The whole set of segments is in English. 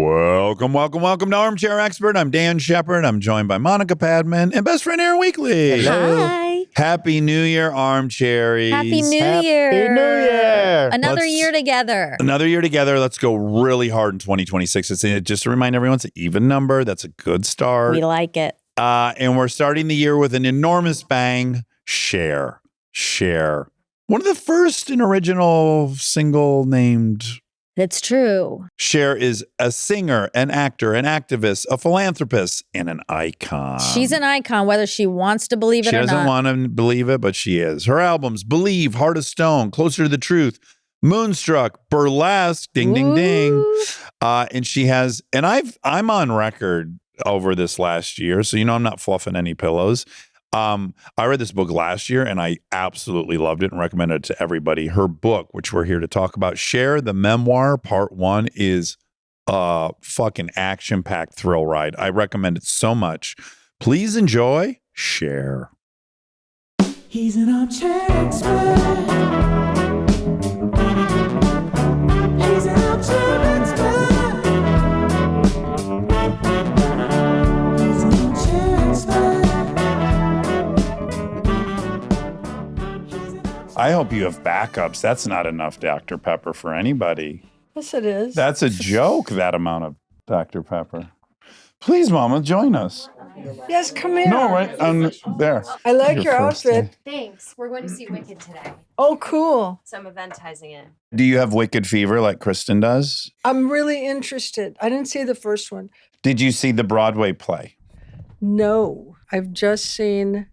Welcome to Armchair Expert. I'm Dan Shepard. I'm joined by Monica Padman and best friend Aaron Weekly. Hi. Happy New Year, Armchairies. Happy New Year. Happy New Year. Another year together. Another year together. Let's go really hard in 2026. Just to remind everyone, it's an even number. That's a good start. We like it. And we're starting the year with an enormous bang. Cher. One of the first and original single named. That's true. Cher is a singer, an actor, an activist, a philanthropist, and an icon. She's an icon, whether she wants to believe it or not. She doesn't want to believe it, but she is. Her albums, Believe, Heart of Stone, Closer to the Truth, Moonstruck, Burlesque, Ding, Ding, Ding. And she has, and I'm on record over this last year, so I'm not fluffing any pillows. I read this book last year and I absolutely loved it and recommended it to everybody. Her book, which we're here to talk about, Cher, the Memoir, Part 1, is a fucking action-packed thrill ride. I recommend it so much. Please enjoy Cher. He's an armchair expert. He's an armchair expert. He's an armchair expert. I hope you have backups. That's not enough Dr. Pepper for anybody. Yes, it is. That's a joke, that amount of Dr. Pepper. Please, Mama, join us. Yes, come here. No, right there. I like your first outfit. day. Thanks. We're going to see Wicked today, Oh, cool. so I'm eventizing it. Do you have Wicked fever like Kristen does? I'm really interested. I didn't see the first one. Did you see the Broadway play? No, I've just seen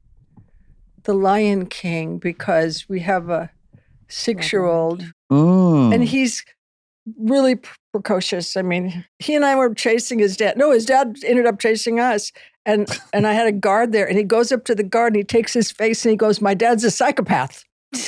The Lion King because we have a 6-year-old and he's really precocious. I mean, he and I were chasing his dad. No, his dad ended up chasing us. And I had a guard there and he goes up to the guard and he takes his face and he goes, "My dad's a psychopath."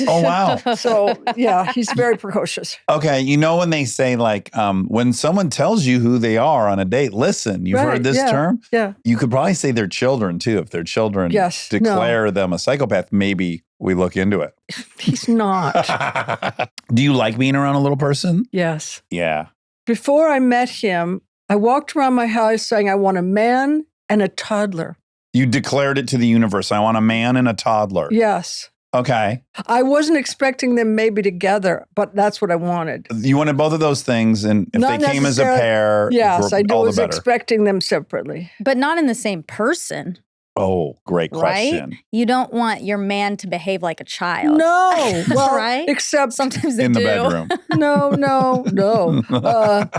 Oh, wow. So yeah, he's very precocious. Okay, when they say when someone tells you who they are on a date, listen, you've heard this term? Yeah. You could probably say their children too. If their children declare them a psychopath, maybe we look into it. He's not. Do you like being around a little person? Yes. Yeah. Before I met him, I walked around my house saying, I want a man and a toddler. You declared it to the universe. I want a man and a toddler. Yes. Okay. I wasn't expecting them maybe together, but that's what I wanted. You wanted both of those things, and if Not they came as a necessarily- pair, Yes, I all the was better. expecting them separately. But not in the same person, Oh, great question. right? You don't want your man to behave like a child. No. Well, Right? except, Sometimes they In the do. bedroom. no.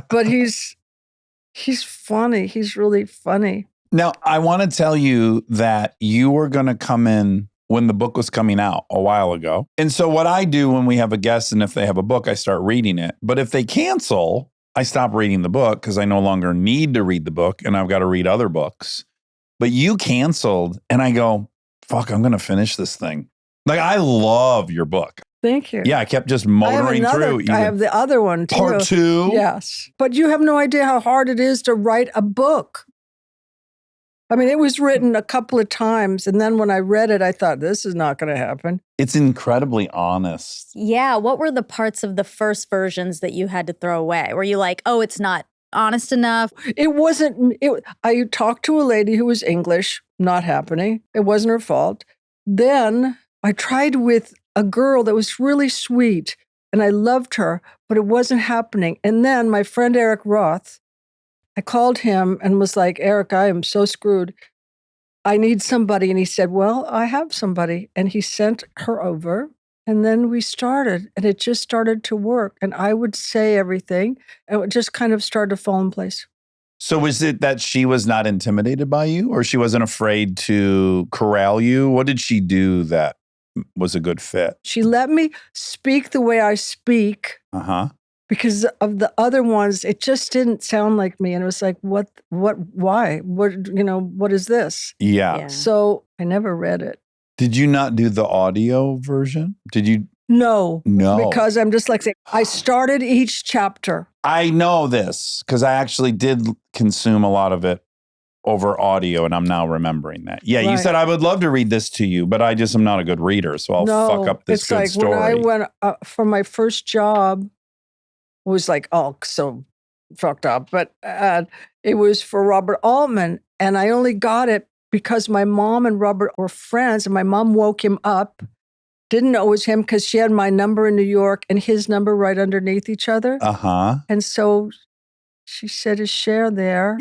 But he's funny. He's really funny. Now, I want to tell you that you were going to come in when the book was coming out a while ago. And so what I do when we have a guest and if they have a book, I start reading it. But if they cancel, I stop reading the book because I no longer need to read the book and I've got to read other books. But you canceled and I go, fuck, I'm going to finish this thing. Like, I love your book. Thank you. Yeah, I kept just motoring through. I have the other one too. Part 2? Yes. But you have no idea how hard it is to write a book. I mean, it was written a couple of times. And then when I read it, I thought, this is not going to happen. It's incredibly honest. Yeah. What were the parts of the first versions that you had to throw away? Were you like, oh, it's not honest enough? It wasn't. I talked to a lady who was English, not happening. It wasn't her fault. Then I tried with a girl that was really sweet and I loved her, but it wasn't happening. And then my friend Eric Roth, I called him and was like, Eric, I am so screwed. I need somebody. And he said, well, I have somebody. And he sent her over. And then we started and it just started to work. And I would say everything and it just kind of started to fall in place. So was it that she was not intimidated by you or she wasn't afraid to corral you? What did she do that was a good fit? She let me speak the way I speak. Uh-huh. Because of the other ones, it just didn't sound like me. And it was like, why? What is this? Yeah. So I never read it. Did you not do the audio version? Did you? No. No. Because I'm just like saying, I started each chapter. I know this because I actually did consume a lot of it over audio and I'm now remembering that. Yeah, you Right. said I would love to read this to you, but I just am not a good reader, so I'll fuck up this it's good like story. when I went for my first job, it was like, oh, so fucked up, but it was for Robert Altman. And I only got it because my mom and Robert were friends, and my mom woke him up, didn't know it was him because she had my number in New York and his number right underneath each other. Uh-huh. And so she said, "Is Cher there?"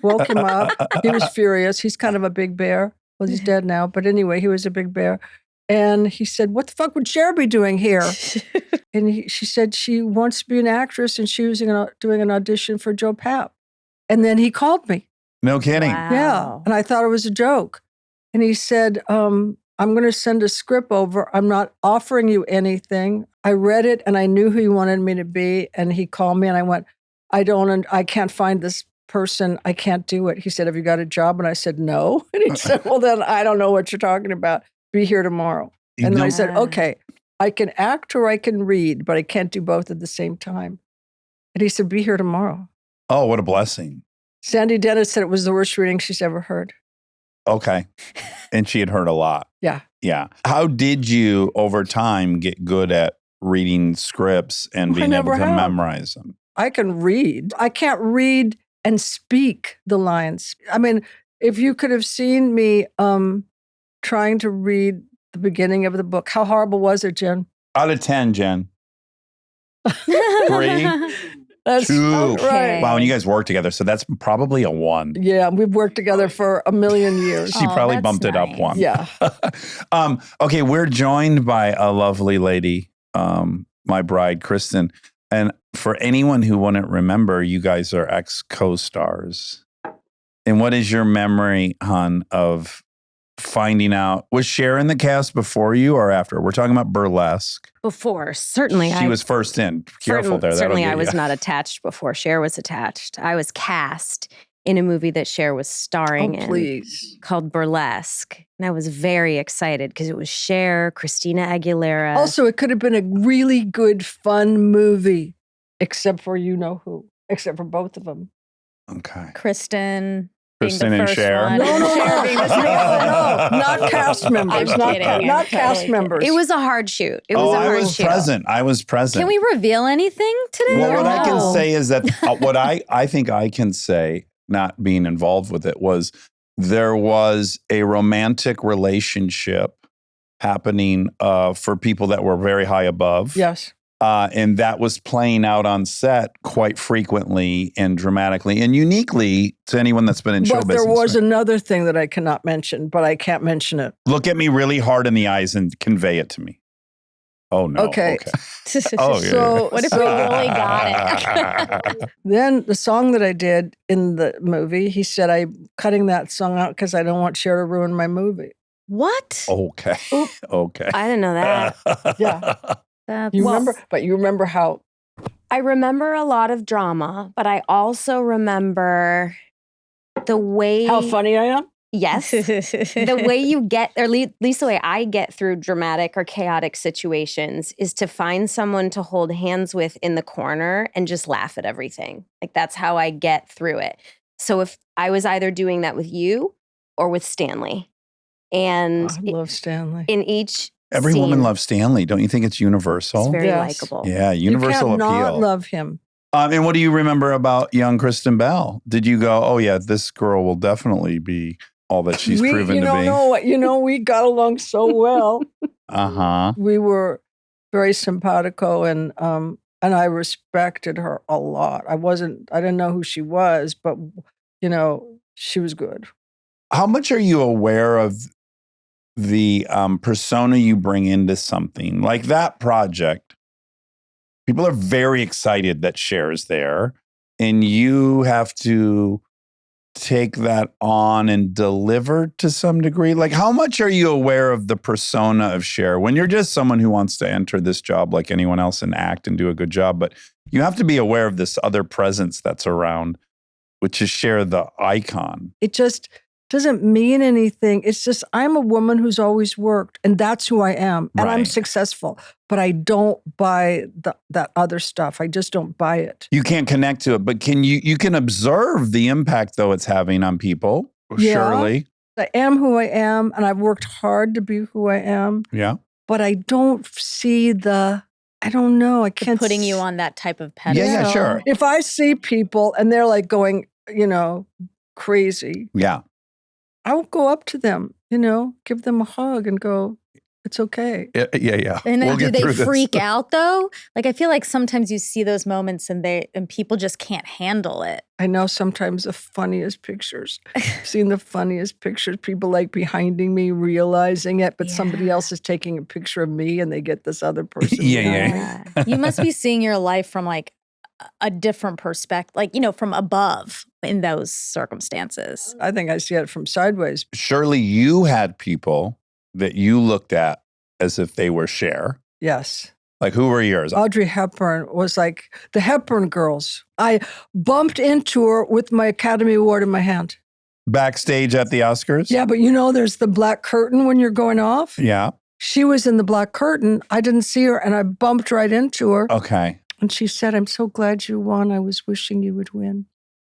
Woke him up. He was furious. He's kind of a big bear. Well, he's dead now. But anyway, he was a big bear. And he said, "What the fuck would Cher be doing here?" And she said she wants to be an actress, and she was doing an audition for Joe Papp. And then he called me. No kidding. Wow. Yeah. And I thought it was a joke. And he said, "I'm going to send a script over. I'm not offering you anything." I read it and I knew who he wanted me to be. And he called me and I went, I can't find this person. I can't do it. He said, "Have you got a job?" And I said, "No." And he said, "Well, then I don't know what you're talking about. Be here tomorrow." And then I said, "Okay, I can act or I can read, but I can't do both at the same time." And he said, "Be here tomorrow." Oh, what a blessing. Sandy Dennis said it was the worst reading she's ever heard. Okay. And she had heard a lot. Yeah. Yeah. How did you, over time, get good at reading scripts and I being able never to have. memorize them? I can read. I can't read and speak the lines. I mean, if you could have seen me trying to read the beginning of the book, how horrible was it, Jen? Out of 10, Jen. 3. That's 2. right. Wow, and you guys work together, so that's probably a 1. Yeah, we've worked together for a million years. She Oh, probably that's bumped it up nice. 1. Yeah. Okay, we're joined by a lovely lady, my bride, Kristen. And for anyone who wouldn't remember, you guys are ex-co-stars. And what is your memory, hon, of finding out? Was Cher in the cast before you or after? We're talking about Burlesque. Before, certainly. She was first in. Careful there. Certainly, That'll I get was you. not attached before Cher was attached. I was cast in a movie that Cher was starring Oh, in please. called Burlesque. And I was very excited because it was Cher, Christina Aguilera. Also, it could have been a really good, fun movie, except for you know who, except for both of them. Okay. Kristen. Kristen being the and first Cher. one, No, and no, Cher no, being the second one. no, not cast members. I'm not kidding, I'm not cast kidding. members. it was a hard shoot. It was Oh, a I hard was shoot. present. I was present. Can we reveal anything today? Well, or what I can no? say is that what I think I can say, not being involved with it, was there was a romantic relationship happening for people that were very high above. Yes. And that was playing out on set quite frequently and dramatically and uniquely to anyone that's been in show But there business. was right? another thing that I cannot mention, but I can't mention it. Look at me really hard in the eyes and convey it to me. Oh, no. Okay. Oh, yeah. So, What if so we really got it? then the song that I did in the movie, he said, "I'm cutting that song out because I don't want Cher to ruin my movie." What? Okay. Okay. I didn't know that. Yeah. That's, You remember? But you remember how? I remember a lot of drama, but I also remember the way. How funny I am? Yes. The way you get, or at least the way I get through dramatic or chaotic situations is to find someone to hold hands with in the corner and just laugh at everything. Like that's how I get through it. So if I was either doing that with you or with Stanley, and I love Stanley. in each Every scene, woman loves Stanley. Don't you think it's universal? it's very Yes. likable. Yeah, You universal can't not appeal. love him. And what do you remember about young Kristen Bell? Did you go, oh yeah, this girl will definitely be all that she's proven you to don't be? know what, we got along so well. Uh-huh. We were very simpatico, and I respected her a lot. I didn't know who she was, but she was good. How much are you aware of the persona you bring into something like that project? People are very excited that Cher is there, and you have to take that on and deliver to some degree. Like, how much are you aware of the persona of Cher when you're just someone who wants to enter this job like anyone else and act and do a good job? But you have to be aware of this other presence that's around, which is Cher, the icon. It just doesn't mean anything. It's just I'm a woman who's always worked, and that's who I am, and I'm Right. successful. But I don't buy that other stuff. I just don't buy it. You can't connect to it, but you can observe the impact though it's having on people. Yeah. Surely. I am who I am, and I've worked hard to be who I am. Yeah. But I don't see the I don't know. I can't. Putting you on that type of pedestal. Yeah, sure. If I see people and they're like going, crazy, Yeah. I will go up to them, give them a hug and go, it's okay. Yeah. And then We'll do get they through this. freak out though? Like I feel like sometimes you see those moments and people just can't handle it. I know sometimes the funniest pictures. I've seen the funniest pictures. People like behinding me realizing it, but somebody else is taking a picture of me and they get this other person. Yeah. You must be seeing your life from like a different perspective, like, from above in those circumstances. I think I see it from sideways. Surely you had people that you looked at as if they were Cher. Yes. Like who were yours? Audrey Hepburn was like the Hepburn girls. I bumped into her with my Academy Award in my hand. Backstage at the Oscars? Yeah, but there's the black curtain when you're going off. Yeah. She was in the black curtain. I didn't see her and I bumped right into her. Okay. And she said, I'm so glad you won. I was wishing you would win.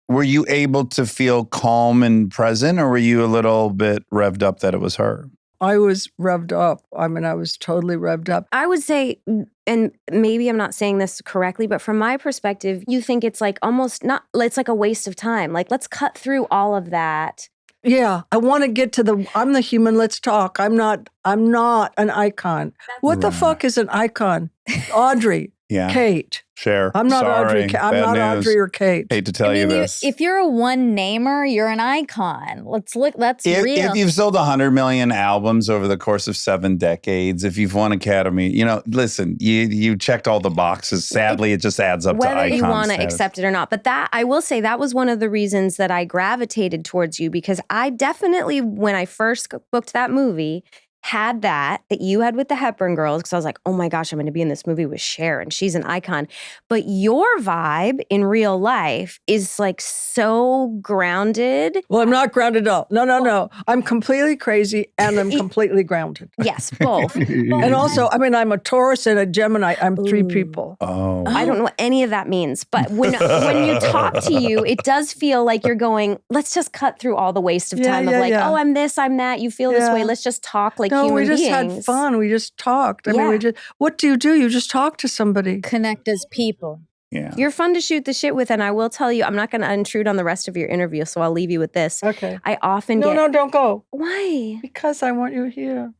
Were you able to feel calm and present, or were you a little bit revved up that it was her? I was revved up. I mean, I was totally revved up. I would say, and maybe I'm not saying this correctly, but from my perspective, you think it's like almost not, it's like a waste of time. Like, let's cut through all of that. Yeah, I want to get to I'm the human, let's talk. I'm not an icon. What the fuck is an icon? Audrey, Yeah. Kate. Cher. I'm not Sorry. Audrey. I'm Bad not news. Audrey or Kate. Hate to tell you this. If you're a one namer, you're an icon. Let's look. That's real. If you've sold 100 million albums over the course of 7 decades, if you've won Academy, listen, you checked all the boxes. Sadly, it just adds up to icon Whether you want to status. accept it or not. But that, I will say, that was one of the reasons that I gravitated towards you, because I definitely, when I first booked that movie, had that you had with the Hepburn girls, because I was like, oh my gosh, I'm going to be in this movie with Cher and she's an icon. But your vibe in real life is like so grounded. Well, I'm not grounded at all. No. I'm completely crazy and I'm completely grounded. Yes, both. And also, I mean, I'm a Taurus and a Gemini. I'm 3 people. Oh. I don't know what any of that means, but when you talk to you, it does feel like you're going, let's just cut through all the waste of time of oh, I'm this, I'm that, you feel this way, let's just talk like no, human we just beings. had fun. We just talked. I mean, what do? You just talk to somebody. Connect as people. Yeah. You're fun to shoot the shit with, and I will tell you, I'm not going to intrude on the rest of your interview, so I'll leave you with this. Okay. I often get... No, don't go. Why? Because I want you here.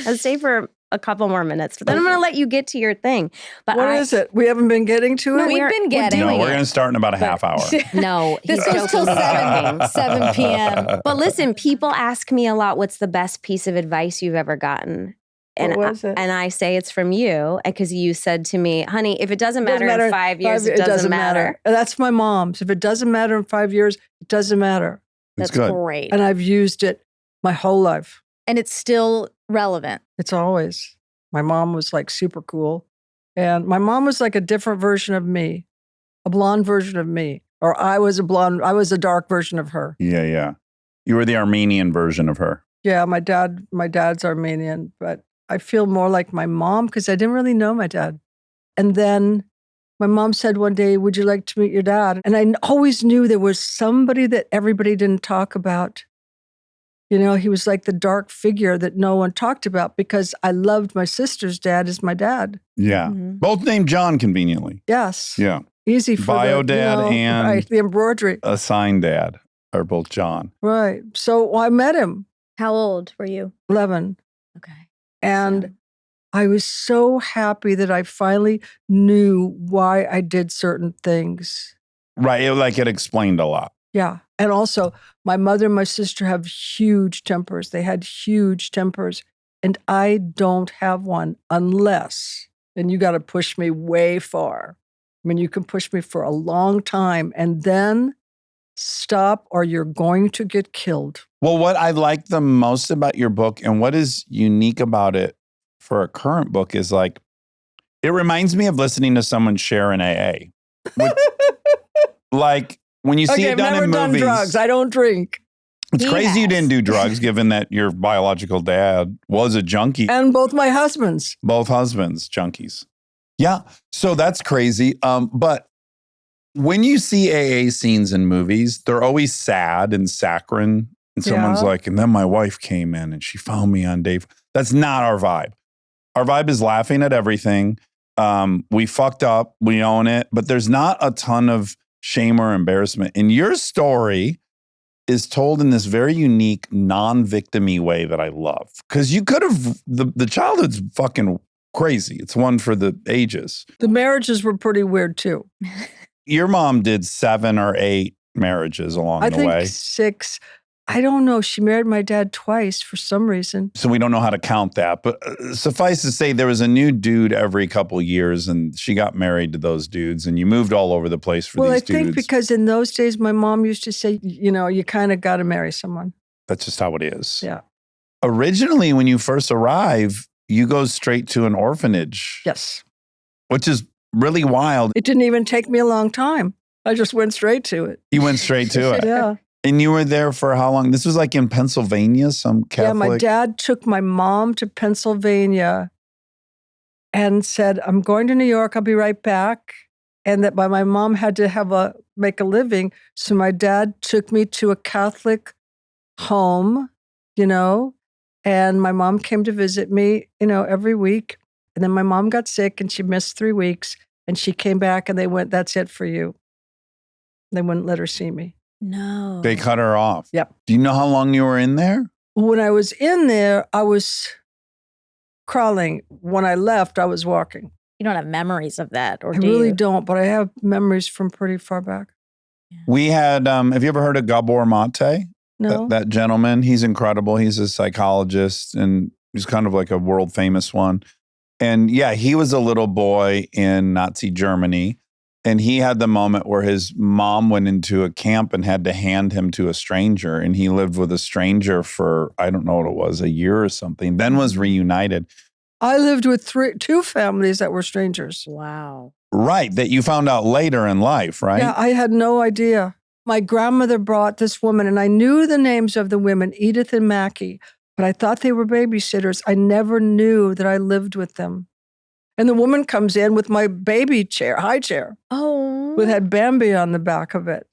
I'll stay for a couple more minutes, but then I'm going to let you get to your thing. But What is it? We haven't been getting to it? No, We've been getting No, doing we're it. going to start in about a half hour. No, This he's goes till joking. 7 p.m. But listen, people ask me a lot, what's the best piece of advice you've ever gotten? And What was it? and I say it's from you, because you said to me, honey, if it doesn't matter in 5 years, it doesn't matter. And that's my mom's. If it doesn't matter in 5 years, it doesn't matter. It's That's good. great. And I've used it my whole life. And it's still relevant. It's always. My mom was like super cool. And my mom was like a different version of me, a blonde version of me. Or I was a dark version of her. Yeah. You were the Armenian version of her. Yeah, my dad's Armenian, but I feel more like my mom because I didn't really know my dad. And then my mom said one day, would you like to meet your dad? And I always knew there was somebody that everybody didn't talk about. He was like the dark figure that no one talked about because I loved my sister's dad as my dad. Yeah. Mhm. Both named John conveniently. Yes. Yeah. Easy for Bio the, dad and- right, the embroidery. A sign dad are both John. Right. So I met him, How old were you? 11. Okay. And So- I was so happy that I finally knew why I did certain things. Right. It explained a lot. Yeah. And also, my mother and my sister have huge tempers. They had huge tempers. And I don't have one unless, and you got to push me way far. I mean, you can push me for a long time and then stop or you're going to get killed. Well, what I like the most about your book and what is unique about it for a current book is it reminds me of listening to someone share an AA. When you see Okay, it done never in done movies, drugs. I don't drink. it's He crazy you has. didn't do drugs given that your biological dad was a junkie. And both my husbands. Both husbands, junkies. Yeah. So that's crazy. But when you see AA scenes in movies, they're always sad and saccharine. And someone's Yeah. like, and then my wife came in and she found me on day. That's not our vibe. Our vibe is laughing at everything. We fucked up. We own it. But there's not a ton of shame or embarrassment. And your story is told in this very unique, non-victim-y way that I love. Because you could have, the childhood's fucking crazy. It's one for the ages. The marriages were pretty weird too. Your mom did 7 or 8 marriages along I the think way. 6. I don't know. She married my dad twice for some reason. So we don't know how to count that. But suffice to say, there was a new dude every couple of years, and she got married to those dudes, and you moved all over the place for Well, these I think dudes. because in those days, my mom used to say, you know, you kind of got to marry someone. That's just how it is. Yeah. Originally, when you first arrive, you go straight to an orphanage, Yes. which is really wild. It didn't even take me a long time. I just went straight to it. You went straight to it. Yeah. And you were there for how long? This was like in Pennsylvania, some Catholic. Yeah, my dad took my mom to Pennsylvania and said, I'm going to New York, I'll be right back. And that my mom had to make a living. So my dad took me to a Catholic home, you know, and my mom came to visit me, you know, every week. And then my mom got sick and she missed 3 weeks. And she came back and they went, that's it for you. They wouldn't let her see me. No. They cut her off. Yep. Do you know how long you were in there? When I was in there, I was crawling. When I left, I was walking. You don't have memories of that, or I do really you? don't, but I have memories from pretty far back. We had, have you ever heard of Gabor Mate? No? That gentleman, he's incredible. He's a psychologist and he's kind of like a world famous one. And yeah, he was a little boy in Nazi Germany. And he had the moment where his mom went into a camp and had to hand him to a stranger. And he lived with a stranger for, I don't know what it was, a year or something, then was reunited. I lived with 2 families that were strangers. Wow. Right. That you found out later in life, right? Yeah, I had no idea. My grandmother brought this woman, and I knew the names of the women, Edith and Mackie, but I thought they were babysitters. I never knew that I lived with them. And the woman comes in with my baby chair, high chair, Oh. with had Bambi on the back of it.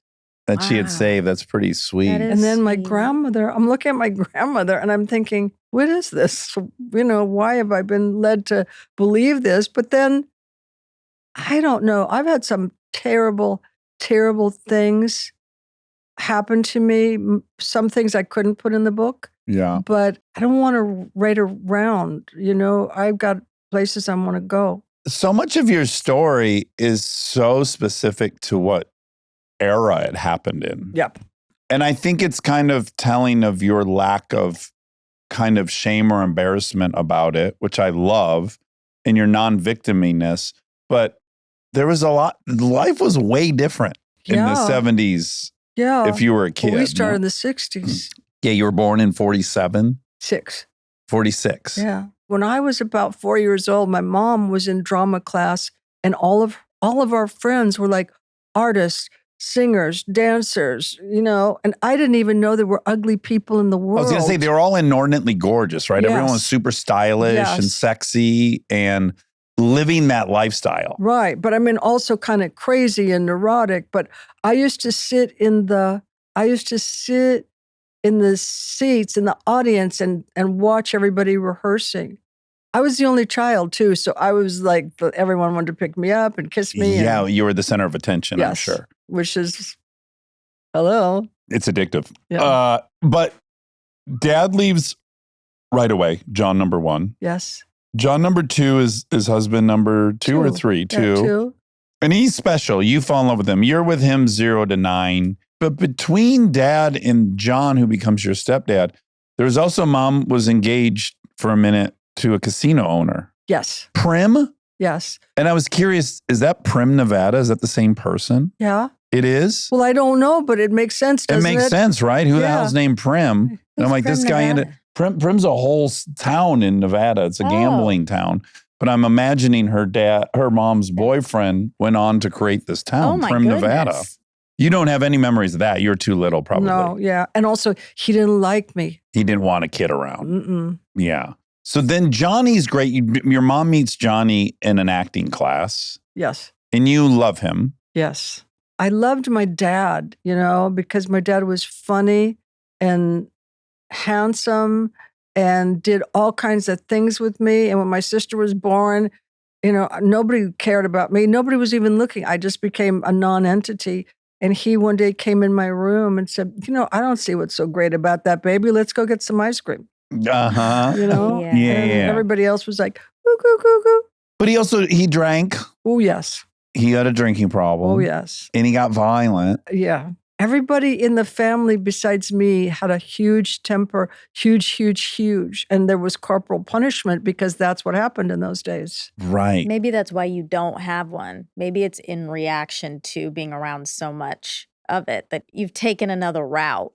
That she had Wow. saved. That's pretty sweet. That is- And then my sweet. grandmother, I'm looking at my grandmother and I'm thinking, what is this? You know, why have I been led to believe this? But then I don't know. I've had some terrible, terrible things happen to me. Some things I couldn't put in the book, Yeah. but I don't want to write around. You know, I've got places I want to go. So much of your story is so specific to what era it happened in. Yep. And I think it's kind of telling of your lack of kind of shame or embarrassment about it, which I love, and your non-victiminess. But there was a lot, life was way different in the 70s Yeah. if you were a kid. Well, we started no? in the 60s. Yeah, you were born in 47, 6. 46. Yeah. When I was about 4 years old, my mom was in drama class, and all of our friends were like artists, singers, dancers, you know, and I didn't even know there were ugly people in the I world. was going to say, they were all inordinately gorgeous, right? Everyone was Yes. super stylish and Yes. sexy and living that lifestyle. Right. But I mean, also kind of crazy and neurotic. But I used to sit in the seats in the audience and watch everybody rehearsing. I was the only child too, so I was like everyone wanted to pick me up and kiss me. Yeah, and, you were the center of attention, I'm Yes. sure. which is hello. It's addictive. Yeah. But dad leaves right away, John number 1. Yes. John number 2 is husband number 2 or Two. 3? Yeah, 2. 2. And he's special. You fall in love with him. You're with him 0 to 9. But between dad and John, who becomes your stepdad, there's also mom was engaged for a minute to a casino owner. Yes. Prim? Yes. And I was curious, is that Prim, Nevada? Is that the same person? Yeah. It is? Well, I don't know, but it makes sense, It doesn't makes it? sense, right? Who the Yeah. hell's named Prim? And I'm Who's like, this Prim, guy Nevada? Prim's a whole town in Nevada. It's a Oh. gambling town. But I'm imagining her mom's boyfriend went on to create this town, Oh my Prim, goodness. Nevada. You don't have any memories of that. You're too little, probably. No, yeah. And also, he didn't like me. He didn't want a kid around. Mm-mm. Yeah. So then Johnny's great. Your mom meets Johnny in an acting class, Yes. and you love him. Yes. I loved my dad, you know, because my dad was funny and handsome and did all kinds of things with me. And when my sister was born, nobody cared about me. Nobody was even looking. I just became a non-entity. And he one day came in my room and said, I don't see what's so great about that baby. Let's go get some ice cream. Uh-huh. Yeah. And Yeah. everybody else was like, "Goo, goo, goo, goo." But he drank. Oh, yes. He had a drinking problem. Oh, yes. And he got violent. Yeah. Everybody in the family besides me had a huge temper, huge. And there was corporal punishment because that's what happened in those days. Right. Maybe that's why you don't have one. Maybe it's in reaction to being around so much of it that you've taken another route.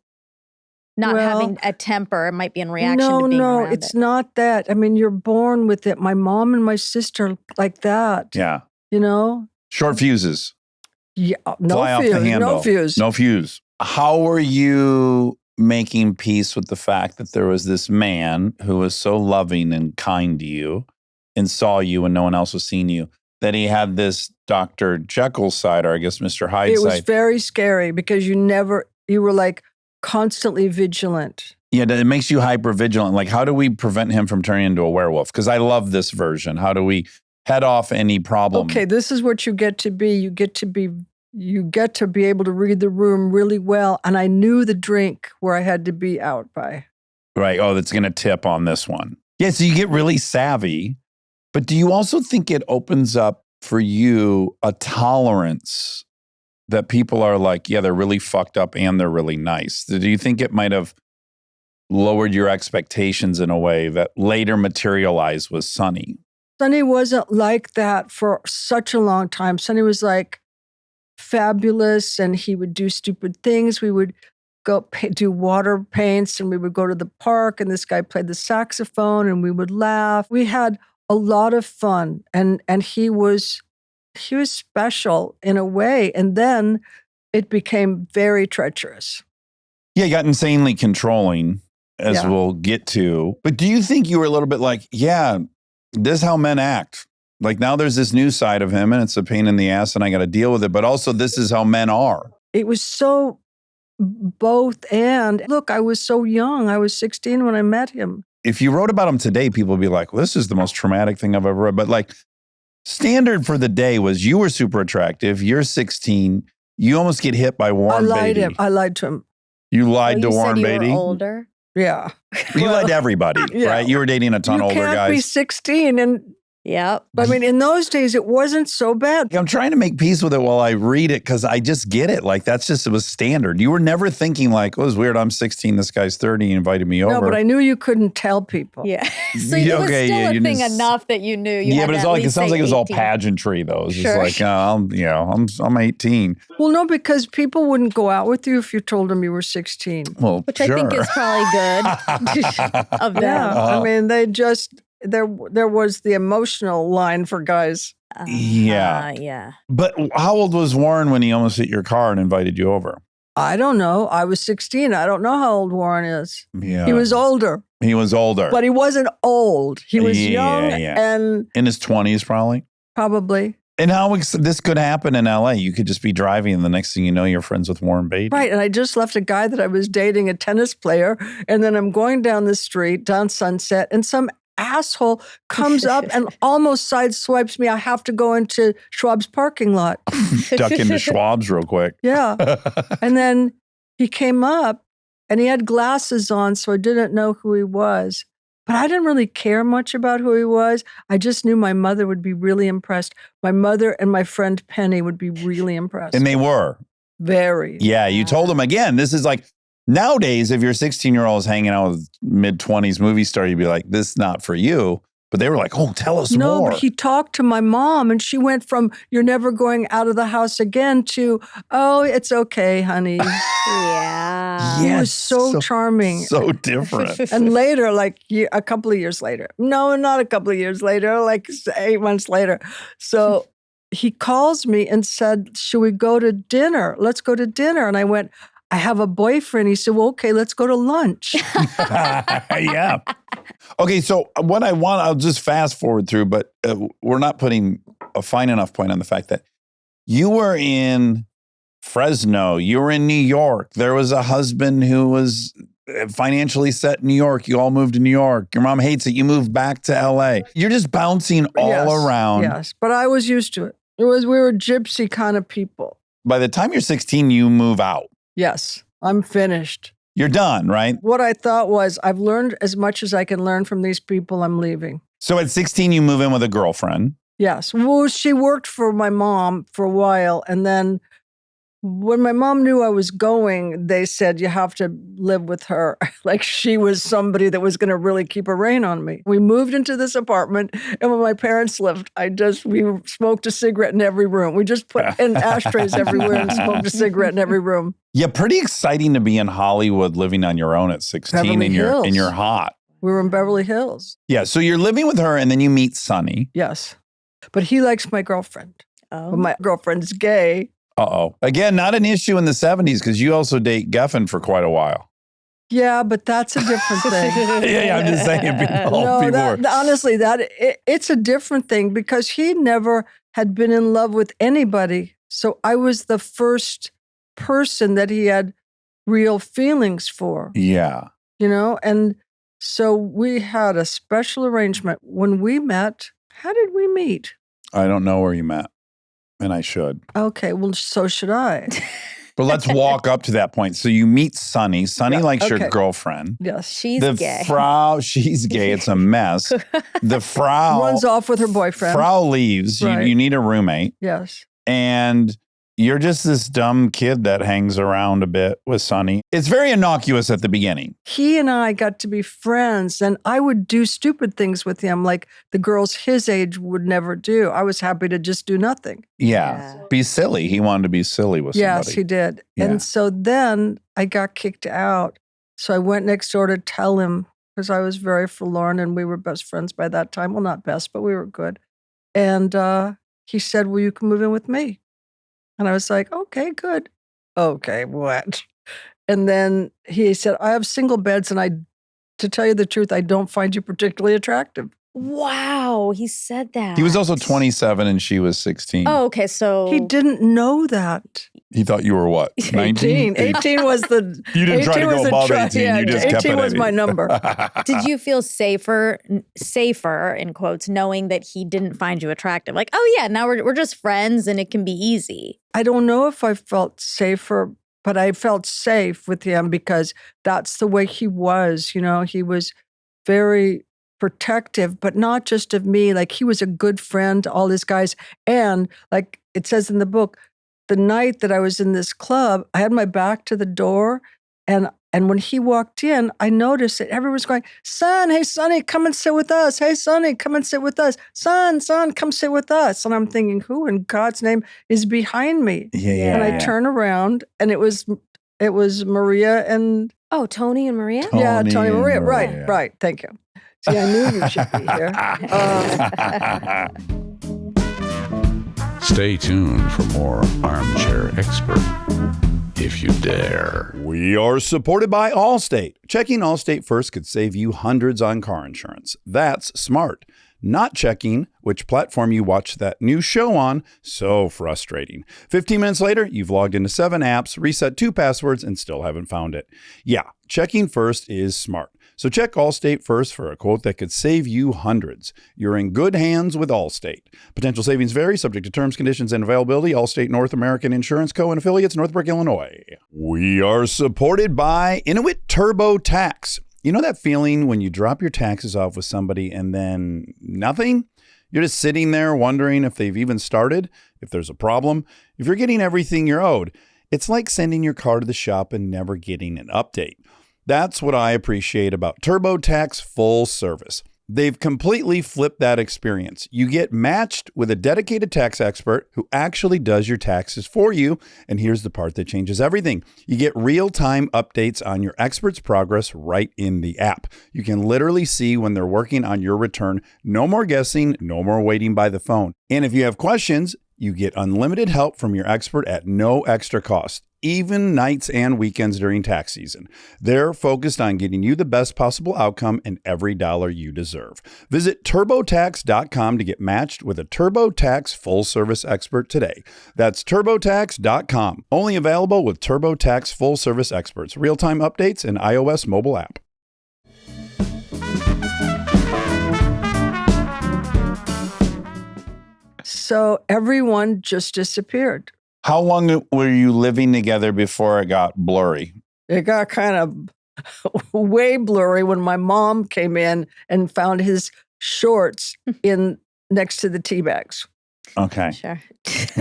Not Well, having a temper, it might be in reaction to being No, around it's it. not that. I mean, you're born with it. My mom and my sister like that. Yeah. Short fuses. Yeah, Fly off the handle. no fuse. No fuse. How were you making peace with the fact that there was this man who was so loving and kind to you and saw you when no one else was seeing you, that he had this Dr. Jekyll side, or I guess Mr. Hyde It was side? very scary because you were like constantly vigilant. Yeah, it makes you hyper vigilant. Like, how do we prevent him from turning into a werewolf? Because I love this version. How do we head off any problem? Okay, this is what you get to be. You get to be able to read the room really well. And I knew the drink where I had to be out by. Right. Oh, that's going to tip on this one. Yeah, so you get really savvy. But do you also think it opens up for you a tolerance that people are like, yeah, they're really fucked up and they're really nice? Do you think it might have lowered your expectations in a way that later materialized with Sonny? Sonny wasn't like that for such a long time. Sonny was like fabulous and he would do stupid things. We would go do water paints and we would go to the park and this guy played the saxophone and we would laugh. We had a lot of fun and he was special in a way. And then it became very treacherous. Yeah, you got insanely controlling, as Yeah. we'll get to. But do you think you were a little bit like, yeah, this is how men act? Like, now there's this new side of him and it's a pain in the ass and I got to deal with it. But also, this is how men are. It was so both and. Look, I was so young. I was 16 when I met him. If you wrote about him today, people would be like, well, this is the most traumatic thing I've ever read. But like, standard for the day was you were super attractive. You're 16. You almost get hit by Warren Beatty. I lied to him. You lied to you Warren said you Beatty. were older. Yeah. You lied to everybody, Yeah. right? You were dating a ton of older You can't be guys. 16. And Yep. I mean, in those days, it wasn't so bad. I'm trying to make peace with it while I read it because I just get it. Like, it was standard. You were never thinking like, oh, it's weird. I'm 16. This guy's 30. He invited me over. No, but I knew you couldn't tell people. Yeah. So Yeah, it was okay, still yeah, a you thing just- enough that you knew. You yeah, had but to it's at like, it least sounds say like it was all 18. pageantry though. It's Sure. just like, I'm 18. Well, no, because people wouldn't go out with you if you told them you were 16. Well, Which sure. I think is probably good of them. Yeah. Uh-huh. I mean, they just, there was the emotional line for guys. Yeah. Yeah. But how old was Warren when he almost hit your car and invited you over? I don't know. I was 16. I don't know how old Warren is. Yeah. He was older, He was older. but he wasn't old. He was Yeah, young yeah. and in his 20s, probably. probably. And how this could happen in LA? You could just be driving, and the next thing you know, you're friends with Warren Beatty. Right. And I just left a guy that I was dating, a tennis player. And then I'm going down the street, down Sunset, and some asshole comes up and almost sideswipes me. I have to go into Schwab's parking lot. Duck into Schwab's real quick. Yeah. And then he came up and he had glasses on, so I didn't know who he was. But I didn't really care much about who he was. I just knew my mother would be really impressed. My mother and my friend Penny would be really impressed. And they were. Very. Yeah, you told them again. This is like nowadays, if your 16-year-old is hanging out with mid-20s movie star, you'd be like, this is not for you. But they were like, oh, tell us No, more. but he talked to my mom and she went from, you're never going out of the house again to, oh, it's okay, honey. Yeah. He Yes, was so charming. So different. And later, like a couple of years later, no, not a couple of years later, like 8 months later. So he calls me and said, should we go to dinner? Let's go to dinner. And I went, I have a boyfriend. He said, well, okay, let's go to lunch. Yeah. Okay, so what I want, I'll just fast forward through, but we're not putting a fine enough point on the fact that you were in Fresno, you were in New York. There was a husband who was financially set in New York. You all moved to New York. Your mom hates it. You moved back to LA. You're just bouncing all around. Yes, but I was used to it. We were gypsy kind of people. By the time you're 16, you move out. Yes, I'm finished. You're done, right? What I thought was, I've learned as much as I can learn from these people. I'm leaving. So at 16, you move in with a girlfriend. Yes. Well, she worked for my mom for a while. And then when my mom knew I was going, they said, you have to live with her. Like she was somebody that was going to really keep a rein on me. We moved into this apartment. And when my parents left, we smoked a cigarette in every room. We just put in ashtrays everywhere and smoked a cigarette in every room. Yeah, pretty exciting to be in Hollywood living on your own at 16 Beverly and Hills. you're hot. We were in Beverly Hills. Yeah, so you're living with her and then you meet Sonny. Yes. But he likes my girlfriend. Oh. But my girlfriend's gay. Uh-oh. Again, not an issue in the 70s because you also date Geffen for quite a while. Yeah, but that's a different thing. Yeah, I'm just saying. Honestly, it's a different thing because he never had been in love with anybody. So I was the first person that he had real feelings for. Yeah. And so we had a special arrangement. When we met, how did we meet? I don't know where you met, and I should. Okay, well, so should I. But let's walk up to that point. So you meet Sonny. Sonny likes your girlfriend. Yes. She's The gay. Frau, she's gay. It's a mess. The Frau Runs off with her boyfriend. Frau leaves. Right. You need a roommate. Yes. And you're just this dumb kid that hangs around a bit with Sonny. It's very innocuous at the beginning. He and I got to be friends, and I would do stupid things with him like the girls his age would never do. I was happy to just do nothing. Yeah. Be silly. He wanted to be silly with somebody. Yes, he did. Yeah. And so then I got kicked out. So I went next door to tell him because I was very forlorn and we were best friends by that time. Well, not best, but we were good. And he said, well, you can move in with me. And I was like, okay, good. Okay, what? And then he said, I have single beds and to tell you the truth, I don't find you particularly attractive. Wow, he said that. He was also 27 and she was 16. Oh, okay. So He didn't know that. He thought you were what? 19? 18 was the... You didn't try to 18 was go the above try- 18. yeah, You just 18 kept it was at my 18. number. did you feel safer in quotes, knowing that he didn't find you attractive? Like, oh yeah, now we're just friends and it can be easy. I don't know if I felt safer, but I felt safe with him because that's the way he was. He was very protective, but not just of me. Like he was a good friend to all these guys. And like it says in the book, the night that I was in this club, I had my back to the door. And when he walked in, I noticed that everyone was going, son, hey, Sonny, come and sit with us. Hey, Sonny, come and sit with us. Son, come sit with us. And I'm thinking, who in God's name is behind me? Yeah. And I turn around and it was Maria and... Oh, Tony and Maria? Tony Tony and Maria. Maria. Right. Thank you. See, I knew you should be here. Stay tuned for more Armchair Expert, if you dare. We are supported by Allstate. Checking Allstate first could save you hundreds on car insurance. That's smart. Not checking which platform you watch that new show on, so frustrating. 15 minutes later, you've logged into 7 apps, reset 2 passwords, and still haven't found it. Yeah, checking first is smart. So check Allstate first for a quote that could save you hundreds. You're in good hands with Allstate. Potential savings vary, subject to terms, conditions, and availability. Allstate North American Insurance Co. and affiliates, Northbrook, Illinois. We are supported by Inuit TurboTax. You know that feeling when you drop your taxes off with somebody and then nothing? You're just sitting there wondering if they've even started, if there's a problem, if you're getting everything you're owed. It's like sending your car to the shop and never getting an update. That's what I appreciate about TurboTax Full Service. They've completely flipped that experience. You get matched with a dedicated tax expert who actually does your taxes for you. And here's the part that changes everything. You get real-time updates on your expert's progress right in the app. You can literally see when they're working on your return. No more guessing, no more waiting by the phone. And if you have questions, You get unlimited help from your expert at no extra cost, even nights and weekends during tax season. They're focused on getting you the best possible outcome and every dollar you deserve. Visit TurboTax.com to get matched with a TurboTax full-service expert today. That's TurboTax.com. Only available with TurboTax full-service experts. Real-time updates and iOS mobile app. So everyone just disappeared. How long were you living together before it got blurry? It got kind of way blurry when my mom came in and found his shorts in next to the tea bags. Okay. Sure.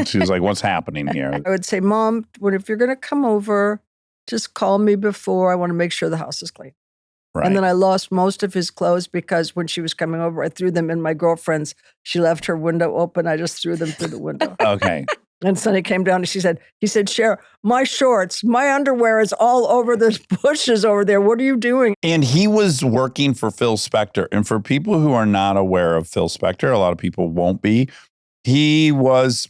She was like, what's happening here? I would say, Mom, if you're going to come over, just call me before. I want to make sure the house is clean. Right. And then I lost most of his clothes because when she was coming over, I threw them in my girlfriend's. She left her window open. I just threw them through the window. Okay. And Sonny came down and he said, Cher, my shorts, my underwear is all over the bushes over there. What are you doing? And he was working for Phil Spector. And for people who are not aware of Phil Spector, a lot of people won't be. He was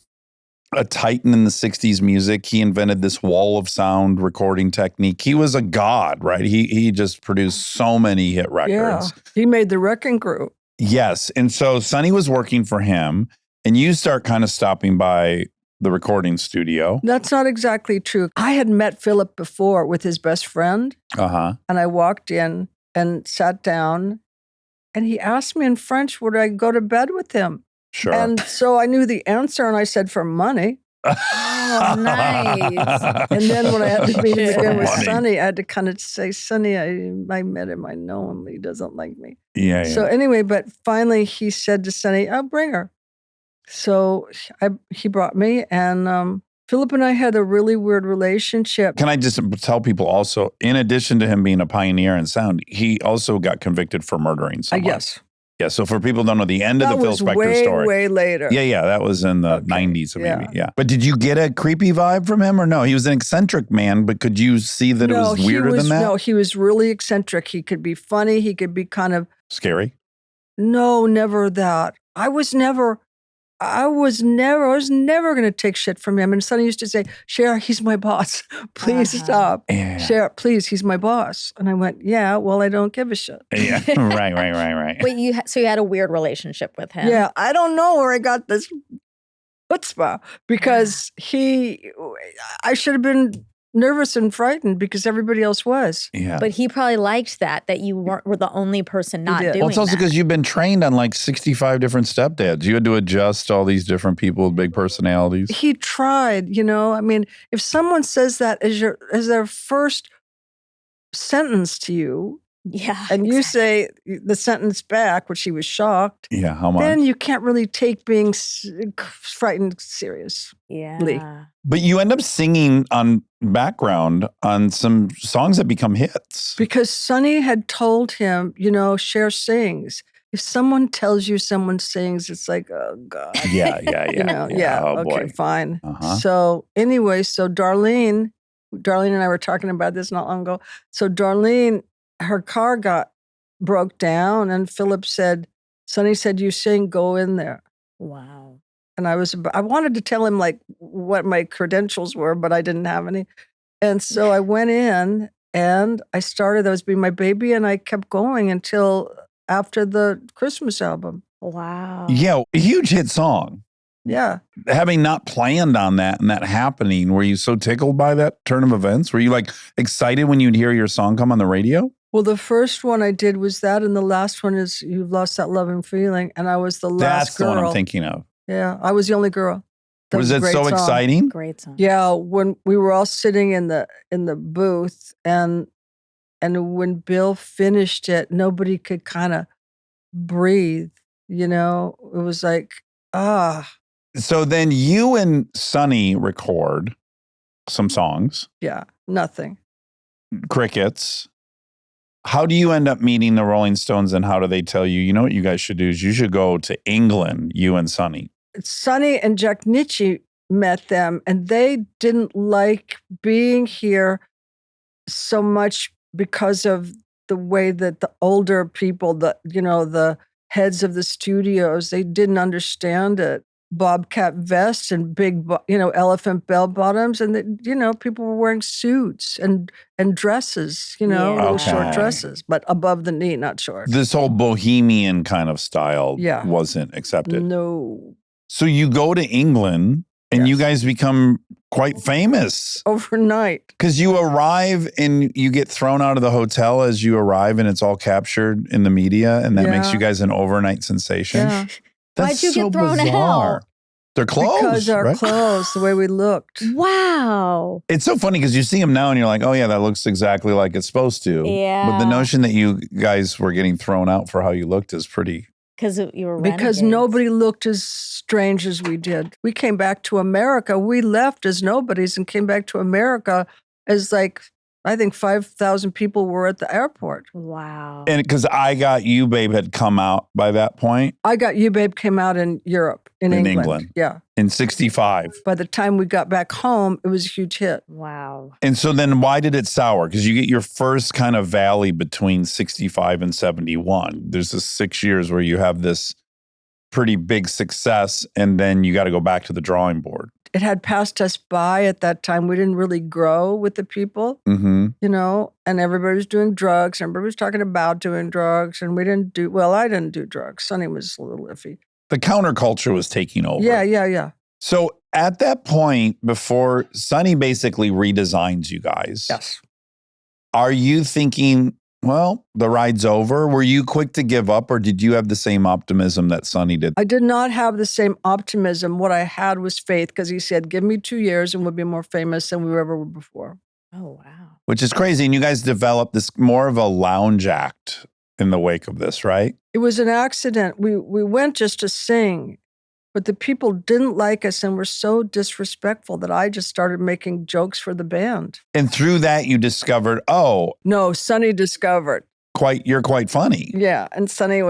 a titan in the 60s music. He invented this wall of sound recording technique. He was a god, right? He just produced so many hit records. Yeah, he made the Wrecking Crew. Yes. And so Sonny was working for him, and you start kind of stopping by the recording studio. That's not exactly true. I had met Philip before with his best friend, Uh-huh. and I walked in and sat down, and he asked me in French, would I go to bed with him? Sure. And so I knew the answer, and I said, for money. Oh, nice. And then when I had to meet him For again with money. Sonny, I had to kind of say, Sonny, I met him. I know him. He doesn't like me. Yeah. So anyway, but finally he said to Sonny, I'll bring her. So he brought me, and Philip and I had a really weird relationship. Can I just tell people also, in addition to him being a pioneer in sound, he also got convicted for murdering someone. Yes. Yeah. So for people who don't know the end That of the Phil was Spector story. way later. Yeah. That was in the Okay, 90s, maybe. yeah. Yeah. But did you get a creepy vibe from him or no? He was an eccentric man, but could you see that it was weirder than that? No, he was really eccentric. He could be funny. He could be kind of, Scary? no, never that. I was never going to take shit from him. And Sonny used to say, Cher, he's my boss. Please stop. Yeah. Cher, please, he's my boss. And I went, yeah, well, I don't give a shit. Yeah. Right. Wait, so you had a weird relationship with him? Yeah, I don't know where I got this chutzpah because I should have been nervous and frightened because everybody else was. Yeah. But he probably liked that you were the only person not did. doing Well, it's also that. because you've been trained on like 65 different stepdads. You had to adjust all these different people with big personalities. He tried, I mean, if someone says that as their first sentence to you, Yeah. and you say the sentence back, which he was shocked, Yeah, how much? then you can't really take being frightened serious. Yeah. But you end up singing on background on some songs that become hits. Because Sonny had told him, Cher sings. If someone tells you someone sings, it's like, oh God. Yeah. Oh, okay, boy. fine. Uh-huh. So anyway, Darlene and I were talking about this not long ago. So Darlene, her car broke down, and Philip said, Sonny said, you sing, go in there. Wow. And I wanted to tell him like what my credentials were, but I didn't have any. And so I went in and I was being my baby, and I kept going until after the Christmas album. Wow. Yeah, a huge hit song. Yeah. Having not planned on that and that happening, were you so tickled by that turn of events? Were you like excited when you'd hear your song come on the radio? Well, the first one I did was that, and the last one is You've Lost That Loving Feeling, and I was the last That's girl. the one I'm thinking of. Yeah, I was the only girl. That Was a it great so song. exciting? Great song. Yeah, when we were all sitting in the booth, and when Bill finished it, nobody could kind of breathe. It was like, So then you and Sonny record some songs, yeah, nothing. crickets. How do you end up meeting the Rolling Stones, and how do they tell you, what you guys should do is you should go to England, you and Sonny? Sonny and Jack Nitzsche met them, and they didn't like being here so much because of the way that the older people, the heads of the studios, they didn't understand it. bobcat vests and big, elephant bell bottoms. And, people were wearing suits and dresses, Yeah. little short Okay. dresses, but above the knee, not short. This whole bohemian kind of style Yeah. wasn't accepted. No. So you go to England and you Yes. guys become quite famous Overnight. because you arrive and you get thrown out of the hotel as you arrive and it's all captured in the media and that makes Yeah. you guys an overnight sensation. Yeah. That's Why'd you get thrown bizarre. out? They're clothes, Because our right? clothes, the way we looked. Wow. It's so funny because you see them now and you're like, oh yeah, that looks exactly like it's supposed to. But the Yeah. notion that you guys were getting thrown out for how you looked is pretty. Because you were Because renegades. nobody looked as strange as we did. We came back to America. We left as nobodies and came back to America as I think 5,000 people were at the airport. Wow. And because I Got You, Babe had come out by that point I Got You, Babe came out in Europe, in In England. England. Yeah. in 65. By the time we got back home, it was a huge hit. Wow. And so then why did it sour? Because you get your first kind of valley between 65 and 71. There's this 6 years where you have this pretty big success and then you got to go back to the drawing board. It had passed us by at that time. We didn't really grow with the people, Mm-hmm. and everybody was doing drugs. And everybody was talking about doing drugs. And we didn't I didn't do drugs. Sonny was a little iffy. The counterculture was taking over. Yeah. So at that point, before Sonny basically redesigns you guys, Yes. are you thinking, well, the ride's over? Were you quick to give up or did you have the same optimism that Sonny did? I did not have the same optimism. What I had was faith because he said, give me 2 years and we'll be more famous than we ever were before. Oh, wow. Which is crazy. And you guys developed this more of a lounge act in the wake of this, right? It was an accident. We went just to sing, but the people didn't like us and were so disrespectful that I just started making jokes for the band. And through that, you discovered, No, Sonny discovered. you're quite funny. Yeah. And Sonny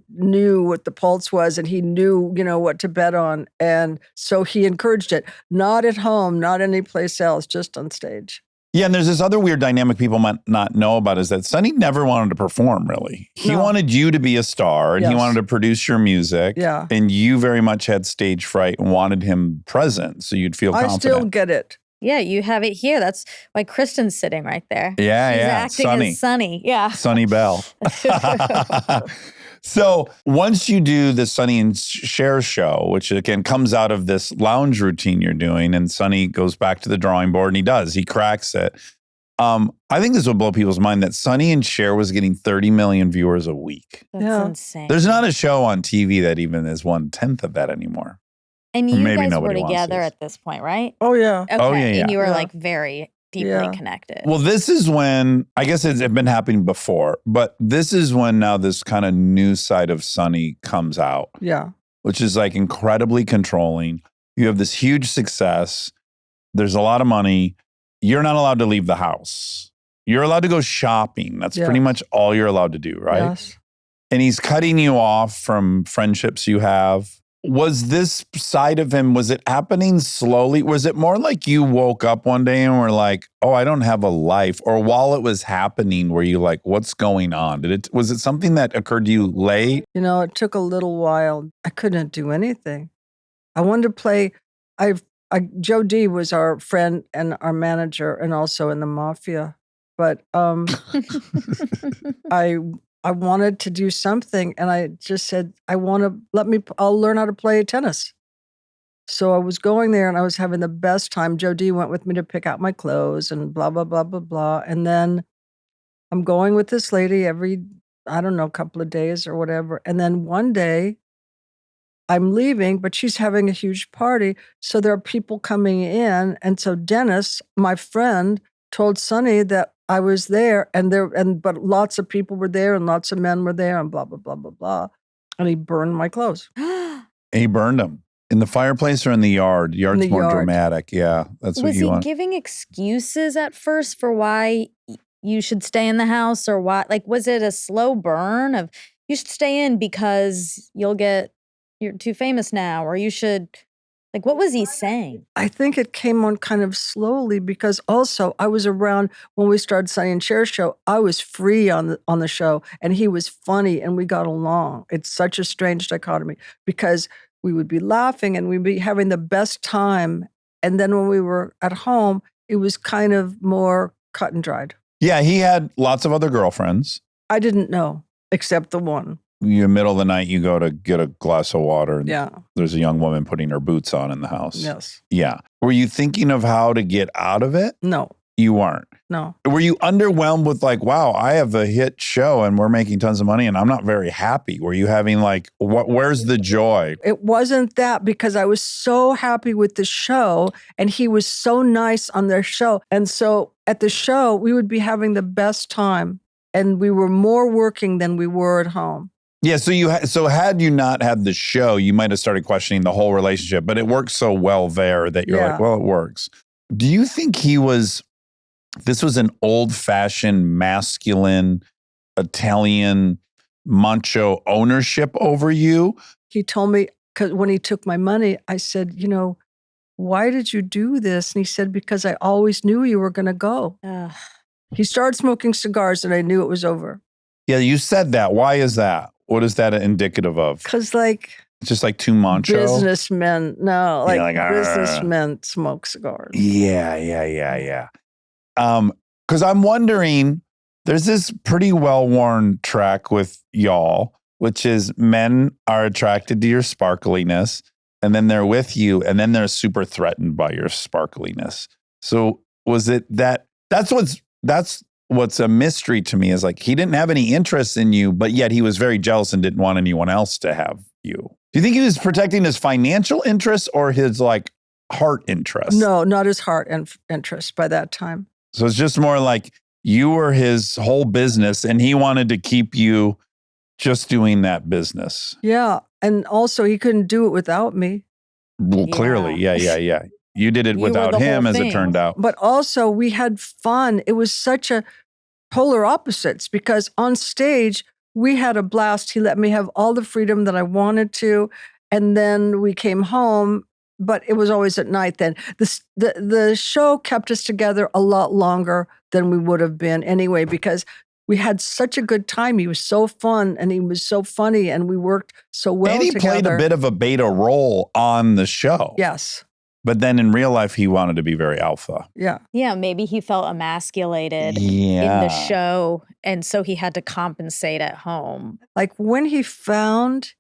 knew what the pulse was and he knew, what to bet on. And so he encouraged it. Not at home, not anyplace else, just on stage. Yeah, and there's this other weird dynamic people might not know about is that Sonny never wanted to perform, really. He No. wanted you to be a star and he Yes. wanted to produce your music. Yeah. And you very much had stage fright and wanted him present so you'd feel I confident. still get it. Yeah, you have it here. That's why Kristen's sitting right there. Yeah, She's yeah. acting Sonny. as Sonny. Yeah. Sonny Bell. So once you do the Sonny and Cher show, which again comes out of this lounge routine you're doing, and Sonny goes back to the drawing board and he cracks it. I think this will blow people's mind that Sonny and Cher was getting 30 million viewers a week. That's Yeah. insane. There's not a show on TV that even is 1/10 of that anymore. and or you maybe guys were nobody wants together this. at this point, right? Oh, yeah. Okay. Oh, yeah, And you were yeah. like very deeply Yeah. connected. Well, this is when, I guess it's been happening before, but this is when now this kind of new side of Sonny comes out, Yeah. which is like incredibly controlling. You have this huge success. There's a lot of money. You're not allowed to leave the house. You're allowed to go shopping. That's Yeah. pretty much all you're allowed to do, right? Yes. And he's cutting you off from friendships you have. Was this side of him, was it happening slowly? Was it more like you woke up one day and were like, oh, I don't have a life? Or while it was happening, were you like, what's going on? Was it something that occurred to you late? It took a little while. I couldn't do anything. I wanted to play. Joe D was our friend and our manager and also in the mafia. But I wanted to do something and I just said, I'll learn how to play tennis. So I was going there and I was having the best time. Joe D went with me to pick out my clothes and blah, blah, blah, blah, blah. And then I'm going with this lady every, couple of days or whatever. And then one day I'm leaving, but she's having a huge party. So there are people coming in. And so Dennis, my friend, told Sonny that I was there but lots of people were there and lots of men were there and blah, blah, blah, blah, blah. And he burned my clothes. He burned them. In the fireplace or in the yard? Yard's the more yard. dramatic. Yeah, that's what Was you he want. giving excuses at first for why you should stay in the house or why? Like, was it a slow burn of you should stay in because you're too famous now, or you should, like, what was he saying? I think it came on kind of slowly because also I was around when we started Sonny and Cher's show. I was free on the show and he was funny and we got along. It's such a strange dichotomy because we would be laughing and we'd be having the best time. And then when we were at home, it was kind of more cut and dried. Yeah, he had lots of other girlfriends. I didn't know, except the one. You middle of the night, you go to get a glass of water, and Yeah. there's a young woman putting her boots on in the house. Yes. Yeah. Were you thinking of how to get out of it? No. You weren't. No. Were you underwhelmed with like, wow, I have a hit show and we're making tons of money and I'm not very happy? Were you having like, where's the joy? It wasn't that, because I was so happy with the show and he was so nice on their show. And so at the show, we would be having the best time and we were more working than we were at home. Yeah. So had you not had the show, you might have started questioning the whole relationship, but it worked so well there that you're like, well, it works. Do you think this was an old-fashioned, masculine, Italian macho ownership over you? He told me, because when he took my money, I said, why did you do this? And he said, because I always knew you were going to go. Ugh. He started smoking cigars and I knew it was over. Yeah, you said that. Why is that? What is that indicative of? Because It's just like too macho? businessmen, no, Yeah, like, businessmen smoke cigars. Yeah. Because I'm wondering, there's this pretty well-worn track with y'all, which is men are attracted to your sparkliness, and then they're with you, and then they're super threatened by your sparkliness. So was it that? That's what's a mystery to me, is like he didn't have any interest in you, but yet he was very jealous and didn't want anyone else to have you. Do you think he was protecting his financial interests or his like heart interest? No, not his heart interest by that time. So it's just more like you were his whole business and he wanted to keep you just doing that business. Yeah. And also he couldn't do it without me. Well, clearly. Yeah. You did it You were without the whole him, as it thing. turned out. But also we had fun. It was such a polar opposites, because on stage we had a blast. He let me have all the freedom that I wanted to. And then we came home, but it was always at night then. The show kept us together a lot longer than we would have been anyway, because we had such a good time. He was so fun and he was so funny and we worked so well and he together. played a bit of a beta role on the show. Yes. But then in real life, he wanted to be very alpha. Yeah. Yeah, maybe he felt emasculated Yeah. in the show, and so he had to compensate at home. Like when he found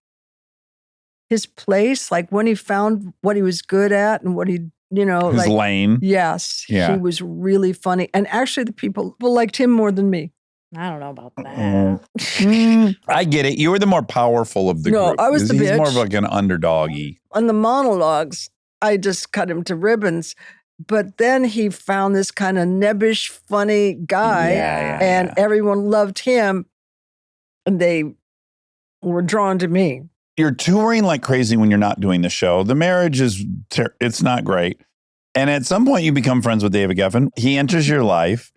his place, like when he found what he was good at and what he, His lane. yes, Yeah. he was really funny. And actually the people liked him more than me. I don't know about that. I get it. You were the more powerful of the No, group. I was the He's more bitch. of like an underdoggy. On the monologues, I just cut him to ribbons. But then he found this kind of nebbish, funny guy, and everyone loved him. And they were drawn to me. You're touring like crazy when you're not doing the show. The marriage is, it's not great. And at some point you become friends with David Geffen. He enters your life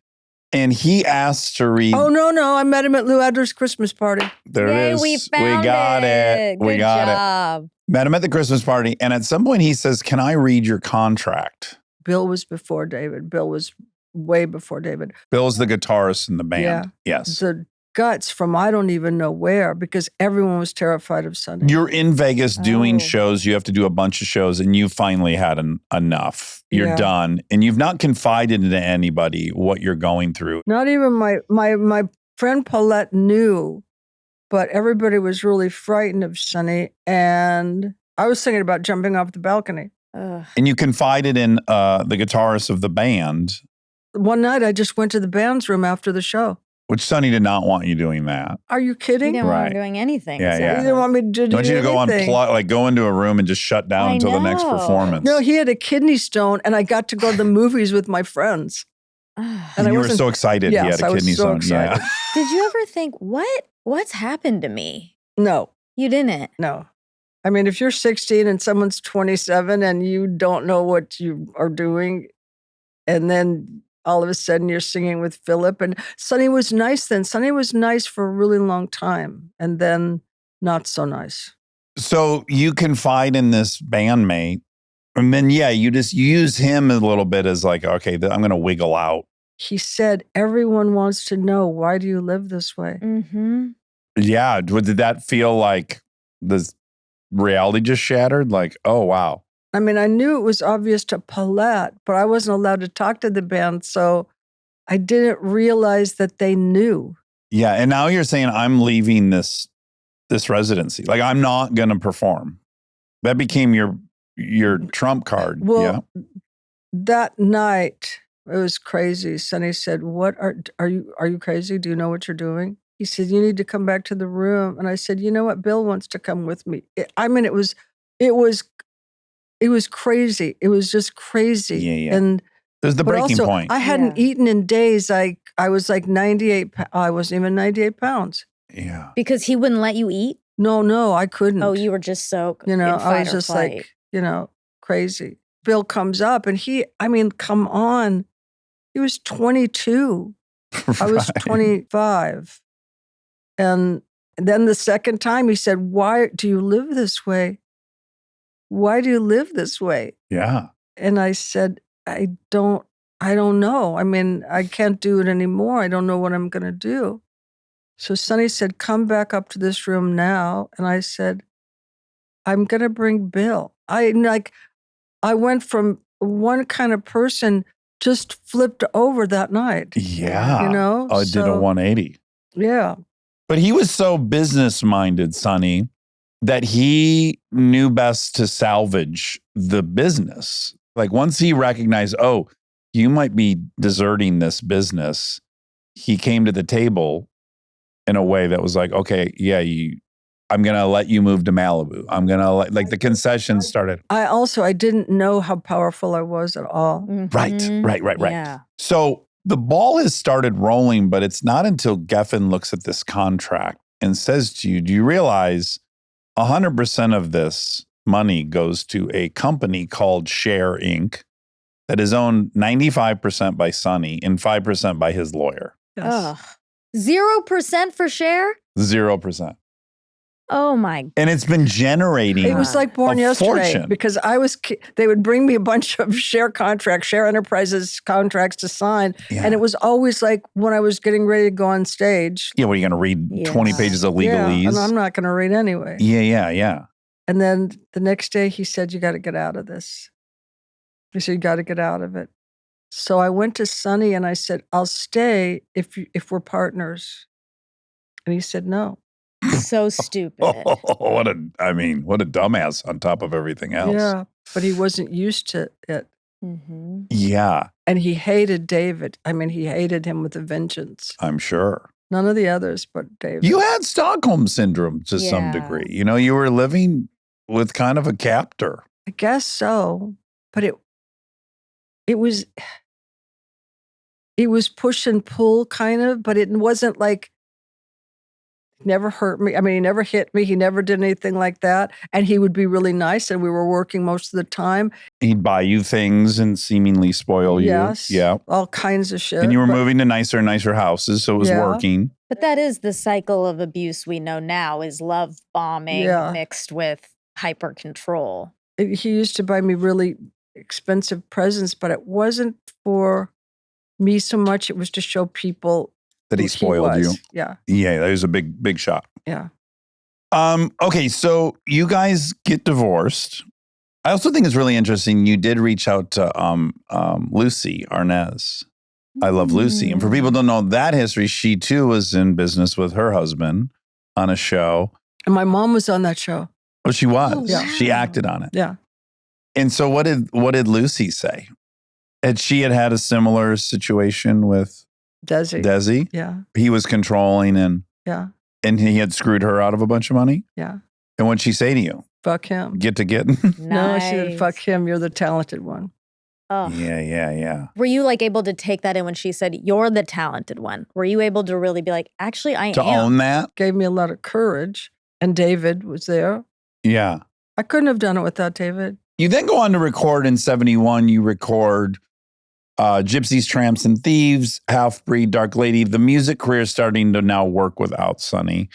and he asks to read. Oh, no. I met him at Lou Adler's Christmas party. There Yay, it is. we found got it. We Good got job. it. Met him at the Christmas party. And at some point he says, can I read your contract? Bill was before David. Bill was way before David. Bill's the guitarist in the band. Yeah. Yes. The guts from I don't even know where, because everyone was terrified of Sunday. You're in Vegas doing Oh. shows. You have to do a bunch of shows and you finally had enough. You're Yeah. done. And you've not confided into anybody what you're going through. Not even my friend Paulette knew, but everybody was really frightened of Sunny. And I was thinking about jumping off the balcony. Ugh. And you confided in the guitarist of the band, One night I just went to the band's room after the show. which Sonny did not want you doing that. Are you He kidding? didn't want Right. him doing anything. Yeah, He yeah. didn't want me to do Don't you go anything. unplug, like go into a room and just shut down I until the next know. performance. No, he had a kidney stone, and I got to go to the movies with my friends. Ugh. And I you were wasn't- so excited he Yes, had a I was kidney so stone. Yeah. excited. Did you ever think, what's happened to me? No. You didn't. No. I mean, if you're 16 and someone's 27 and you don't know what you are doing, and then all of a sudden you're singing with Philip, and Sonny was nice then. Sonny was nice for a really long time, and then not so nice. So you confide in this bandmate, and then you use him a little bit as like, okay, I'm going to wiggle out. He said, everyone wants to know, why do you live this way? Mm-hmm. Yeah. Did that feel like reality just shattered? Like, oh, wow. I mean, I knew it was obvious to Paulette, but I wasn't allowed to talk to the band, so I didn't realize that they knew. Yeah. And now you're saying I'm leaving this residency. Like, I'm not going to perform. That became your trump card. Well, that night, it was crazy. Sonny said, "What are you crazy? Do you know what you're doing?" He said, "You need to come back to the room." And I said, "You know what? Bill wants to come with me." It was crazy. It was just crazy. Yeah. And there's the but breaking also, point. I hadn't eaten in days. I was like 98. I wasn't even 98 pounds. Yeah. Because he wouldn't let you eat? No, I couldn't. Oh, you were just so You know, in I fight was or just flight. like, crazy. Bill comes up and come on. He was 22. I was Right. 25. And then the second time he said, "Why do you live this way? Why do you live this way?" Yeah. And I said, I don't know. I mean, I can't do it anymore. I don't know what I'm going to do. So Sonny said, "Come back up to this room now." And I said, "I'm going to bring Bill." I went from one kind of person, just flipped over that night. Yeah. You know? Oh, it did a So, 180. yeah. But he was so business minded, Sonny, that he knew best to salvage the business. Like once he recognized, oh, you might be deserting this business, he came to the table in a way that was like, okay, yeah, I'm going to let you move to Malibu. I'm going to like the concessions started. I didn't know how powerful I was at all. Right. Yeah. So the ball has started rolling, but it's not until Geffen looks at this contract and says to you, do you realize 100% of this money goes to a company called Cher Inc. that is owned 95% by Sonny and 5% by his lawyer. Yes. Ugh. 0% for share? 0%. Oh my. And it's been generating. It was like born a yesterday fortune. because they would bring me a bunch of Share Enterprises contracts to sign. Yeah. And it was always like when I was getting ready to go on stage. Yeah, what are you going to read 20 pages of legalese? Yeah, and I'm not going to read anyway. Yeah. And then the next day he said, "You got to get out of this." He said, "You got to get out of it." So I went to Sonny and I said, "I'll stay if we're partners." And he said, "No." So stupid. what a dumbass on top of everything else. Yeah, but he wasn't used to it. Mm-hmm. Yeah, And he hated David. I mean, he hated him with a vengeance. I'm sure. None of the others, but David. You had Stockholm syndrome to some Yeah. degree. You know, you were living with kind of a captor. I guess so, but it was push and pull kind of, but it wasn't like never hurt me. I mean, he never hit me. He never did anything like that. And he would be really nice. And we were working most of the time. He'd buy you things and seemingly spoil you. Yes. Yeah. All kinds of shit. And you were but- moving to nicer and nicer houses, so it was Yeah. working. But that is the cycle of abuse we know now is love bombing Yeah. mixed with hyper control. He used to buy me really expensive presents, but it wasn't for me so much. It was to show people That he who spoiled you. was. Yeah. Yeah, that was a big shot. Yeah. Okay, so you guys get divorced. I also think it's really interesting. You did reach out to Lucy Arnaz. I love Lucy. And for people who don't know that history, she too was in business with her husband on a show. And my mom was on that show. Oh, she was. Oh, Yeah. She acted on it. Yeah. And so what did Lucy say? Had she had a similar situation with Desi? Yeah. He was controlling and Yeah. he had screwed her out of a bunch of money? Yeah. And what'd she say to you? Fuck him. Get to getting? No, she said, Nice. "Fuck him. You're the talented one." Ugh. Yeah. Were you like able to take that in when she said, "You're the talented one"? Were you able to really be like, "Actually, I To am"? own that? Gave me a lot of courage. And David was there. Yeah. I couldn't have done it without David. You then go on to record in 71. You record Gypsies, Tramps, and Thieves, Half-Breed, Dark Lady. The music career is starting to now work without Sonny.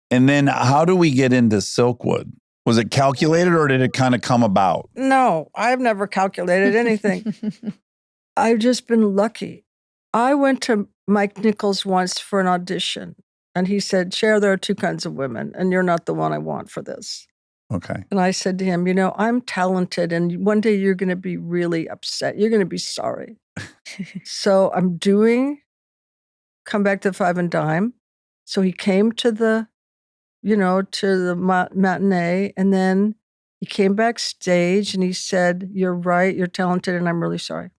And then how do we get into Silkwood? Was it calculated or did it kind of come about? No, I've never calculated anything. I've just been lucky. I went to Mike Nichols once for an audition, and he said, "Cher, there are two kinds of women, and you're not the one I want for this." Okay. And I said to him, I'm talented and one day you're going to be really upset. You're going to be sorry. So I'm Come Back to the Five and Dime. So he came to the, matinee, and then he came backstage and he said, "You're right, you're talented, and I'm really sorry."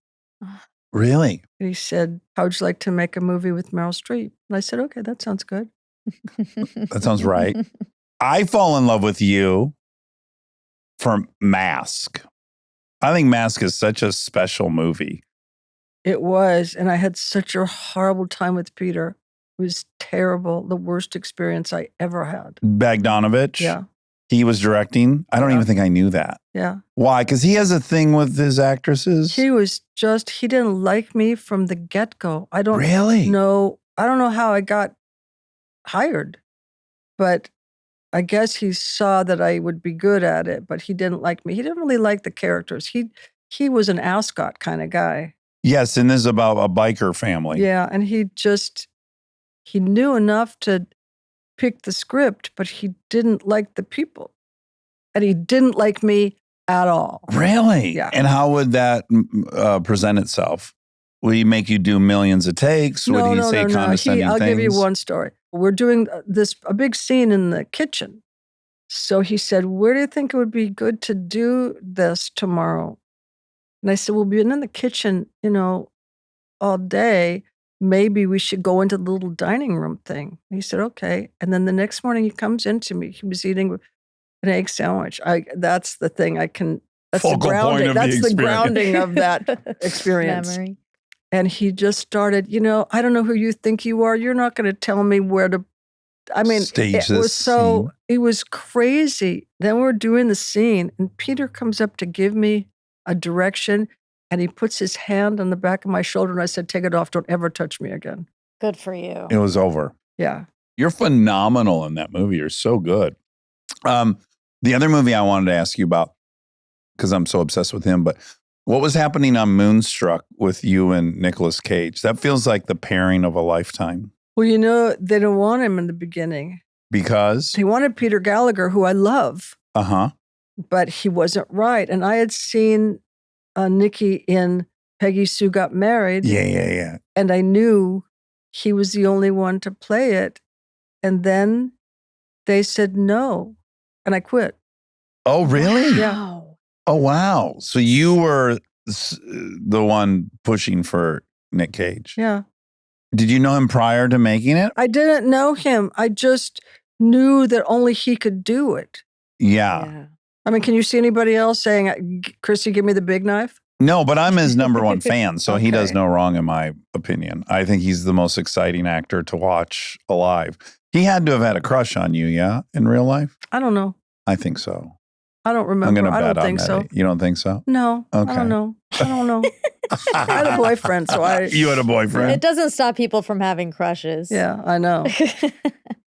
Really? And he said, "How would you like to make a movie with Meryl Streep?" And I said, "Okay, that sounds good." That sounds right. I fall in love with you for Mask. I think Mask is such a special movie. It was, and I had such a horrible time with Peter. It was terrible, the worst experience I ever had. Bogdanovich. Yeah. He was directing. I don't Yeah. even think I knew that. Yeah. Why? Because he has a thing with his actresses. He didn't like me from the get-go. I don't Really? know. I don't know how I got hired, but I guess he saw that I would be good at it, but he didn't like me. He didn't really like the characters. He was an ascot kind of guy. Yes, and this is about a biker family. Yeah, and he knew enough to pick the script, but he didn't like the people. And he didn't like me at all. Really? Yeah. And how would that present itself? Would he make you do millions of takes? Would he say condescending I'll things? give you one story. We're doing a big scene in the kitchen. So he said, "Where do you think it would be good to do this tomorrow?" And I said, "We'll be in the kitchen, all day. Maybe we should go into the little dining room thing." And he said, "Okay." And then the next morning he comes into me. He was eating an egg sandwich. That's the thing I can. That's Focal the grounding. point of the That's the experience. grounding of that experience. Memory. And he just started, "I don't know who you think you are. You're not going to tell me where to." I mean, Stage it this was so, scene. it was crazy. Then we're doing the scene, and Peter comes up to give me a direction, and he puts his hand on the back of my shoulder, and I said, "Take it off. Don't ever touch me again." Good for you. It was over. Yeah. You're phenomenal in that movie. You're so good. The other movie I wanted to ask you about, because I'm so obsessed with him, but what was happening on Moonstruck with you and Nicolas Cage? That feels like the pairing of a lifetime. Well, they don't want him in the beginning. Because? They wanted Peter Gallagher, who I love, Uh-huh. but he wasn't right. And I had seen Nicky in Peggy Sue Got Married. Yeah. And I knew he was the only one to play it. And then they said no. And I quit. Oh, really? Yeah. Wow. Oh, wow. So you were the one pushing for Nick Cage. Yeah. Did you know him prior to making it? I didn't know him. I just knew that only he could do it. Yeah. I mean, can you see anybody else saying, "Chrissy, give me the big knife"? No, but I'm his number one fan, so he does Okay. no wrong in my opinion. I think he's the most exciting actor to watch alive. He had to have had a crush on you, yeah, in real life? I don't know. I think so. I don't I'm remember. going to I bet don't on think that. so. You don't think so? No. Okay. I don't know. I had a boyfriend, so I. You had a boyfriend? It doesn't stop people from having crushes. Yeah, I know.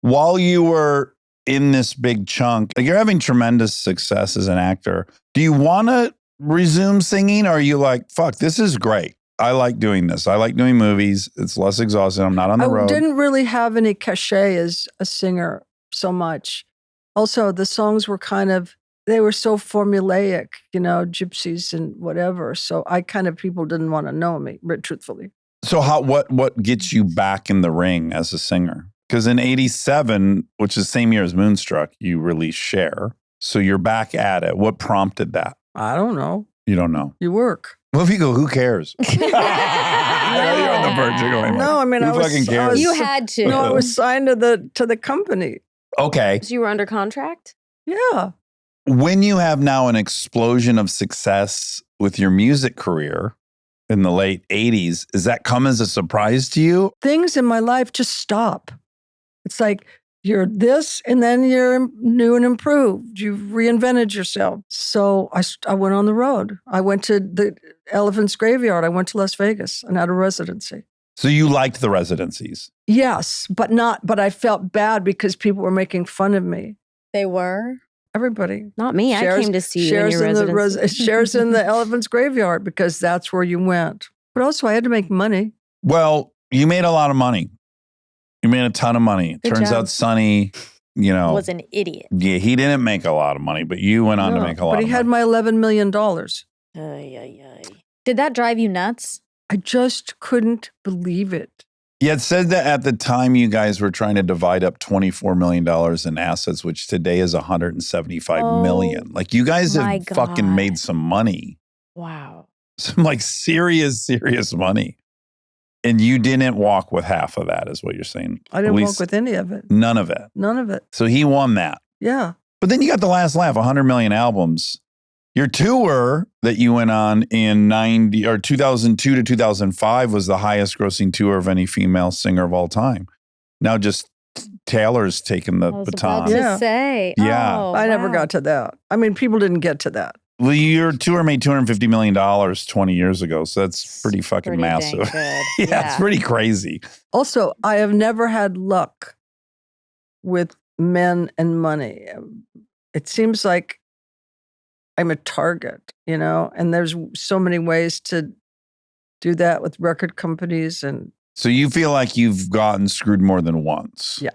While you were in this big chunk, like you're having tremendous success as an actor. Do you want to resume singing? Or are you like, fuck, this is great. I like doing this. I like doing movies. It's less exhausting. I'm not on the I road. didn't really have any cachet as a singer so much. Also, the songs were they were so formulaic, gypsies and whatever. So people didn't want to know me, but truthfully. So what gets you back in the ring as a singer? Because in 87, which is the same year as Moonstruck, you released Cher. So you're back at it. What prompted that? I don't know. You don't know. You work. Well, if you go, who cares? I know you're on the verge of going. No, I mean, who I was- fucking I cares? was- You had to. No, I was signed to the company. Okay. So you were under contract? Yeah. When you have now an explosion of success with your music career in the late 80s, does that come as a surprise to you? Things in my life just stop. It's like you're this and then you're new and improved. You've reinvented yourself. So I went on the road. I went to the Elephant's Graveyard. I went to Las Vegas and had a residency. So you liked the residencies? Yes, but I felt bad because people were making fun of me. They were. Everybody. Not me. I came to see you in your residency. Shares in the Elephant's Graveyard because that's where you went. But also I had to make money. Well, you made a lot of money. You made a ton of money. It Good turns job. out Sonny Was an idiot. Yeah, he didn't make a lot of money, but you went on to No, make a lot but of he had money. my $11 million. Did that drive you nuts? I just couldn't believe it. Yeah, it said that at the time you guys were trying to divide up $24 million in assets, which today is $175 million. Like you guys my have fucking God. made some money. Wow. Some like serious money. And you didn't walk with half of that, is what you're saying. I At didn't walk least with any of it. none of it. None of it. So he won that. Yeah. But then you got the last laugh, 100 million albums. Your tour that you went on in 2002 to 2005 was the highest grossing tour of any female singer of all time. Now just Taylor's taken the I was baton. about to Yeah. say. Yeah. Oh, I never wow. got to that. I mean, people didn't get to that. Well, your tour made $250 million 20 years ago. So that's pretty fucking Pretty dang massive. good. Yeah, it's pretty crazy. Also, I have never had luck with men and money. It seems like I'm a target, and there's so many ways to do that with record companies. And So you feel like you've gotten screwed more than once. Yeah.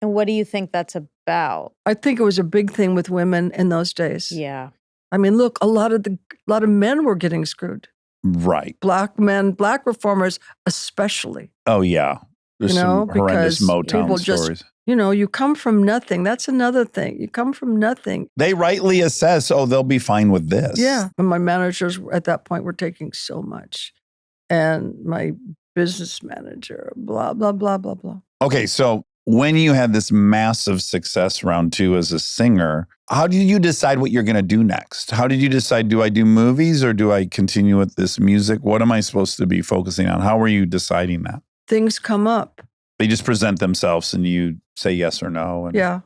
And what do you think that's about? I think it was a big thing with women in those days. Yeah. I mean, look, a lot of men were getting screwed. Right. Black men, black reformers especially. Oh, yeah. There's some horrendous because Motown people stories. You come from nothing. That's another thing. You come from nothing. They rightly assess, they'll be fine with this. Yeah. And my managers at that point were taking so much. And my business manager, blah, blah, blah, blah, blah. Okay, so when you had this massive success round 2 as a singer, how did you decide what you're going to do next? How did you decide, do I do movies or do I continue with this music? What am I supposed to be focusing on? How were you deciding that? Things come up. They just present themselves and you say yes or no. And, Yeah.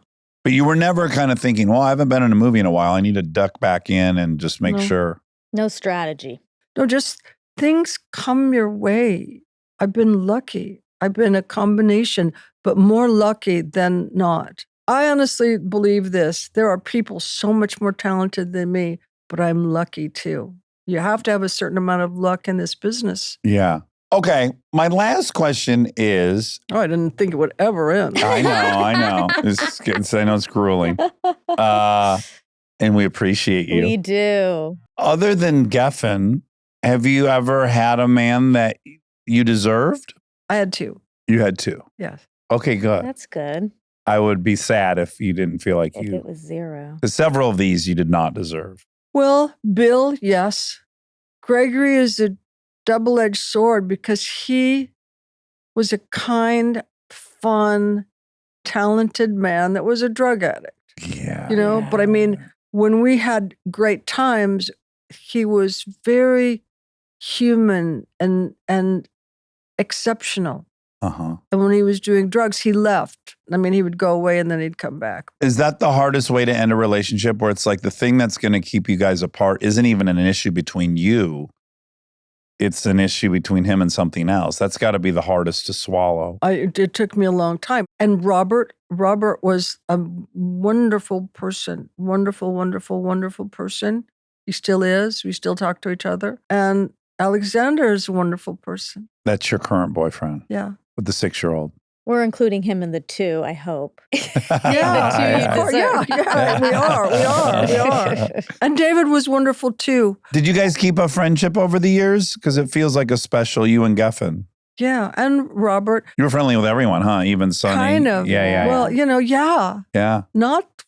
But you were never kind of thinking, well, I haven't been in a movie in a while. I need to duck back in and just make No. sure. No strategy. No, just things come your way. I've been lucky. I've been a combination, but more lucky than not. I honestly believe this. There are people so much more talented than me, but I'm lucky too. You have to have a certain amount of luck in this business. Yeah. Okay. My last question is, Oh, I didn't think it would ever end. I know. I know it's grueling. And we appreciate you. We do. Other than Geffen, have you ever had a man that you deserved? I had two. You had 2. Yes. Okay, good. That's good. I would be sad if you didn't feel like If you, it was 0. because several of these you did not deserve. Well, Bill, yes. Gregory is a double-edged sword because he was a kind, fun, talented man that was a drug addict. Yeah. But I mean, when we had great times, he was very human and exceptional. Uh-huh. And when he was doing drugs, he left. I mean, he would go away and then he'd come back. Is that the hardest way to end a relationship where it's like the thing that's going to keep you guys apart isn't even an issue between you? It's an issue between him and something else. That's got to be the hardest to swallow. It took me a long time. And Robert was a wonderful person, wonderful, wonderful, wonderful person. He still is. We still talk to each other. And Alexander is a wonderful person. That's your current boyfriend Yeah. with the 6-year-old. We're including him in the 2, I hope. Yeah, The 2 you of course, deserve. yeah, we are. And David was wonderful too. Did you guys keep a friendship over the years? Because it feels like a special, you and Geffen. Yeah, and Robert, You were friendly with everyone, huh? Even Sonny. kind of. Yeah. Well, Yeah. not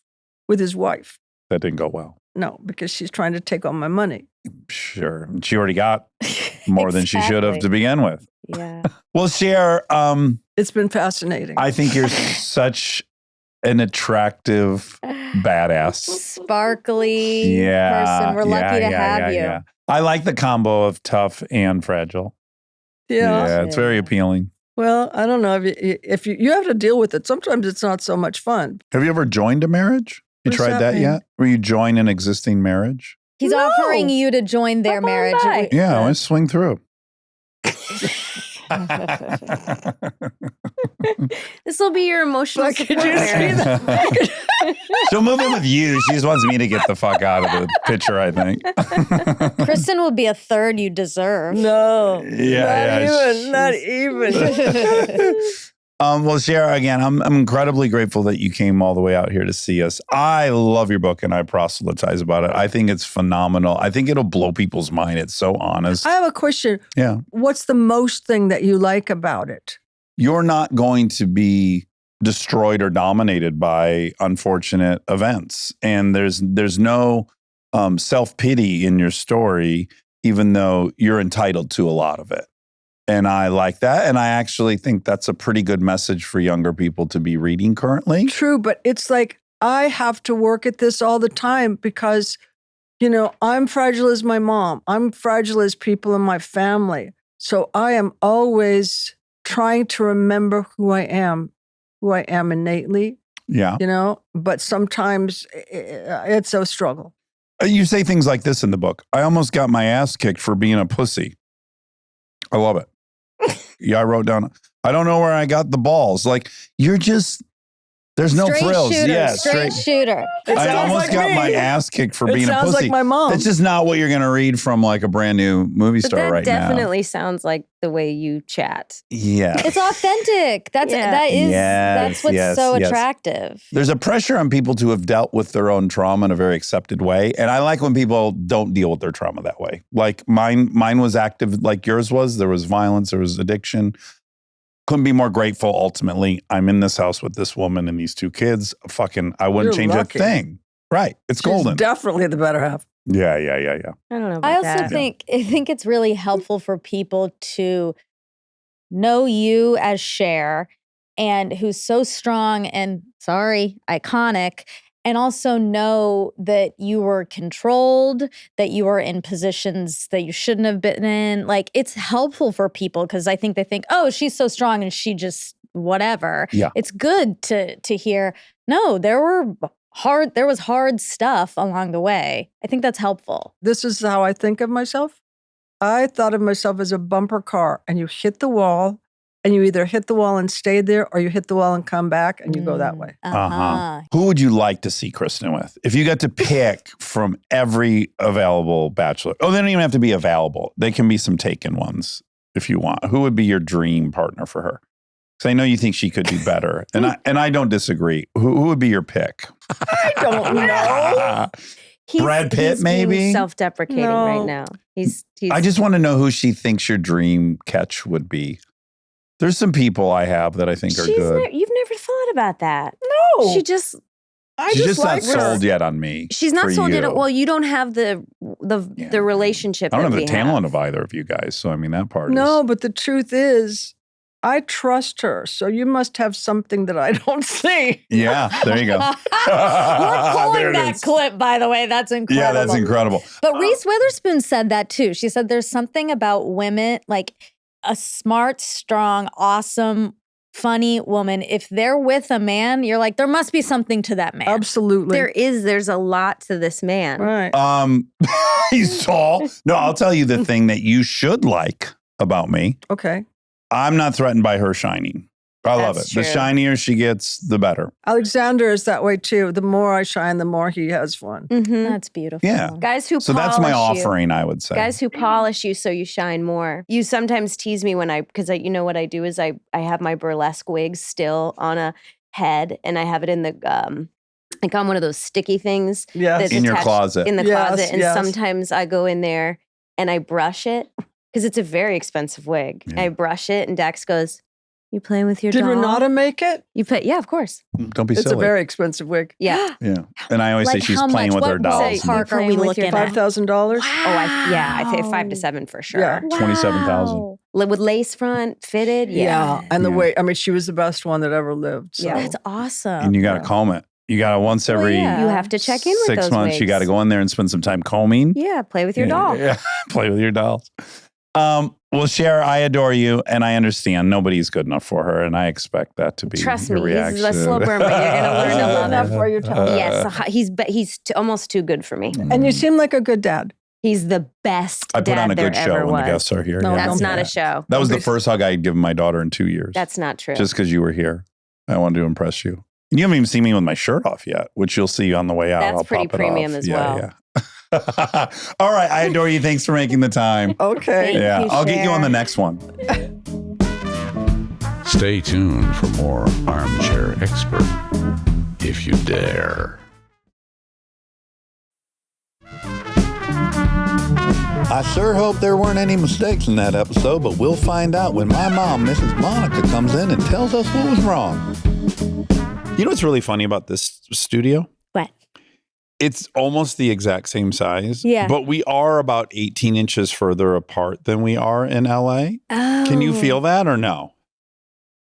with his wife. That didn't go well. No, because she's trying to take all my money. Sure. She already got more than she should have to Exactly. begin with. Yeah. Well, Cher, It's been fascinating. I think you're such an attractive badass. Sparkly Yeah. person. We're lucky to have you. yeah. I like the combo of tough and fragile. yeah. It's very Yeah. appealing. Well, I don't know if you have to deal with it. Sometimes it's not so much fun. Have you ever joined a marriage? You What does tried that that mean? yet? Where you join an existing marriage? He's No. offering you to join their Come on marriage. by. Yeah, let's swing through. This will be your emotional But could support. you see Mary. that? She'll move in with you. She just wants me to get the fuck out of the picture, I think. Kristen will be a 3rd you deserve. No. Yeah, Not even. Well, Cher, again, I'm incredibly grateful that you came all the way out here to see us. I love your book and I proselytize about it. I think it's phenomenal. I think it'll blow people's mind. It's so honest. I have a question. Yeah. What's the most thing that you like about it? You're not going to be destroyed or dominated by unfortunate events. And there's no self-pity in your story, even though you're entitled to a lot of it. And I like that. And I actually think that's a pretty good message for younger people to be reading currently. True, but it's like I have to work at this all the time because, you know, I'm fragile as my mom. I'm fragile as people in my family. So I am always trying to remember who I am innately, Yeah. you know, but sometimes it's a struggle. You say things like this in the book. I almost got my ass kicked for being a pussy. I love it. Yeah, I wrote down, I don't know where I got the balls. Like, you're just, there's no Straight frills. shooter, Yeah, straight shooter. I sounds almost like got me. my ass kicked for being It a sounds pussy. like my mom. It's just not what you're going to read from like a brand new movie But star that right now. definitely sounds like the way you chat. Yeah. It's authentic. That's Yeah. that's what's Yes, so yes. attractive. There's a pressure on people to have dealt with their own trauma in a very accepted way. And I like when people don't deal with their trauma that way. Like mine was active like yours was. There was violence, there was addiction. Couldn't be more grateful. Ultimately, I'm in this house with this woman and these two kids. I wouldn't You're change lucky. a thing. Right. It's She's golden. definitely the better half. Yeah. I don't know about I also that. think it's really helpful for people to know you as Cher and who's so strong and iconic, and also know that you were controlled, that you were in positions that you shouldn't have been in. Like, it's helpful for people because I think they think, oh, she's so strong and she just whatever. Yeah. It's good to hear, no, there was hard stuff along the way. I think that's helpful. This is how I think of myself. I thought of myself as a bumper car, and you hit the wall, and you either hit the wall and stay there, or you hit the wall and come back, and you go that way. Uh-huh. Who would you like to see Kristen with? If you got to pick from every available bachelor. Oh, they don't even have to be available. They can be some taken ones if you want. Who would be your dream partner for her? Because I know you think she could do better. And I don't disagree. Who would be your pick? I don't know. Brad Pitt, he's maybe? being self-deprecating No. right now. He's I just want to know who she thinks your dream catch would be. There's some people I have that I think are good. You've never thought about that. No. She just I She's just just not like her. sold yet on me. she's not for sold you. yet. Well, you don't have the relationship. I don't that have the we talent of either of you guys. So, I mean, that part No, is. but the truth is, I trust her. So you must have something that I don't see. Yeah, there you go. We're There pulling it that is. clip, by the way. That's incredible. Yeah, that's incredible. But Reese Witherspoon said that too. She said there's something about women, like a smart, strong, awesome, funny woman. If they're with a man, you're like, there must be something to that man. Absolutely. There's a lot to this man. Right. He's tall. No, I'll tell you the thing that you should like about me. Okay. I'm not threatened by her shining. I love That's it. The true. shinier she gets, the better. Alexander is that way too. The more I shine, the more he has fun. Mhm. That's beautiful. Yeah. Guys who So that's my polish you. offering, I would say. Guys who polish you so you shine more. You sometimes tease me because you know what I do is I have my burlesque wigs still on a head and I have it in the like on one of those sticky things Yes. that's In your attached closet. in the Yes, closet, and yes. sometimes I go in there and I brush it because it's a very expensive wig. Yeah. I brush it and Dax goes, "You playing with your Did doll?" Renata make it? You play? Yeah, of course. Don't be It's silly. a very expensive wig. Yeah. yeah. And I always say Like she's how playing much? with her What dolls. ballpark are Playing we with your looking at? $5,000. I say 5 to 7 for sure. Yeah. 27,000. Wow. With lace front, fitted. Yeah. And the Yeah. way, I mean, she was the best one that ever lived. So. Yeah. That's awesome. And you got to comb it. You got to once every yeah. You have to check in with 6 those months. You wigs. got to go in there and spend some time combing. Yeah, play with your doll. Yeah, play with your dolls. Well, Cher, I adore you, and I understand nobody's good enough for her, and I expect that to be Trust your me, reaction. he's a slow burn, but you're gonna learn to love Enough him. for your time. Yes, he's almost too good for me. And you seem like a good dad. He's the best I put dad on a there good ever show when was. the guests are here. No, yeah. That's not Yeah. a show. That was the first hug I had given my daughter in 2 years. That's not true. just because you were here. I wanted to impress you. And you haven't even seen me with my shirt off yet, which you'll see on the way out. That's I'll pretty pop it premium off. as Yeah, well. yeah. All right. I adore you. Thanks for making the time. Okay. Thank Yeah. you, I'll get you on the Cher. next one. Stay tuned for more Armchair Expert, if you dare. I sure hope there weren't any mistakes in that episode, but we'll find out when my mom, Mrs. Monica, comes in and tells us what was wrong. You know what's really funny about this studio? What? It's almost the exact same size. Yeah. But we are about 18 inches further apart than we are in LA. Oh. Can you feel that or no?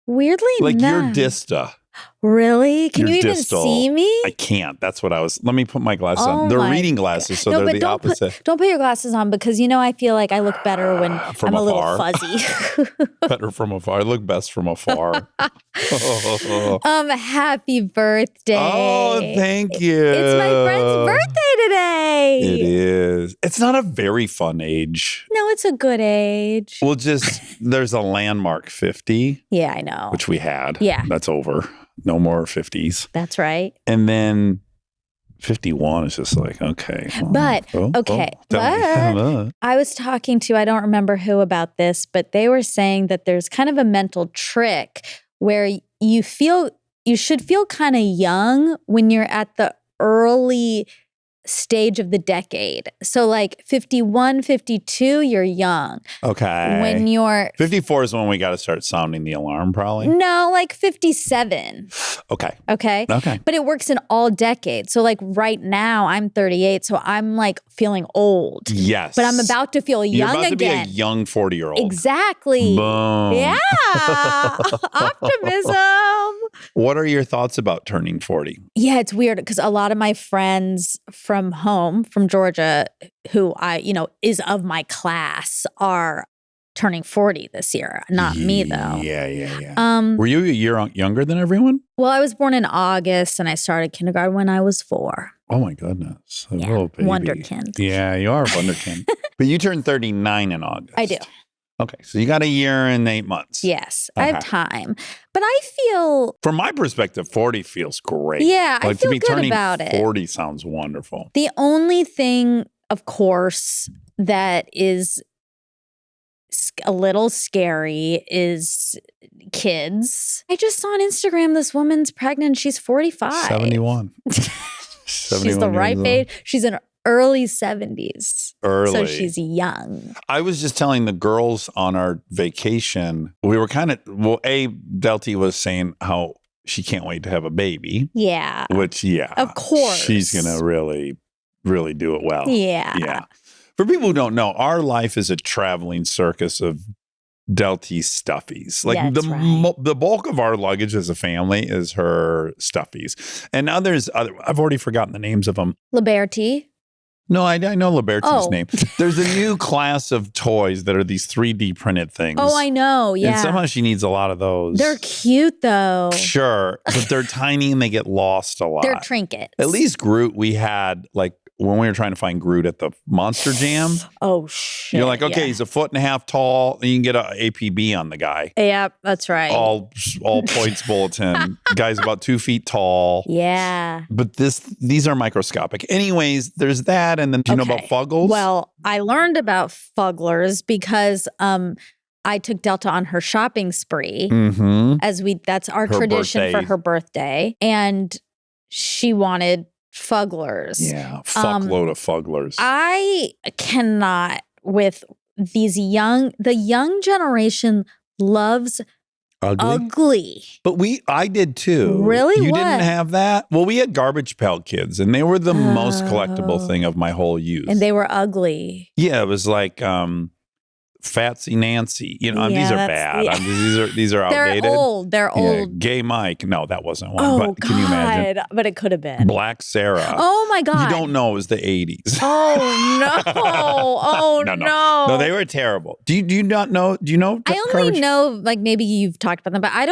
Weirdly, Like no. you're dista. Really? Can You're you even distal. see me? I can't. That's what I was. Let me put my glasses Oh on. They're my reading glasses, so No, they're but the don't opposite. don't put your glasses on because I feel like I look better when From I'm a little afar. fuzzy. Better from afar. I look best from afar. Happy birthday. Oh, thank you. It's my friend's birthday today. It is. It's not a very fun age. No, it's a good age. Well, there's a landmark 50, Yeah, I know. which we had. Yeah. That's over. No more 50s. That's right. And then 51 is just like, okay. But, okay, tell me. I was talking to, I don't remember who about this, but they were saying that there's kind of a mental trick where you should feel kind of young when you're at the early stage of the decade. So like 51, 52, you're young. Okay. When you're 54 is when we got to start sounding the alarm, probably. no, like 57. Okay. Okay. Okay. But it works in all decades. So like right now I'm 38, so I'm like feeling old. Yes. But I'm about to feel You're young about again. to be a young 40-year-old. Exactly. Boom. Yeah. Optimism. What are your thoughts about turning 40? Yeah, it's weird because a lot of my friends from home, from Georgia, who is of my class, are turning 40 this year. Not me though. Yeah. Were you a year younger than everyone? Well, I was born in August and I started kindergarten when I was 4. Oh my goodness. A Yeah, little baby. wonderkind. Yeah, you are a wonderkind. But you turned 39 in August. I do. Okay, so you got a year and 8 months. Yes, I have Okay. time. But I feel, From my perspective, 40 feels great. yeah, I Like feel to be good turning about it. 40 sounds wonderful. The only thing, of course, that is a little scary is kids. I just saw on Instagram this woman's pregnant. She's 45. 71. She's the right age. She's in her early 70s. Early. So she's young. I was just telling the girls on our vacation, we were Delty was saying how she can't wait to have a baby, Yeah. which, yeah. Of course. She's going to really, really do it well. Yeah. Yeah. For people who don't know, our life is a traveling circus of Delty stuffies. Like That's the right. the bulk of our luggage as a family is her stuffies. And now there's other, I've already forgotten the names of them. Liberty. No, I know Liberty's Oh. name. There's a new class of toys that are these 3D printed things. Oh, I know. And Yeah. somehow she needs a lot of those. They're cute though. Sure, but they're tiny and they get lost a lot. They're trinkets. At least Groot, we had like when we were trying to find Groot at the Monster Jam. Oh, shit. You're like, okay, yeah. he's 1.5 feet tall. And you can get an APB on the guy. Yep, that's right. All points bulletin. Guy's about 2 feet tall. Yeah. But these are microscopic. Anyways, there's that. And then do you know about Okay. Fuggles? Well, I learned about Fugglers because I took Delta on her shopping spree mm-hmm. that's our Her tradition birthday. for her birthday. And she wanted Fugglers. Yeah, fuckload of Fugglers. I cannot with the young generation loves ugly. But I did too. Really? You What? didn't have that? Well, we had Garbage Pail Kids, and they were the most collectible Oh. thing of my whole youth. And they were ugly. Yeah, it was like Fatsy Nancy. You know, Yeah, these are that's- bad. yeah. These are outdated. They're old. They're Yeah, old. Gay Mike. No, that wasn't one. Oh, but can you imagine? God. But it could have been. Black Sarah. Oh, my God. You don't know it was the 80s. Oh, no. Oh, No, no. no. No, they were terrible. Do you not know? Do you know? I only Garbage- know, like, maybe you've talked about them, but I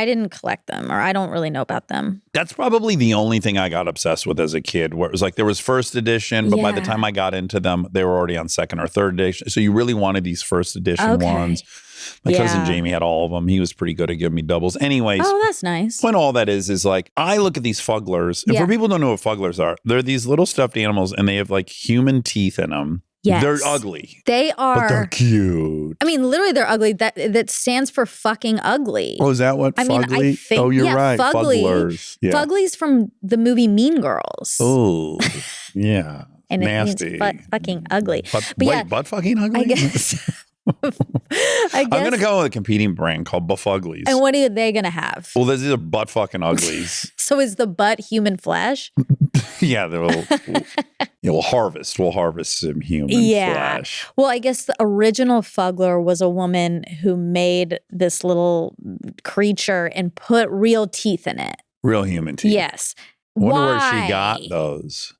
didn't collect them or I don't really know about them. That's probably the only thing I got obsessed with as a kid, where it was like there was first edition, but by the Yeah. time I got into them, they were already on second or third edition. So you really wanted these first edition Okay. ones. My cousin Yeah. Jamie had all of them. He was pretty good at giving me doubles. Anyways, Oh, that's nice. point of all that is like I look at these Fugglers. And Yeah. for people who don't know what Fugglers are, they're these little stuffed animals and they have like human teeth in them. Yes. They're ugly, They but they're are. cute. I mean, literally, they're ugly. That stands for fucking ugly. Oh, is that what I mean, I fugly? think- Oh, you're yeah, right. fugly. Fugglers. Yeah. Fugly's from the movie Mean Girls. Oh, yeah. And it Nasty. means fucking ugly. But But wait, yeah, butt fucking ugly? I guess. I'm going to go with a competing brand called Buffuglies. And what are they going to have? Well, these are butt fucking uglies. So is the butt human flesh? Yeah, we'll harvest. We'll harvest some human flesh. Well, I guess the original Fuggler was a woman who made this little creature and put real teeth in it. Real human teeth. Yes. Wonder where Why? she got those.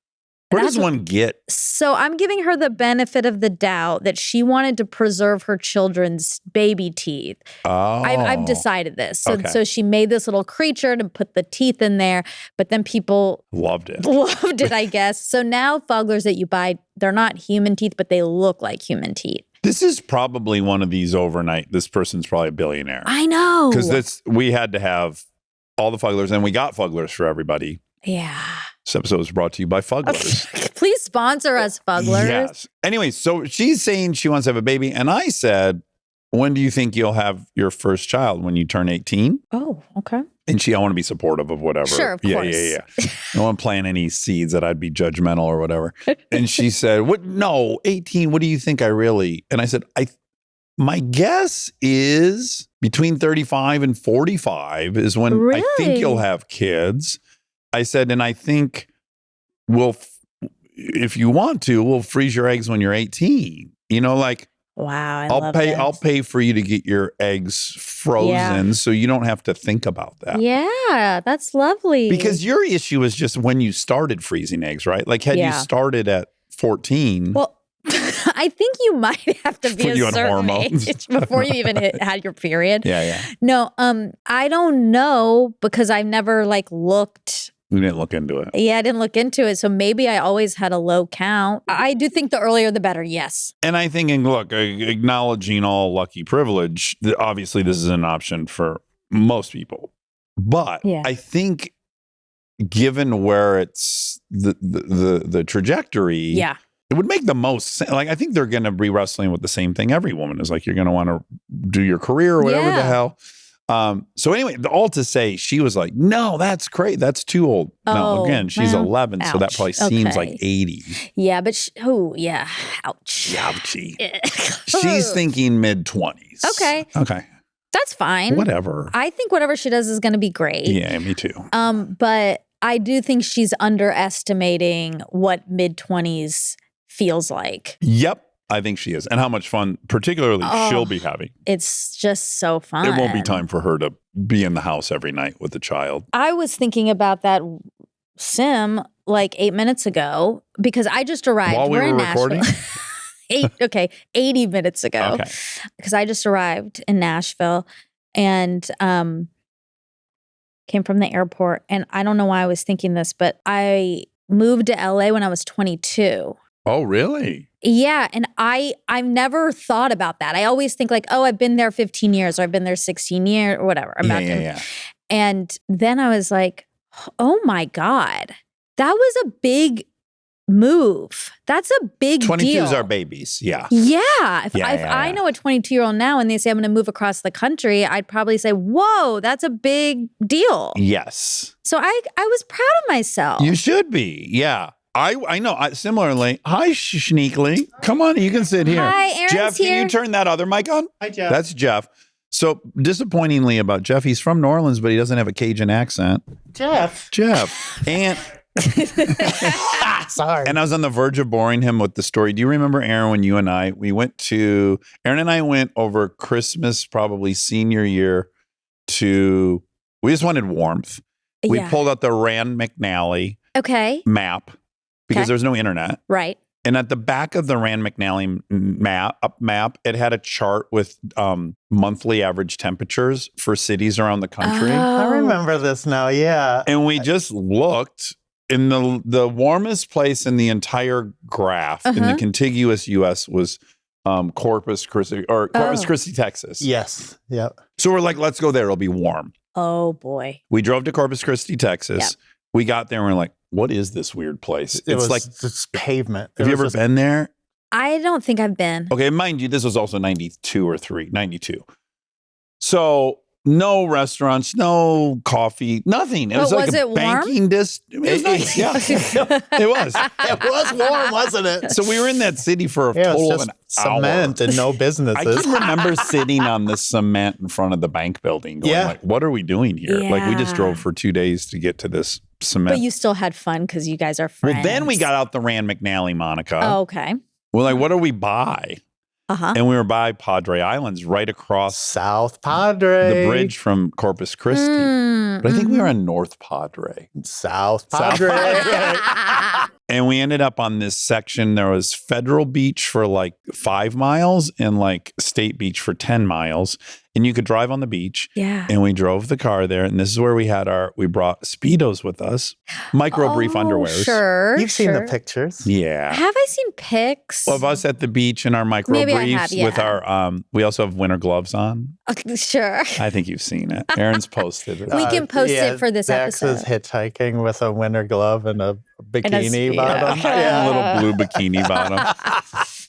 Where does That's- one get? So I'm giving her the benefit of the doubt that she wanted to preserve her children's baby teeth. Oh. I've decided this. So, Okay. so she made this little creature to put the teeth in there, but then people Loved it. loved it, I guess. So now Fugglers that you buy, they're not human teeth, but they look like human teeth. This is probably one of these overnight. This person's probably a billionaire. I know. Because we had to have all the Fugglers, and we got Fugglers for everybody. Yeah. This episode was brought to you by Fugglers. Please sponsor us, Fugglers. Yes. Anyway, so she's saying she wants to have a baby. And I said, when do you think you'll have your first child? When you turn 18? Oh, okay. And I want to be supportive of whatever. Sure, of yeah, course. Yeah. I don't want to plant any seeds that I'd be judgmental or whatever. And she said, "What? No, 18. What do you think I really?" And I said, my guess is between 35 and 45 is when I think Really? you'll have kids. I said, and I think if you want to, we'll freeze your eggs when you're 18. You know, like Wow. I'll pay for you to get your eggs frozen so you don't have to think about that. Yeah, that's lovely. Because your issue is just when you started freezing eggs, right? Like had you Yeah. started at 14. Well, I think you might have to be Put you a on certain hormones. age before you even had your period. yeah. No, I don't know because I've never looked. We didn't look into it. Yeah, I didn't look into it. So maybe I always had a low count. I do think the earlier the better. Yes. And I think, and look, acknowledging all lucky privilege, obviously this is an option for most people. But Yeah. I think given where it's the trajectory, Yeah. it would make the most sense. Like, I think they're going to be wrestling with the same thing every woman is like, you're going to want to do your career or whatever the Yeah. hell. So anyway, all to say, she was like, no, that's great. That's too old. No, Oh, again, she's well, 11. So that ouch. probably seems Okay. like 80. Yeah, but yeah. Ouch. Ouchie. She's thinking mid 20s. Okay. Okay. That's fine. Whatever. I think whatever she does is going to be great. Yeah, me too. But I do think she's underestimating what mid-20s feels like. Yep. I think she is. And how much fun, particularly, Oh. she'll be having. It's just so fun. It won't be time for her to be in the house every night with the child. I was thinking about that sim 8 minutes ago because I just arrived. While we We're were in Nashville. recording? 80 minutes ago. Okay. Because I just arrived in Nashville and came from the airport. And I don't know why I was thinking this, but I moved to LA when I was 22. Oh, really? Yeah, and I've never thought about that. I always think I've been there 15 years or I've been there 16 years or whatever. Yeah. And then I was like, oh my God, that was a big move. That's a big 22s deal. are babies. Yeah. Yeah. If Yeah. I know a 22-year-old now and they say I'm going to move across the country, I'd probably say, whoa, that's a big deal. Yes. So I was proud of myself. You should be. Yeah. I know. Similarly, hi, Schneekly. Come on, you can sit here. Hi, Aaron's Jeff, here. can you turn that other mic on? Hi, Jeff. That's Jeff. So disappointingly about Jeff, he's from New Orleans, but he doesn't have a Cajun accent. Jeff. And Sorry. and I was on the verge of boring him with the story. Do you remember, Aaron, when you and I Aaron and I went over Christmas, probably senior year we just wanted warmth. We Yeah. pulled out the Rand McNally Okay. map because Okay. there's no internet. Right. And at the back of the Rand McNally map, it had a chart with monthly average temperatures for cities around the country. I remember this now. Yeah. And we just looked in the warmest place in the entire graph in the Uh-huh. contiguous U.S. was Corpus Christi, Oh. Christi, Texas. Yes. Yep. So we're like, let's go there. It'll be warm. Oh boy. We drove to Corpus Christi, Texas. Yep. We got there and we're like, what is this weird place? It was like, just pavement. have you ever been there? I don't think I've been. Okay, mind you, this was also 92 or 92. So no restaurants, no coffee, nothing. It But was like was a it warm? banking It was nice. Yeah, it was. It was warm, wasn't it? So we were in that city for a Yeah, it total was of just an hour. cement and no I businesses. can remember sitting on the cement in front of the bank building going Yeah. like, what are we doing here? Like we just Yeah. drove for 2 days to get to this cement. But you still had fun because you guys are friends. Well, then we got out the Rand McNally Monica. Oh, okay. We're like, what do we buy? Uh-huh. And we were by Padre Islands right across South Padre. the bridge from Corpus Christi. But I think we were on North Padre. South South Padre. And we ended up on this section. There was Federal Beach for like 5 miles and like State Beach for 10 miles. And you could drive on the beach. Yeah. And we drove the car there. And this is where we brought Speedos with us, micro brief underwears. Sure. You've seen the sure. pictures. Yeah. Have I seen pics? Of us at the beach in our micro Maybe I briefs have, with yeah. our, we also have winter gloves on. Sure. I think you've seen it. Aaron's posted it. We can post it for this Dax is episode. hitchhiking with a winter glove and a bikini speedo. bottom. A little blue bikini bottom.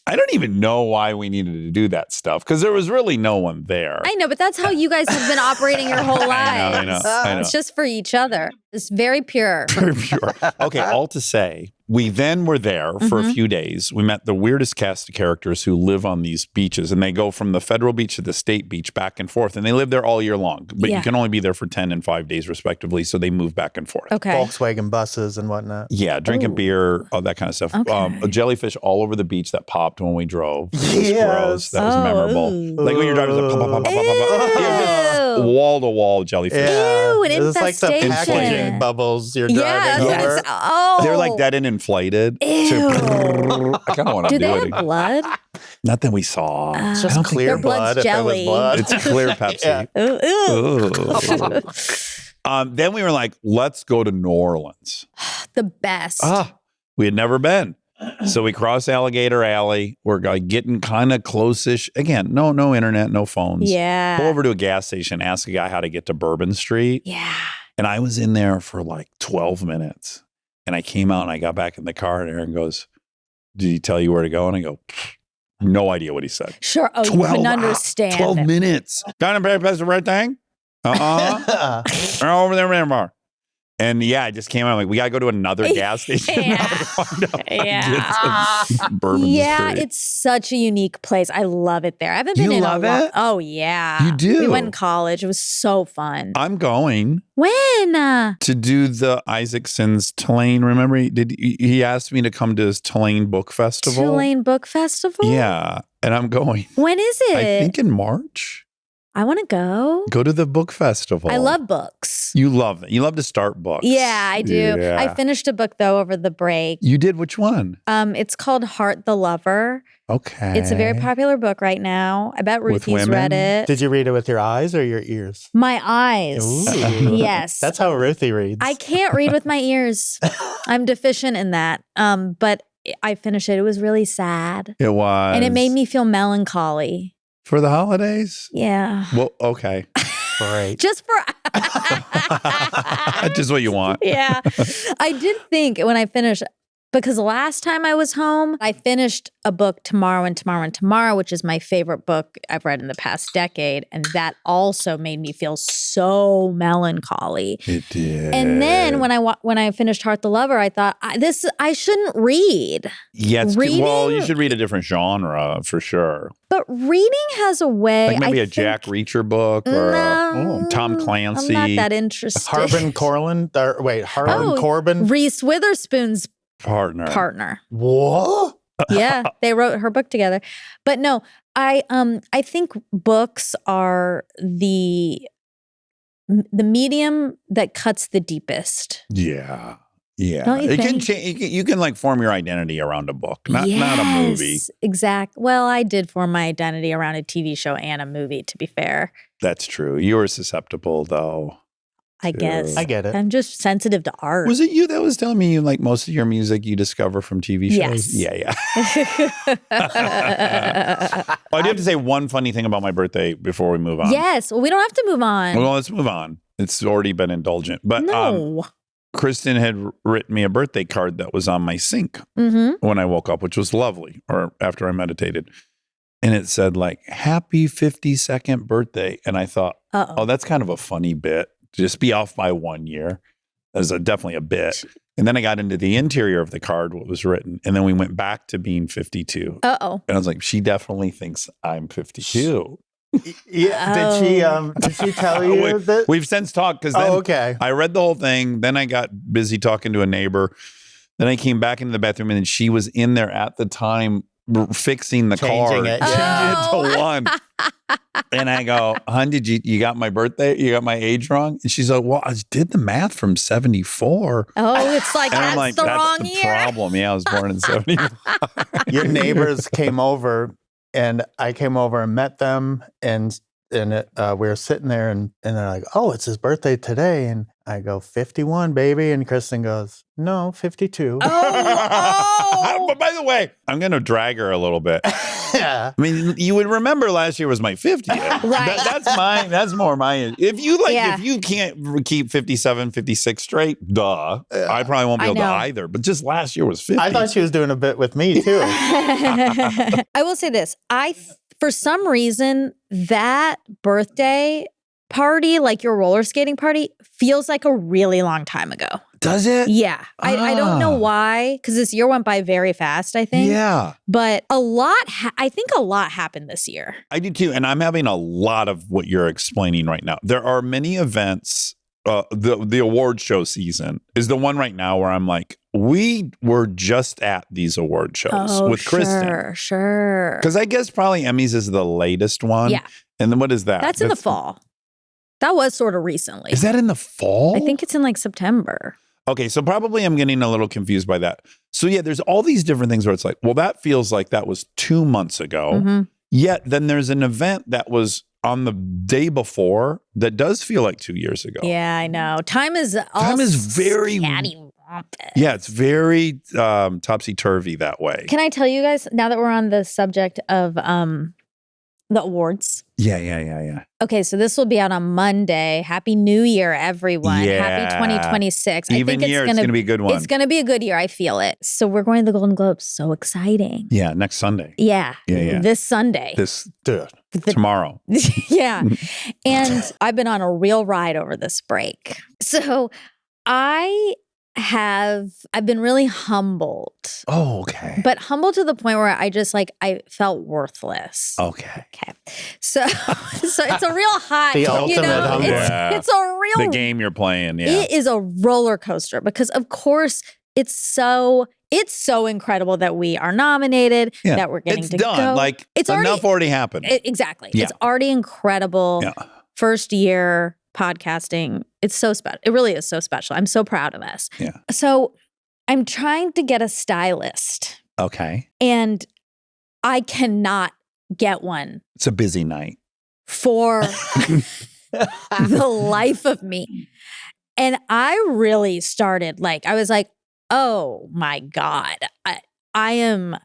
I don't even know why we needed to do that stuff because there was really no one there. I know, but that's how you guys have been operating your whole lives. I know. It's just for each other. It's very pure. Very pure. Okay, all to say, we then were there for a few days. We met the weirdest cast of characters who live on these beaches, and they go from the Federal Beach to the State Beach back and forth, and they live there all year long. But Yeah. you can only be there for 10 and 5 days, respectively, so they move back and forth. Okay. Volkswagen buses and whatnot. Yeah, drinking Ooh. beer, all that kind of stuff. Okay. A jellyfish all over the beach that popped when we drove. It was Yes. gross. That was Oh, memorable. ooh. Like when you're driving, it's like pop, pop, pop, pop, pop, pop. Yeah, just wall-to-wall jellyfish. Ew, an It's like the infestation. packaging bubbles you're Yeah, driving that's what over. it's, oh. They're like that and inflated. Ew. I kind of want to Do do they it have again. blood? Not that we saw. It's Just clear Their blood's blood if jelly. it was blood. It's clear Pepsi. Ooh, ew. Then we were like, let's go to New Orleans. The best. We had never been. So we cross Alligator Alley. We're like getting kind of close-ish. Again, no internet, no phones. Yeah. Pull over to a gas station, ask a guy how to get to Bourbon Street. Yeah. And I was in there for like 12 minutes. And I came out and I got back in the car and Aaron goes, did he tell you where to go? And I go, no idea what he said. Sure. Oh, you couldn't understand. 12 minutes. Kind of past the right thing? Over there, Memoir. And yeah, I just came out like, we got to go to another gas station. Yeah. now to find out how to Yeah. get to Bourbon Yeah, Street. it's such a unique place. I love it there. I haven't been You in love a long. it? Oh yeah, You do? We went in college. It was so fun. I'm going When? to do the Isaacson's Tulane. Remember, he asked me to come to his Tulane Book Festival. Tulane Book Festival. Yeah, and I'm going. When is it? I think in March. I want to go. Go to the book festival. I love books. You love it. You love to start books. Yeah, I do. Yeah. I finished a book though over the break. You did which one? It's called Heart the Lover. Okay. It's a very popular book right now. I bet With Ruthie's read women? it. Did you read it with your eyes or your ears? My eyes. Ooh. Yes. That's how Ruthie reads. I can't read with my ears. I'm deficient in that. But I finished it. It was really sad. It was. And it made me feel melancholy. For the holidays? Yeah. Well, okay. Great. Just for Just what you want. Yeah. I did think when I finished, because last time I was home, I finished a book Tomorrow and Tomorrow and Tomorrow, which is my favorite book I've read in the past decade. And that also made me feel so melancholy. It did. And then when I finished Heart the Lover, I thought I shouldn't read. Yes. Well, you reading- should read a different genre for sure. But reading has a way. Like maybe I a Jack Reacher book or No, Tom Clancy. I'm not that interested. Harbin Corbin? Harbin Corbin? Reese Witherspoon's partner. What? Yeah, they wrote her book together. But no, I think books are the medium that cuts the deepest. Yeah. Yeah. Don't you It can think? change. You can like form your identity around a book, not a movie. Exact. Well, I did form my identity around a TV show and a movie, to be fair. That's true. You were susceptible though. I guess. I get it. I'm just sensitive to art. Was it you that was telling me you like most of your music you discover from TV shows? Yes. Yeah. I do have to say one funny thing about my birthday before we move on. Yes. Well, we don't have to move on. Well, let's move on. It's already been indulgent. But no. Kristen had written me a birthday card that was on my sink when I woke up, which was lovely, or after I meditated. And it said like, happy 52nd birthday. And I thought, oh, that's kind of a funny bit. Just be off by 1 year. That was definitely a bit. And then I got into the interior of the card, what was written. And then we went back to being 52. Uh-oh. And I was like, she definitely thinks I'm 52. Yeah. Did she tell you that? We've since talked because okay. I read the whole thing. Then I got busy talking to a neighbor. Then I came back into the bathroom and she was in there at the time fixing the Changing card. it. Changing it to 1. And I go, hon, you got my birthday? You got my age wrong? And she's like, well, I did the math from 74. Oh, it's like, And that's I'm like, the that's wrong the year. problem. Yeah, I was born in 74. Your neighbors came over, and I came over and met them, and we were sitting there, and they're like, oh, it's his birthday today. And I go, 51, baby. And Kristen goes, no, 52. But by the way, I'm going to drag her a little bit. Yeah. I mean, you would remember last year was my 50th. Right. That's mine. That's more mine. If you Yeah. if you can't keep 57, 56 straight, duh. I probably won't be I able to know. either. But just last year was 50. I thought she was doing a bit with me, too. I will say this. For some reason, that birthday party, like your roller skating party, feels like a really long time ago. Does it? Yeah. I don't know why, because this year went by very fast, I think. Yeah. But I think a lot happened this year. I do too. And I'm having a lot of what you're explaining right now. There are many events. The award show season is the one right now where I'm like, we were just at these award shows with Kristen. Sure. Because I guess probably Emmys is the latest one. Yeah. And then what is that? That's in the fall. That was sort of recently. Is that in the fall? I think it's in like September. Okay, so probably I'm getting a little confused by that. So yeah, there's all these different things where it's like, well, that feels like that was 2 months ago. Mm-hmm. Yet then there's an event that was on the day before that does feel like 2 years ago. Yeah, I know. Time is very cattywampus. Yeah, it's very topsy-turvy that way. Can I tell you guys, now that we're on the subject of the awards? Yeah. Okay, so this will be out on Monday. Happy New Year, everyone. Yeah. Happy 2026. Even year, it's going to be a good one. It's going to be a good year. I feel it. So we're going to the Golden Globes. So exciting. Yeah, next Sunday. Yeah. Yeah. This Sunday. Tomorrow. Yeah. And I've been on a real ride over this break. So I've been really humbled. Oh, okay. But humbled to the point where I felt worthless. Okay. So it's a real high. The ultimate humble. It's a real The game you're playing, yeah. It is a roller coaster because of course it's so incredible that we are nominated, that we're getting to done. go. Like it's enough already happened. Exactly. Yeah. It's already incredible. Yeah. First year podcasting. It's so special. It really is so special. I'm so proud of us. Yeah. So I'm trying to get a stylist. Okay. And I cannot get one It's a busy night. for the life of me. And I really started I was like, oh my God, I am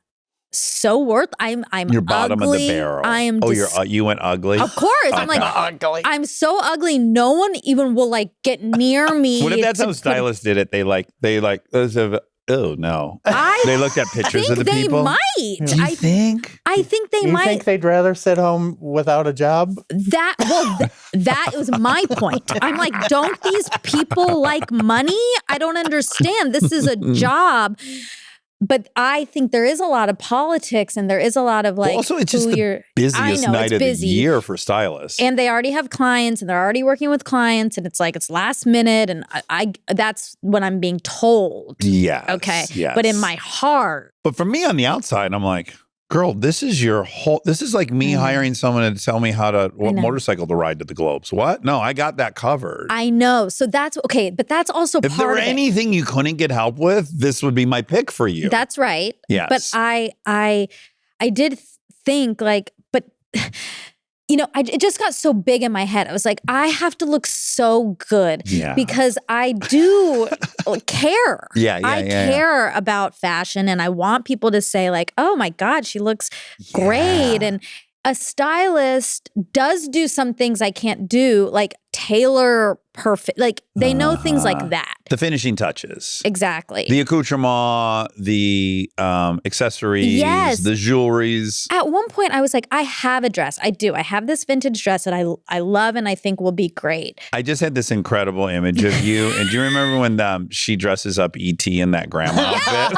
so I'm You're bottom ugly. of the barrel. I am. You went ugly? Of course. I'm like, ugly. I'm so ugly. No one even will get near me. What if that's to how stylists did it? They oh no. They looked at I pictures think of the people. They might. Do you think? I think they You might. think they'd rather sit home without a job? That was my point. I'm like, don't these people like money? I don't understand. This is a job. But I think there is a lot of politics and there is a lot of Also, it's just the busiest night of the year for stylists. And they already have clients and they're already working with clients and it's last minute and I that's what I'm being told. Yes. Okay. Yes. But in my heart. But for me on the outside, I'm like, girl, this is like me hiring someone to tell me what motorcycle to ride to the Globes. What? No, I got that covered. I know. So that's okay. But that's also if there were anything you couldn't get help with, this would be my pick for you. That's right. Yes. But I did think but it just got so big in my head. I was like, I have to look so good because I do care. I care about fashion and I want people to say oh my God, she looks great. And a stylist does do some things I can't do, like tailor perfect. Like they know things like that. The finishing touches. Exactly. The accoutrement, the accessories, Yes. the jewelries. At one point, I was like, I have a dress. I do. I have this vintage dress that I love and I think will be great. I just had this incredible image of you. And do you remember when she dresses up E.T. in that grandma outfit?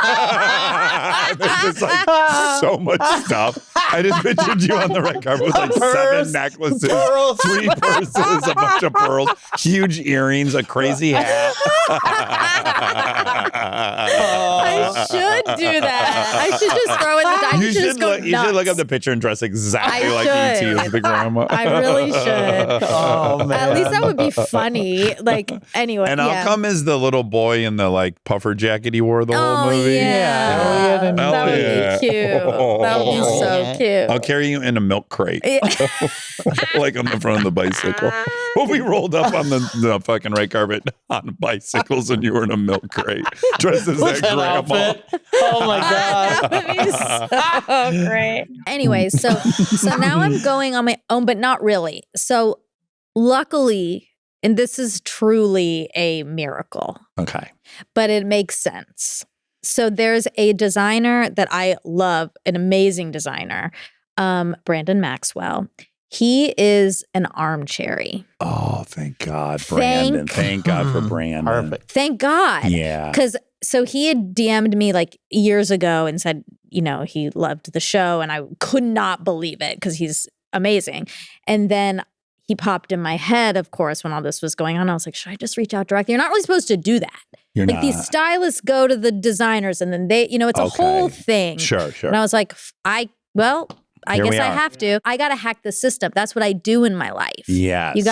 There's just like so much stuff. I just pictured you on the red carpet with like Purse, 7 necklaces, pearls. 3 purses, a bunch of pearls, huge earrings, a crazy hat. I should do that. I should just throw in the dice. You should look up the picture and dress exactly I like E.T. should. as the grandma. I really should. Oh man. At least that would be funny. Like, anyway. And I'll come as the little boy in the like puffer jacket he wore the whole movie. Yeah. Hell That would yeah. be cute. That would be so cute. I'll carry you in a milk crate, like on the front of the bicycle. When we rolled up on the fucking red carpet on bicycles and you were in a milk crate, dressed as that grandma. Outfit. Oh my god. That would be so great. Anyway, so now I'm going on my own, but not really. So luckily, and this is truly a miracle, Okay. but it makes sense. So there's a designer that I love, an amazing designer, Brandon Maxwell. He is an armchair. Oh, thank God, Brandon. Thank God for Brandon. Perfect. Thank God. Yeah. Because so he had DM'd me like years ago and said, you know, he loved the show and I could not believe it because he's amazing. And then he popped in my head, of course, when all this was going on. I was like, should I just reach out directly? You're not really supposed to do that. You're like not. these stylists go to the designers and then they, you know, it's a whole thing. Sure. And I was like, I Here guess we I are. have to. I got to hack the system. That's what I do in my life. Yes. You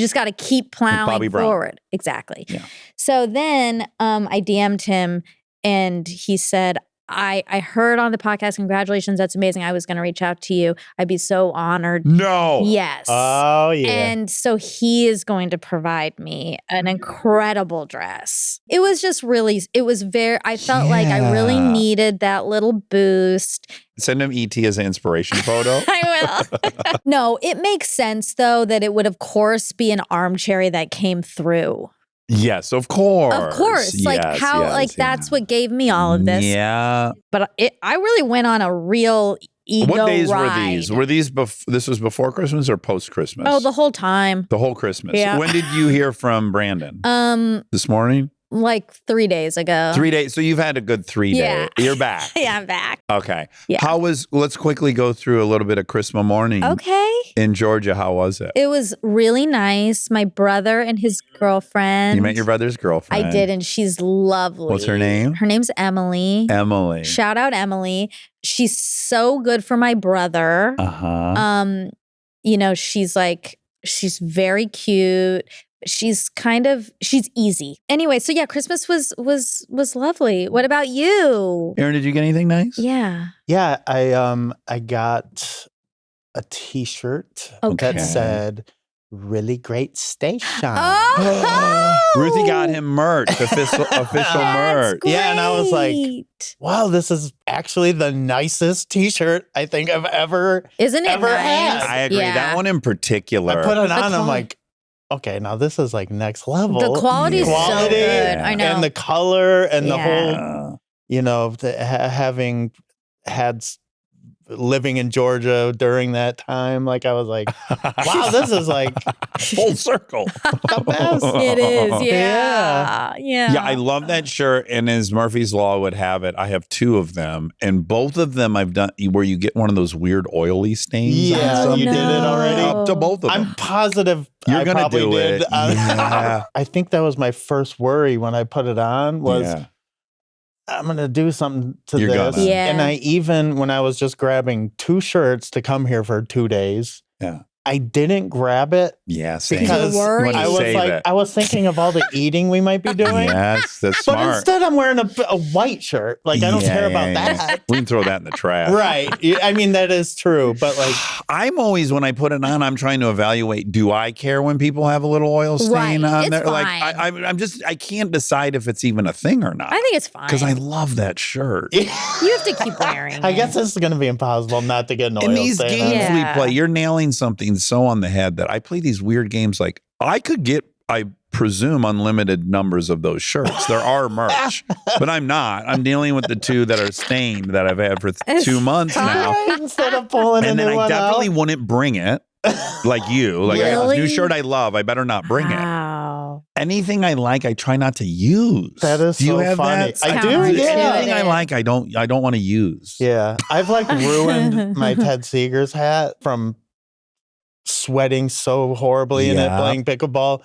just got to keep plowing Bobby Brown. forward. Exactly. Yeah. So then I DM'd him and he said, I heard on the podcast, congratulations, that's amazing. I was going to reach out to you. I'd be so honored. No. Yes. Oh yeah. And so he is going to provide me an incredible dress. It was just really, I felt like I really Yeah. needed that little boost. Send him ET as an inspiration photo. I will. No, it makes sense though that it would of course be an armchair that came through. Yes, of course. Of course. Like Yes, how, yes, like yeah. that's what gave me all of this. Yeah. But I really went on a real ego What days ride. were these? Were these this was before Christmas or post Christmas? Oh, the whole time. The whole Christmas. Yeah. When did you hear from Brandon? This morning? Like 3 days ago. 3 days. So you've had a good 3 days. Yeah. You're back. Yeah, I'm back. Okay. Yeah. Let's quickly go through a little bit of Christmas morning Okay. in Georgia. How was it? It was really nice. My brother and his girlfriend. You met your brother's girlfriend. I did, and she's lovely. What's her name? Her name's Emily. Emily. Shout out Emily. She's so good for my brother. Uh-huh. You know, she's very cute. She's easy. Anyway, so yeah, Christmas was lovely. What about you? Aaron, did you get anything nice? Yeah. Yeah, I got a T-shirt Okay. that said "Really Great Station." Oh, Ruthie got him merch, official merch. Yeah, and I was like, great. wow, this is actually the nicest T-shirt I think I've ever. Isn't it ever nice? had. I agree. Yeah. That one in particular. I put it on. I'm quality- like, okay, now this is like next level. The quality is so Quality good. I know. and the color and the Yeah. whole, you know, having had living in Georgia during that time, like I was like, wow, this is like full circle. the best. It is. Yeah. Yeah, I love that shirt. And as Murphy's Law would have it, I have 2 of them. And both of them I've done where you get one of those weird oily stains. on Yeah, some. you did it already. Up to both of them. I'm positive You're I gonna probably do did. it. Yeah. I think that was my first worry when I put it on was Yeah. I'm going to do something to You're this. gonna. Yeah. And I even, when I was just grabbing 2 shirts to come here for 2 days, Yeah. I didn't grab it Yeah, same. because You were worried. I was Save like, it. I was thinking of all the eating we might be doing. Yes, that's But smart. instead, I'm wearing a white shirt. Like, I don't Yeah, care about yeah, yeah. that. We can throw that in the trash. Right. Yeah, I mean, that is true. But like, I'm always, when I put it on, I'm trying to evaluate, do I care when people have a little oil stain Right. on It's there? Like, fine. I can't decide if it's even a thing or not. I think it's fine. Because I love that shirt. You have to keep wearing I it. guess this is going to be impossible not to get an oil In these stain on games it. Yeah. we play, you're nailing something so on the head that I play these weird games like I could get, I presume, unlimited numbers of those shirts. There are merch, but I'm not. I'm dealing with the 2 that are stained that I've had for 2 months now. Right, instead of pulling And a then new I one definitely out. wouldn't bring it like you. Like I got this new Really? shirt I love. I better not bring it. Wow. Anything I like, I try not to use. That is Do you so have funny. that? I do, Counterintuitive. yeah. Anything I like, I don't want to use. Yeah. I've like ruined my Ted Seegers hat from sweating so horribly in it Yeah. playing pickleball,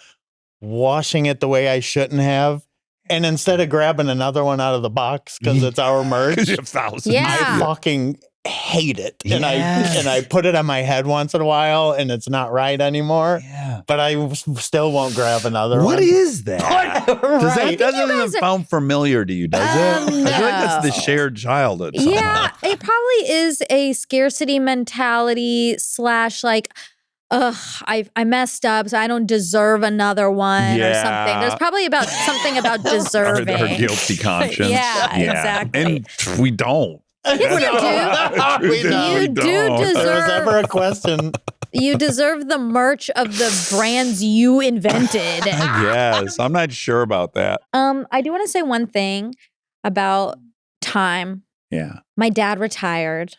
washing it the way I shouldn't have. And instead of grabbing another one out of the box because it's our merch, Because you have thousands. Yeah. I fucking hate it. And Yes. I put it on my head once in a while and it's not right anymore. Yeah. But I still won't grab another one. What is that? Does Right. that doesn't even sound familiar to you, does it? I feel like that's the No. shared childhood. Yeah, it probably is a scarcity mentality / like, ugh, I messed up, so I don't deserve another one or something. Yeah. There's probably something about deserving. Her guilty conscience. Yeah, exactly. And we don't. We do. don't. You do If there was deserve- ever a question. You deserve the merch of the brands you invented. Yes, I'm not sure about that. I do want to say one thing about time. Yeah. My dad retired.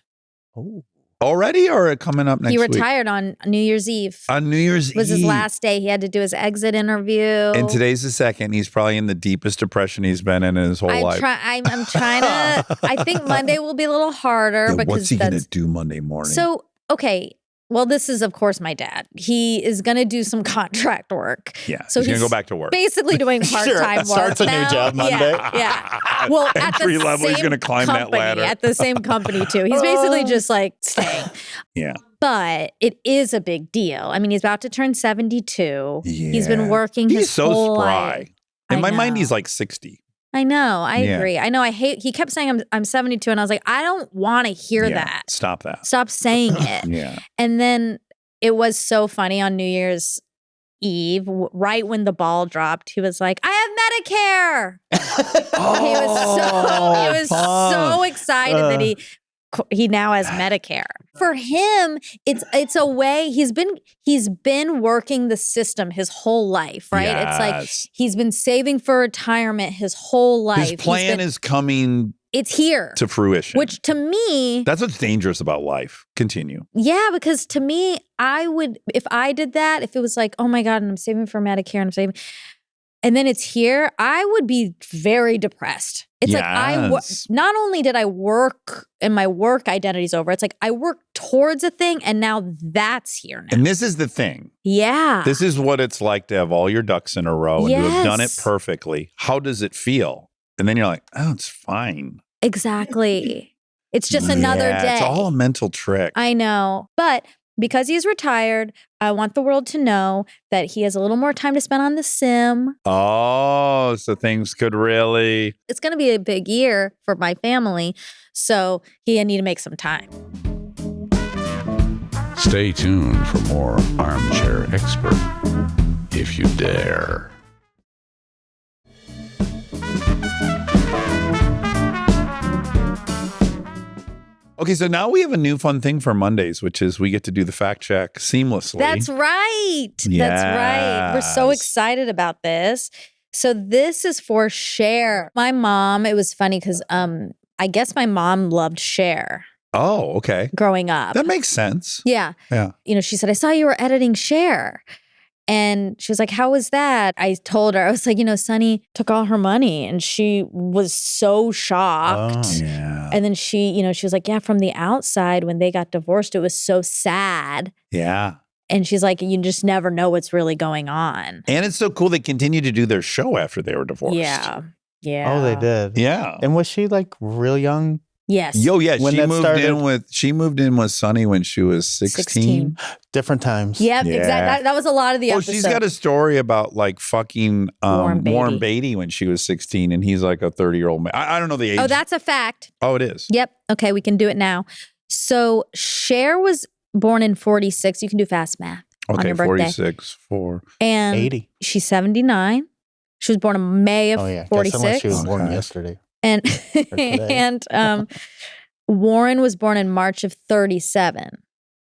Already or coming up next He week? retired on New Year's Eve. On New Year's Was Eve. his last day. He had to do his exit interview. And today's the 2nd. He's probably in the deepest depression he's been in his whole life. I'm trying to. I think Monday will be a little harder Yeah, because what's he going that's to do Monday morning? so okay. Well, this is of course my dad. He is going to do some contract work. yeah, so he's going to he's go back to work. Basically doing part-time work. Starts a new now. job Monday. Yeah. Well, at the Entry level, he's same gonna climb that company, ladder. at the same company too. He's basically just like staying. Yeah. But it is a big deal. I mean, he's about to turn 72. He's been Yeah. working He's his so whole spry. life. In I my mind, know. he's like 60. I know. I Yeah. agree. I know. I hate. He kept saying I'm 72, and I was like, I don't want to hear Yeah, that. Stop that. Stop saying it. Yeah. And then it was so funny on New Year's Eve, right when the ball dropped, he was like, "I have Medicare." He was so excited that he now has Medicare. For him, it's a way he's been working the system his whole life, right? It's like Yes. he's been saving for retirement his whole life. His plan is coming it's here. to fruition. Which to me, That's what's dangerous about life. Continue. yeah, because to me, I would, if I did that, if it was like, oh my God, and I'm saving for Medicare and I'm saving, and then it's here, I would be very depressed. It's like Yes. not only did I work and my work identity's over, it's like I worked towards a thing and now that's here now. And this is the thing. Yeah. This is what it's like to have all your ducks in a row and to have done it Yes. perfectly. How does it feel? And then you're like, oh, it's fine. Exactly. It's just another Yeah, day. It's all a mental trick. I know. But because he's retired, I want the world to know that he has a little more time to spend on the sim. Oh, so things could really. It's going to be a big year for my family. So he need to make some time. Stay tuned for more Armchair Expert, if you dare. Okay, so now we have a new fun thing for Mondays, which is we get to do the fact check seamlessly. That's right. That's right. We're so Yes. excited about this. So this is for Cher. My mom, it was funny because I guess my mom loved Cher Oh, okay. growing up. That makes sense. Yeah. Yeah. You know, she said, I saw you were editing Cher. And she was like, how was that? I told her, I was like, you know, Sonny took all her money. And she was so shocked. Oh. Yeah. And then she was like, yeah, from the outside, when they got divorced, it was so sad. Yeah. And she's like, you just never know what's really going on. And it's so cool they continued to do their show after they were divorced. Yeah. Yeah. Oh, they did. Yeah. And was she like real young? Yes. Yo, yeah. When She that moved started- in with Sonny when she was 16. Different times. Yep, Yeah. exactly. That was a lot of the Oh, episode. she's got a story about like fucking Warren Warren Beatty. Beatty when she was 16 and he's like a 30-year-old man. I don't know the age. Oh, that's a fact. Oh, it is. Yep. Okay, we can do it now. So Cher was born in 46. You can do fast math on Okay, your birthday. 46 for. And 80. she's 79. She was born in May of Oh, yeah. Guess unless 46. she was born Okay. yesterday. And today. and Warren was born in March of 37.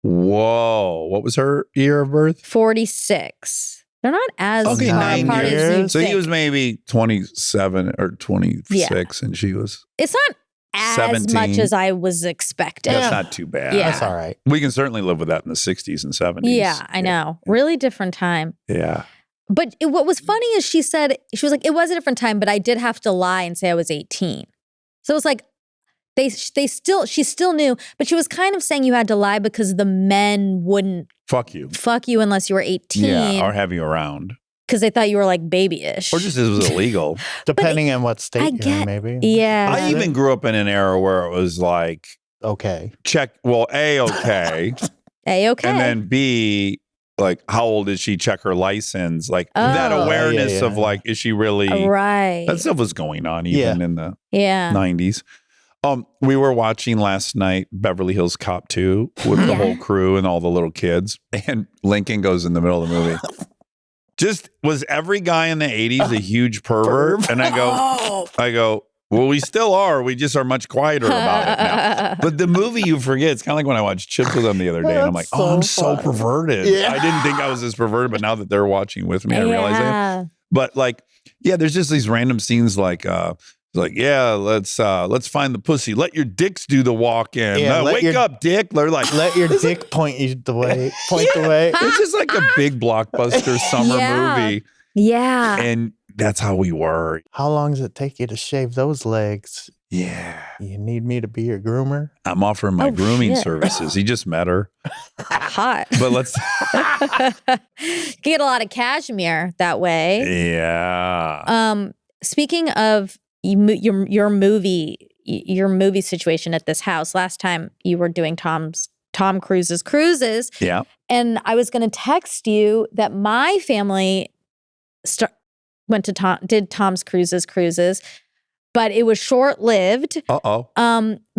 Whoa. What was her year of birth? 46. They're not as Okay, far 9 apart as years. you'd So think. he was maybe 27 or 26, and she was. It's not as 17. much as I was expecting. That's not too bad. Yeah. That's all right. We can certainly live with that in the 60s and 70s. Yeah, I know. Really different time. Yeah. But what was funny is she was like, it was a different time, but I did have to lie and say I was 18. So it was like, she still knew, but she was kind of saying you had to lie because the men wouldn't Fuck you. fuck you unless you were 18. Yeah. Or have you around. Because they thought you were like babyish. Or just it was illegal. Depending on what state I you're in, get- maybe. Yeah. I even grew up in an era where it was like, Okay. check, well, A, okay. A-okay. And then B, like, how old is she? Check her license. Like that Oh. awareness Yeah, yeah. of like, is she really? Right. That stuff was going on even in the Yeah. 90s. We were watching last night Beverly Hills Cop 2 with the Yeah. whole crew and all the little kids. And Lincoln goes in the middle of the movie. Just was every guy in the 80s a huge pervert? And I go, well, we still are. We just are much quieter about it now. But the movie you forget, it's kind of like when I watched Chips with them the other day, and I'm like, That's oh, I'm so so funny. perverted. Yeah. I didn't think I was this perverted, but now that they're watching with me, I realize that. Yeah. But like, yeah, there's just these random scenes like yeah, let's find the pussy. Let your dicks do the walk in. Yeah, let Wake your- up, dick. They're like, Let your dick point you the way. Point the way. it's just like a big blockbuster summer Yeah. movie, Yeah. and that's how we were. How long does it take you to shave those legs? Yeah, You need me to be your groomer? I'm offering my Oh, grooming shit. services. He just met her, Hot. but let's. Get a lot of cashmere that way. Yeah. Speaking of your movie situation at this house, last time you were doing Tom Cruise's cruises, Yeah. and I was going to text you that my family did Tom's cruises, but it was short lived.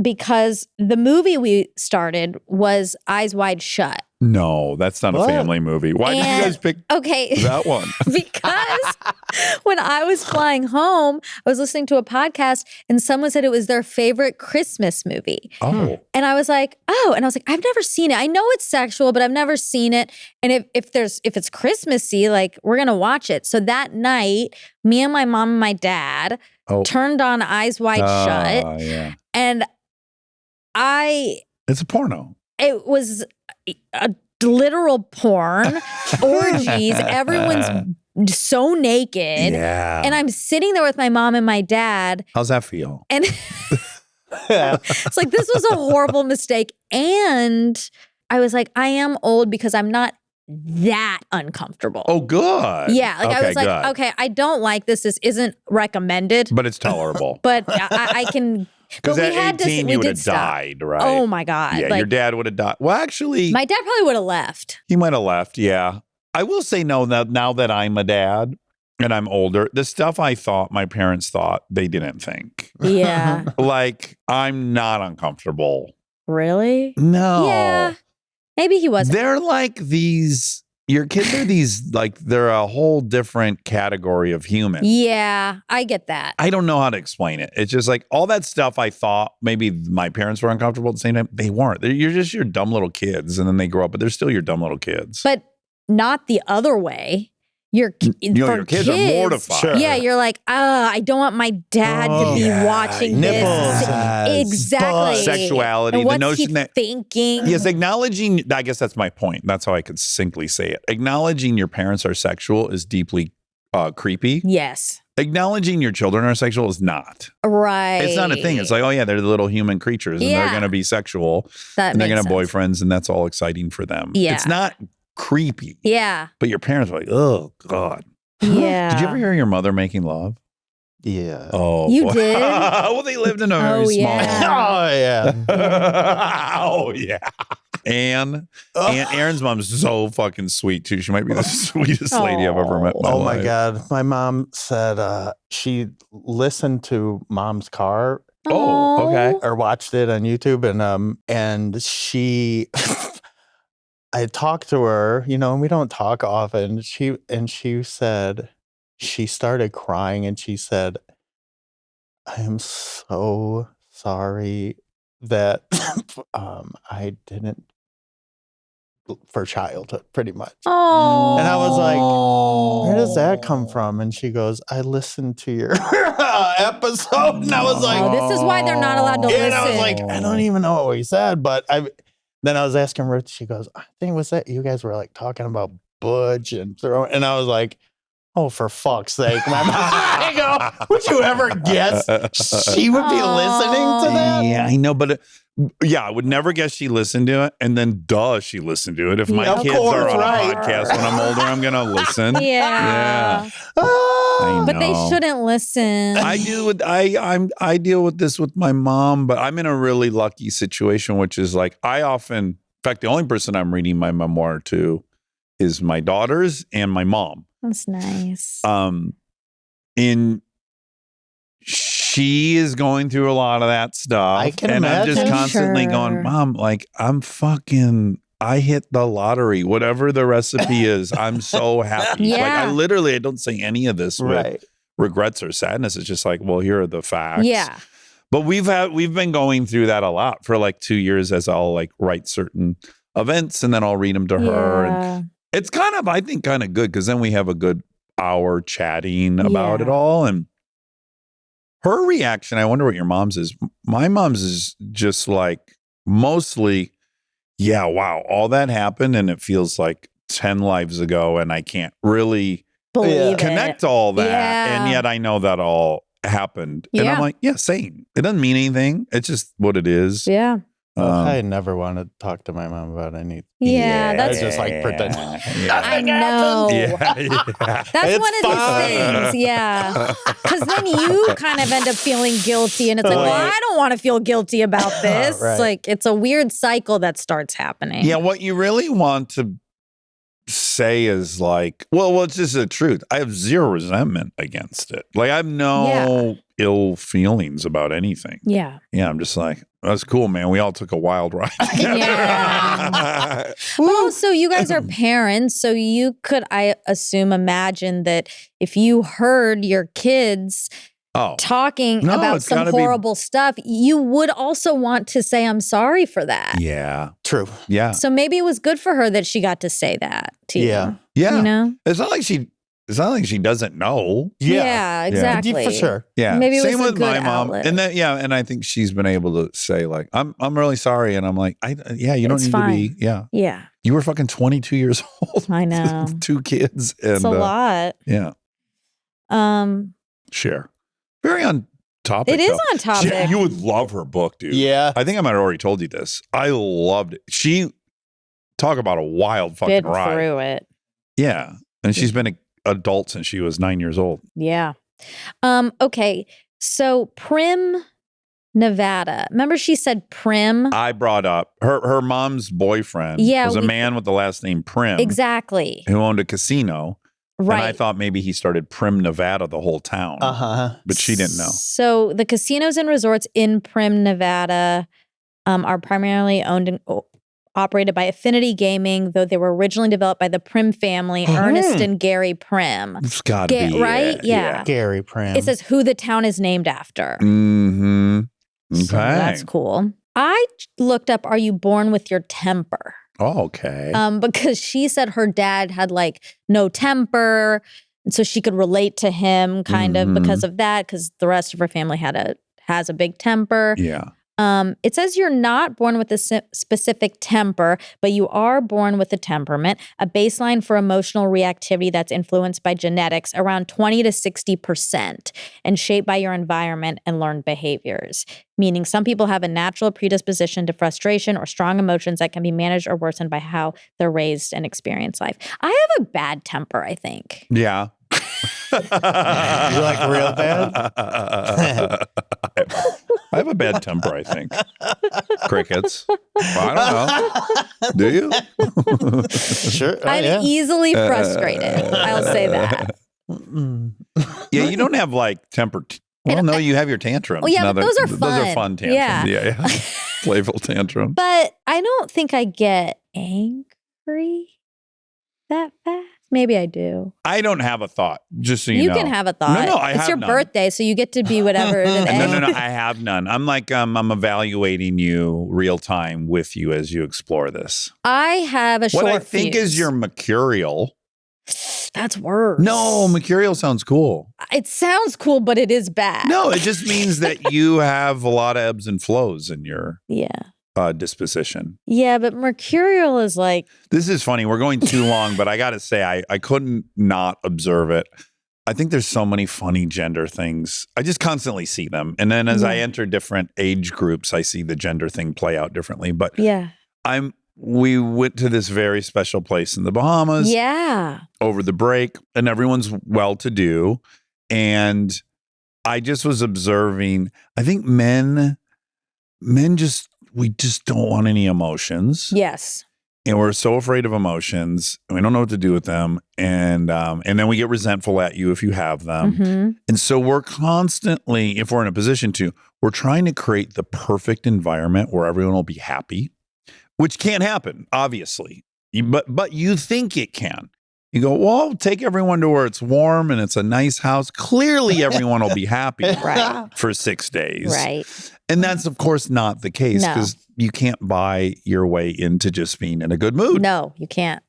Because the movie we started was Eyes Wide Shut. No, that's not a What? family movie. Why did you And- guys pick Okay. that one? Because when I was flying home, I was listening to a podcast and someone said it was their favorite Christmas movie. Oh, And I was like, oh, and I was like, I've never seen it. I know it's sexual, but I've never seen it. And if it's Christmassy, like we're gonna watch it. So that night, me and my mom and my dad turned on Eyes Wide Shut. Yeah. And It's a porno. it was a literal porn, orgies, everyone's so naked. Yeah. And I'm sitting there with my mom and my dad, How's that feel? and it's like, this was a horrible mistake. And I was like, I am old because I'm not that uncomfortable. Oh, good. Yeah. Like I was like, good. okay, I don't like this. This isn't recommended, But it's tolerable. but I can. Because But at we had 18, we you would did have stop. died, right? Oh my God. Yeah, Like, your dad would have died. Well, actually, my dad probably would have left. he might have left. Yeah. I will say no, now that I'm a dad and I'm older, the stuff I thought my parents thought, they didn't think. Yeah. Like, I'm not uncomfortable. Really? No. Yeah. Maybe he wasn't. They're like these, your kids are these, like, they're a whole different category of human. Yeah, I get that. I don't know how to explain it. It's just like all that stuff I thought maybe my parents were uncomfortable at the same time. They weren't. You're just your dumb little kids. And then they grow up, but they're still your dumb little kids. But not the other way. Your your kids are mortified. Sure. Yeah, you're like, I don't want my dad to be watching Nipples. this. Exactly. Sexuality, And the what's notion he that thinking? yes, acknowledging, I guess that's my point. That's how I could succinctly say it. Acknowledging your parents are sexual is deeply creepy. Yes. Acknowledging your children are sexual is not. Right. It's not a thing. It's like, oh yeah, they're the little human creatures and they're Yeah. going to be sexual that and they're going makes to have sense. boyfriends and that's all exciting for them. Yeah. It's not creepy. Yeah. But your parents are like, oh God. Yeah. Did you ever hear your mother making love? Yeah. Oh, You boy. did? Well, they lived in a very Oh, small. yeah. Oh, yeah. Oh yeah. And Aaron's mom's so fucking sweet too. She might be the sweetest lady I've ever met in my Oh my life. God. My mom said she listened to mom's car Oh, okay. or watched it on YouTube and she I talked to her, and we don't talk often. She said she started crying and she said, I am so sorry that I didn't for childhood, pretty much. Oh. And I was like, does that come from? And she goes, I listened to your episode. And I was like, Oh, this is why they're not allowed to yeah, listen. and I was like, I don't even know what we said. But then I was asking Ruth, she goes, I think was that you guys were like talking about Butch and I was like, oh, for fuck's sake, man. I go, would you ever guess she would be listening to that? Yeah, I know, but I would never guess she listened to it. And then, she listened to it. If my Of kids course, are on right. a podcast when I'm older, I'm going to listen. Yeah. I But they know. shouldn't listen. I deal with this with my mom, but I'm in a really lucky situation, which is like in fact, the only person I'm reading my memoir to is my daughters and my mom. That's nice. And she is going through a lot of that stuff. I can and I'm just imagine. constantly Sure. going, Mom, like I hit the lottery, whatever the recipe is. I'm so happy. Like Yeah. I don't say any of this with Right. regrets or sadness. It's just like, well, here are the facts. Yeah. But we've been going through that a lot for like 2 years as I'll like write certain events and then I'll read them to her. And Yeah. it's I think kind of good because then we have a good hour chatting about Yeah. it all. And her reaction, I wonder what your mom's is. My mom's is just like mostly, yeah, wow, all that happened and it feels like 10 lives ago and I can't really Believe it. connect all that. Yeah. And yet I know that all happened. And I'm Yeah. like, yeah, same. It doesn't mean anything. It's just what it is. Yeah. I never want to talk to my mom about anything. Yeah, I that's just like pretend. I know. Yeah. That's It's one of fine. these things, yeah. Because then you kind of end up feeling guilty, and it's like, well, Right. I don't want to feel guilty about this. Right. Like, it's a weird cycle that starts happening. Yeah, what you really want to say is like, well, it's just the truth. I have zero resentment against it. Like I have no ill feelings about anything. Yeah. Yeah, I'm just like, that's cool, man. We all took a wild ride together. Yeah. But also, you guys are parents, so you could, I assume, imagine that if you heard your kids talking No, about it's some gotta be- horrible stuff, you would also want to say, I'm sorry for that. Yeah. True. Yeah. So maybe it was good for her that she got to say that to you. Yeah. Yeah. You know? It's not like she doesn't know. Yeah, exactly. For sure. Yeah. Maybe it Same was a with my good mom. outlet. And then and I think she's been able to say like, I'm really sorry. And I'm like, you don't It's need fine. to be. Yeah. Yeah. You were fucking 22 years old. I know. 2 kids. And It's a lot. Yeah. Share. Very on topic. It is though. on topic. She- you would love her book, dude. Yeah. I think I might have already told you this. I loved it. She talk about a wild fucking Been ride. through it. Yeah. And she's been an adult since she was 9 years old. Yeah. Okay. So Prim, Nevada. Remember she said Prim? I brought up her mom's boyfriend was a man with the last name Prim. Exactly. Who owned a casino. Right. And I thought maybe he started Prim, Nevada, the whole town. But she didn't know. So the casinos and resorts in Prim, Nevada are primarily owned and operated by Affinity Gaming, though they were originally developed by the Prim family, Ernest and Gary Prim. It's got to be right? it. Yeah. Gary Prim. It says who the town is named after. Mm-hmm. Okay. So that's cool. I looked up, are you born with your temper? Oh, okay. Because she said her dad had like no temper. And so she could relate to him kind of because of that, because the rest of her family has a big temper. Yeah. It says you're not born with a specific temper, but you are born with a temperament, a baseline for emotional reactivity that's influenced by genetics around 20 to 60% and shaped by your environment and learned behaviors. Meaning some people have a natural predisposition to frustration or strong emotions that can be managed or worsened by how they're raised and experience life. I have a bad temper, I think. Yeah. You like real bad? I have a bad temper, I think. Crickets. Well, I don't know. Do you? Sure. I'm easily frustrated. I'll say that. Yeah, you don't have like temper. Well, no, you have your tantrums. Oh, yeah, but those are Those are fun. fun tantrums. Yeah. Yeah. Playful tantrums. But I don't think I get angry that fast. Maybe I do. I don't have a thought, just so you know. can have a thought. No, I it's have your none. birthday, so you get to be whatever today. No, I have none. I'm like, I'm evaluating you real time with you as you explore this. I have a short What I think fuse. is your mercurial. That's worse. No, mercurial sounds cool. It sounds cool, but it is bad. No, it just means that you have a lot of ebbs and flows in your disposition. Yeah, but mercurial is like. This is funny. We're going too long, but I got to say, I couldn't not observe it. I think there's so many funny gender things. I just constantly see them. And then as I enter different age groups, I see the gender thing play out differently. But we went to this very special place in the Bahamas over the break, and everyone's well-to-do. And I just was observing, I think men we just don't want any emotions. Yes. And we're so afraid of emotions, and we don't know what to do with them. And then we get resentful at you if you have them. Mm-hmm. And so we're constantly, if we're in a position to, we're trying to create the perfect environment where everyone will be happy, which can't happen, obviously. But you think it can. You go, well, take everyone to where it's warm and it's a nice house. Clearly, everyone will be happy for 6 days. Right. And that's, of course, not the case because you can't buy your way into just being in a good mood. No, you can't.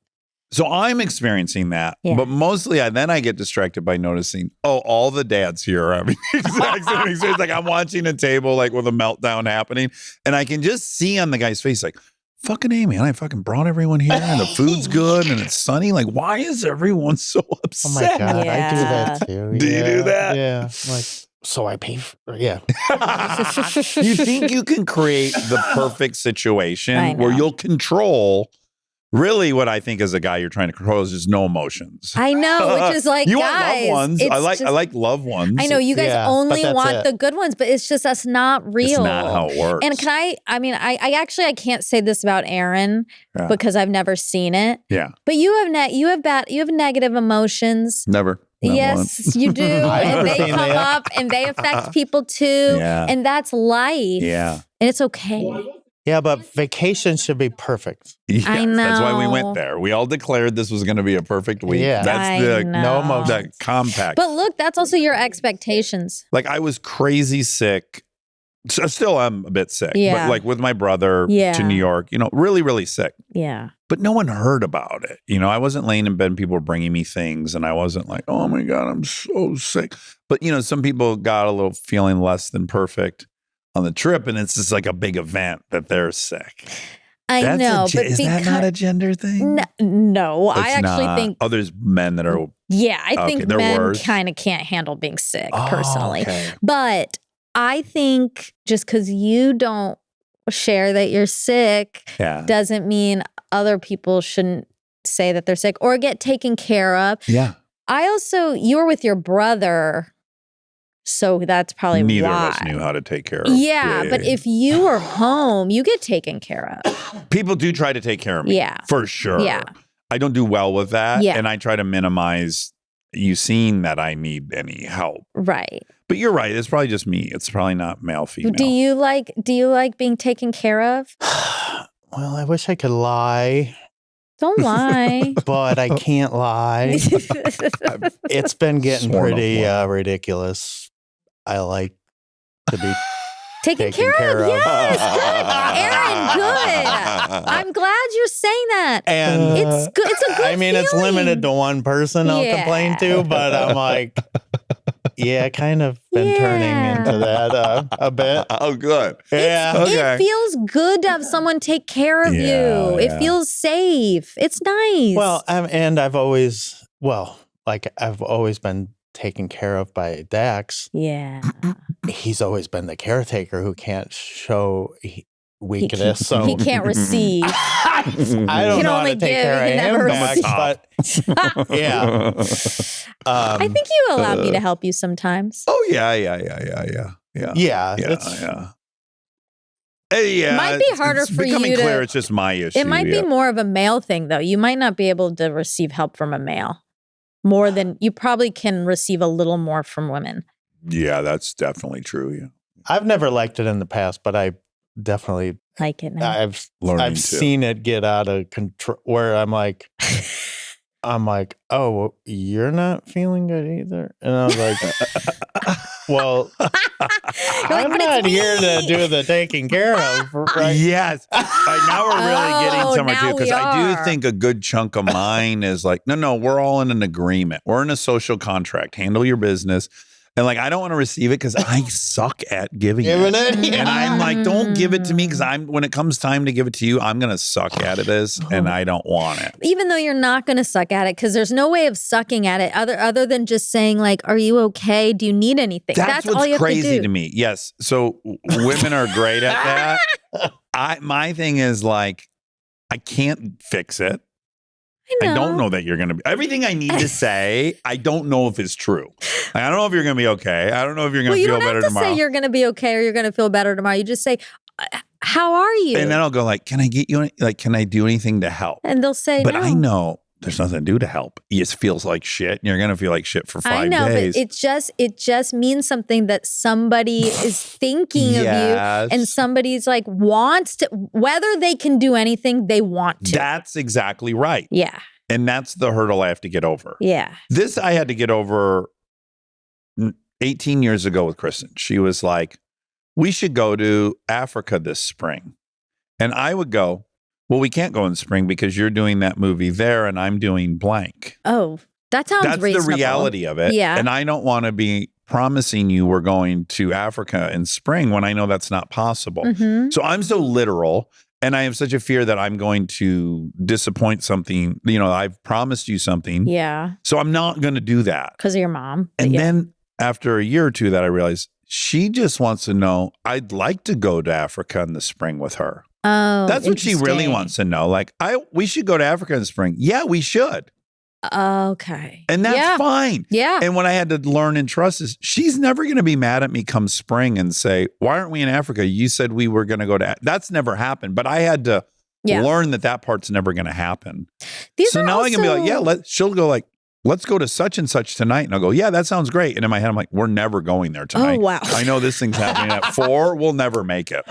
So I'm experiencing that. Yeah. But mostly I get distracted by noticing, all the dads here are having the exact same experience. Like I'm watching a table like with a meltdown happening. And I can just see on the guy's face like, fucking A, man, I fucking brought everyone here and the food's good and it's sunny. Like, why is everyone so upset? Oh my God, I do that too. Do you do that? Yeah. Like, so I pay for, You think you can create the perfect situation where you'll control. Really, what I think as a guy you're trying to control is just no emotions. I know, which is like, you guys, want loved ones. I like loved ones. I know you guys only want the good ones, but it's just that's not real. It's not how it works. And I can't say this about Aaron because I've never seen it. Yeah. But you have negative emotions. Never. Yes, you do. And they come up and they affect people too. Yeah. And that's life. Yeah. And it's okay. Yeah, but vacation should be perfect. Yes, I know. That's why we went there. We all declared this was going to be a perfect week. Yeah. That's no emotions. the compact. But look, that's also your expectations. Like I was crazy sick. So still I'm a bit sick. Yeah. But like with my brother to New York, really, really sick. Yeah. But no one heard about it. I wasn't laying in bed and people were bringing me things and I wasn't like, oh my God, I'm so sick. But some people got a little feeling less than perfect on the trip, and it's just like a big event that they're sick. I know, but is that not a gender thing? No, I actually think there's men that are. Yeah, I think men kind of can't handle being sick personally. Okay. But I think just because you don't share that you're sick doesn't mean other people shouldn't say that they're sick or get taken care of. Yeah. You were with your brother. So that's probably Neither why. of us knew how to take care of. Yeah, but if you are home, you get taken care of. People do try to take care of me. Yeah. For sure. Yeah. I don't do well with that. Yeah. And I try to minimize you seeing that I need any help. Right. But you're right. It's probably just me. It's probably not male, female. Do you like being taken care of? Well, I wish I could lie. Don't lie. But I can't lie. It's been getting pretty ridiculous. I like to be taken care of. Yes, good. Aaron, good. I'm glad you're saying that. And it's good. It's a good feeling. It's limited to one person I'll complain to, but I'm like, kind of been turning into that a bit. Oh, good. Yeah. It feels good to have someone take care of you. It feels safe. It's nice. Well, and I've always been taken care of by Dax. Yeah. He's always been the caretaker who can't show weakness. So he can't receive. I don't know how to take care of him back, but yeah. I think you allowed me to help you sometimes. Oh, yeah. Hey, it might be harder for you becoming clear it's just my issue. It might be more of a male thing, though. You might not be able to receive help from a male. More than you probably can receive a little more from women. Yeah, that's definitely true. Yeah, I've never liked it in the past, but I definitely like it now. I've seen it get out of control where I'm like, oh, you're not feeling good either, and I was like, Well, like, I'm "But it's not here to me." do the taking care of. Right? Yes. All right, now we're really getting Oh, somewhere now too, because we I do are. think a good chunk of mine is like, no, we're all in an agreement. We're in a social contract. Handle your business. And like, I don't want to receive it because I suck at giving Giving it. it, And I'm like, don't give it to me because Mm. when it comes time to give it to you, I'm going to suck at this and I don't want it. Even though you're not going to suck at it, because there's no way of sucking at it other than just saying like, "Are you okay? Do you need anything?" That's all what's you have crazy to do. me. Yes. So women are great at that. My thing is like, I can't fix it. I don't know that you're going to be. Everything I need to say, I don't know if it's true. Like, I don't know if you're going to be okay. I don't know if you're going to you feel don't better have to tomorrow. say you're going to be okay or you're going to feel better tomorrow. You just say, "How are you?" And then I'll go like, can I get you, like, can I do anything to help? And they'll say, But no. I know there's nothing to do to help. It just feels like shit. And you're going to feel like shit for 5 I know, days. but it just means something that somebody is thinking of you, and Yes. somebody's like wants to. Whether they can do anything, they want to. That's exactly right. Yeah, And that's the hurdle I have to get over. yeah. This I had to get over 18 years ago with Kristen. She was like, we should go to Africa this spring. And I would go, well, we can't go in spring because you're doing that movie there and I'm doing blank. Oh, that sounds That's reasonable. the reality of it. Yeah. And I don't want to be promising you we're going to Africa in spring when I know that's not possible. Mhm. So I'm so literal. And I have such a fear that I'm going to disappoint something. You know, I've promised you something. Yeah, So I'm not going to do that. because of your mom. But And yeah. then after a year or two that I realized she just wants to know, I'd like to go to Africa in the spring with her. Oh, That's what she really interesting. wants to know. Like, we should go to Africa in the spring. Yeah, we should. Okay. And that's yeah. fine. Yeah. And what I had to learn and trust is she's never going to be mad at me come spring and say, why aren't we in Africa? You said we were going to go to, that's never happened. But I had to Yeah. learn that part's never going to happen. These So are now I can be like, also- yeah, she'll go like, let's go to such and such tonight. And I'll go, yeah, that sounds great. And in my head, I'm like, we're never going there tonight. Oh, wow. I know this thing's happening at 4. We'll never make it.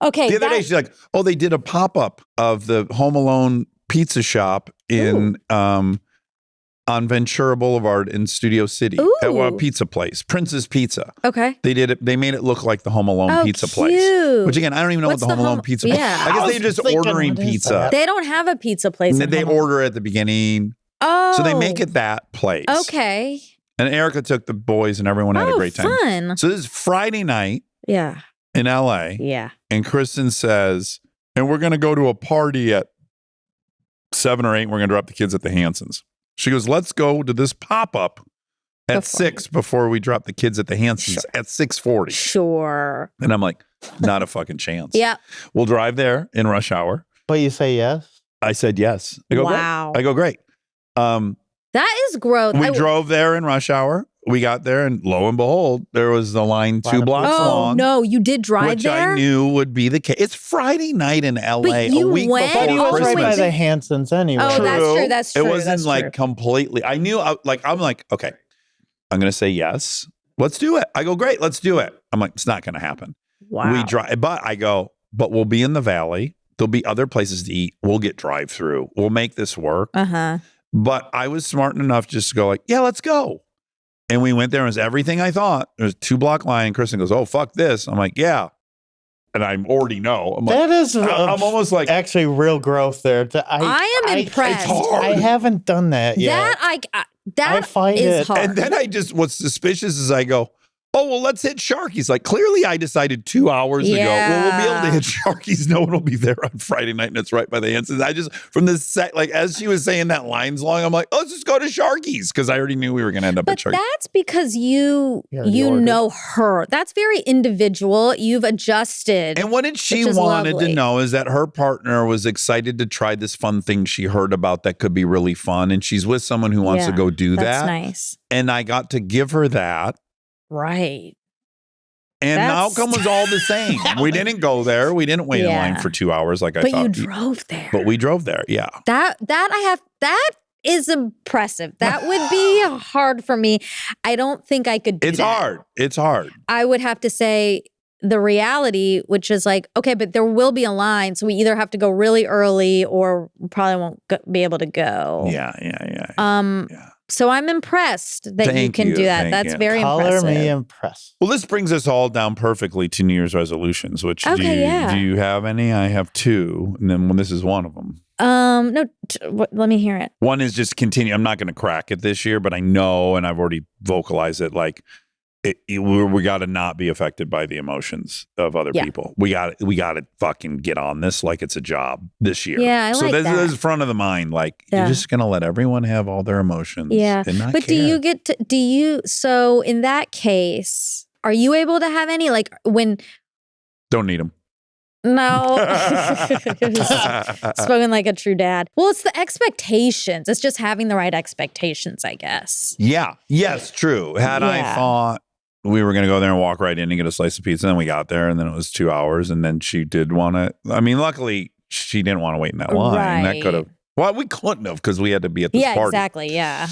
Okay. The other day, she's like, oh, they did a pop-up of the Home Alone pizza shop in on Ventura Boulevard in Studio City. At a Ooh. pizza place, Prince's Pizza. Okay. They did it. They made it look like the Home Alone Oh, pizza place. cute. Which again, I don't even know What's what the Home Alone Home- pizza Yeah. place. I I guess was they're just thinking, ordering what is pizza. that? They don't have a pizza place. And in they Home Alone. order at the beginning. Oh. So they make it that place. Okay. And Erica took the boys and everyone had a great time. Fun. So this is Friday night Yeah. in LA. Yeah. And Kristen says, and we're going to go to a party at 7 or 8. And we're going to drop the kids at the Hansons. She goes, let's go to this pop-up at Before- 6 before we drop the kids at the Hansons at 6:40. Sure. And I'm like, not a fucking chance. Yeah. We'll drive there in rush hour. But you say yes? I said yes. I go, Wow. great. I go, great. That is growth. We drove there in rush hour. We got there, and lo and behold, there was the line 2 Line of blocks Oh long. no, you did drive which there. I knew would be the case. It's Friday night in LA, you a week went before But he all was the way right by Christmas. the Hansons anyway. Oh, that's true. That's true. It wasn't That's like true. completely. I knew. I'm like, okay, I'm gonna say yes. Let's do it. I go, great. Let's do it. I'm like, it's not gonna happen. Wow. We drive, but I go, but we'll be in the valley. There'll be other places to eat. We'll get drive through. We'll make this work. Uh-huh. But I was smart enough just to go like, yeah, let's go. And we went there. And it was everything I thought. There's a 2-block line. And Kristen goes, oh, fuck this. I'm like, yeah. And I already know. I'm like, That is I'm almost like, actually real growth there. I am impressed. It's hard. I haven't done that yet. That I find is it- hard. and then what's suspicious is I go, oh, well, let's hit Sharky's. Like, clearly I decided 2 hours ago, well, we'll be able to hit Sharky's. No one will be there on Friday night, and it's right by the Hansons. I just, from the set, like, as she was saying that line's long, I'm like, oh, let's just go to Sharky's, because I already knew we were going to end up But at Sharky's. that's because you already ordered. know her. That's very individual. You've adjusted. And what did she which is wanted lovely. to know is that her partner was excited to try this fun thing she heard about that could be really fun. And she's with someone who wants to Yeah, go do That's that. nice. And I got to give her that. Right. And the That's- outcome was all the same. We didn't go there. We didn't wait in line Yeah. for 2 hours like I But thought. you drove there. But we drove there. Yeah. That is impressive. That would be hard for me. I don't think I could do It's that. hard. It's hard. I would have to say the reality, which is like, okay, but there will be a line. So we either have to go really early or we probably won't be able to go. Yeah. Yeah. So I'm impressed that you Thank can you, do that. thank That's you. very Color impressive. me impressed. Well, this brings us all down perfectly to New Year's resolutions, which Okay, do you have any? I have two, and then this is one of them. No, let me hear it. One is just continue. I'm not going to crack it this year, but I know, and I've already vocalized it. Like, we got to not be affected by the emotions of other Yeah. people. We got to fucking get on this like it's a job this year. Yeah, I so like this that. is front of the mind. Like, Yeah. you're just going to let everyone have all their emotions. Yeah. and not But care. so in that case, are you able to have any, like when, Don't need them. no, spoken like a true dad. Well, it's the expectations. It's just having the right expectations, I guess. Yeah. Yes, true. Had I Yeah. thought we were going to go there and walk right in and get a slice of pizza, and then we got there, and then it was 2 hours, and then she did want to. I mean, luckily, she didn't want to wait in that line. That could have. Well, we couldn't have because we had to be at this Yeah, party. exactly. Yeah.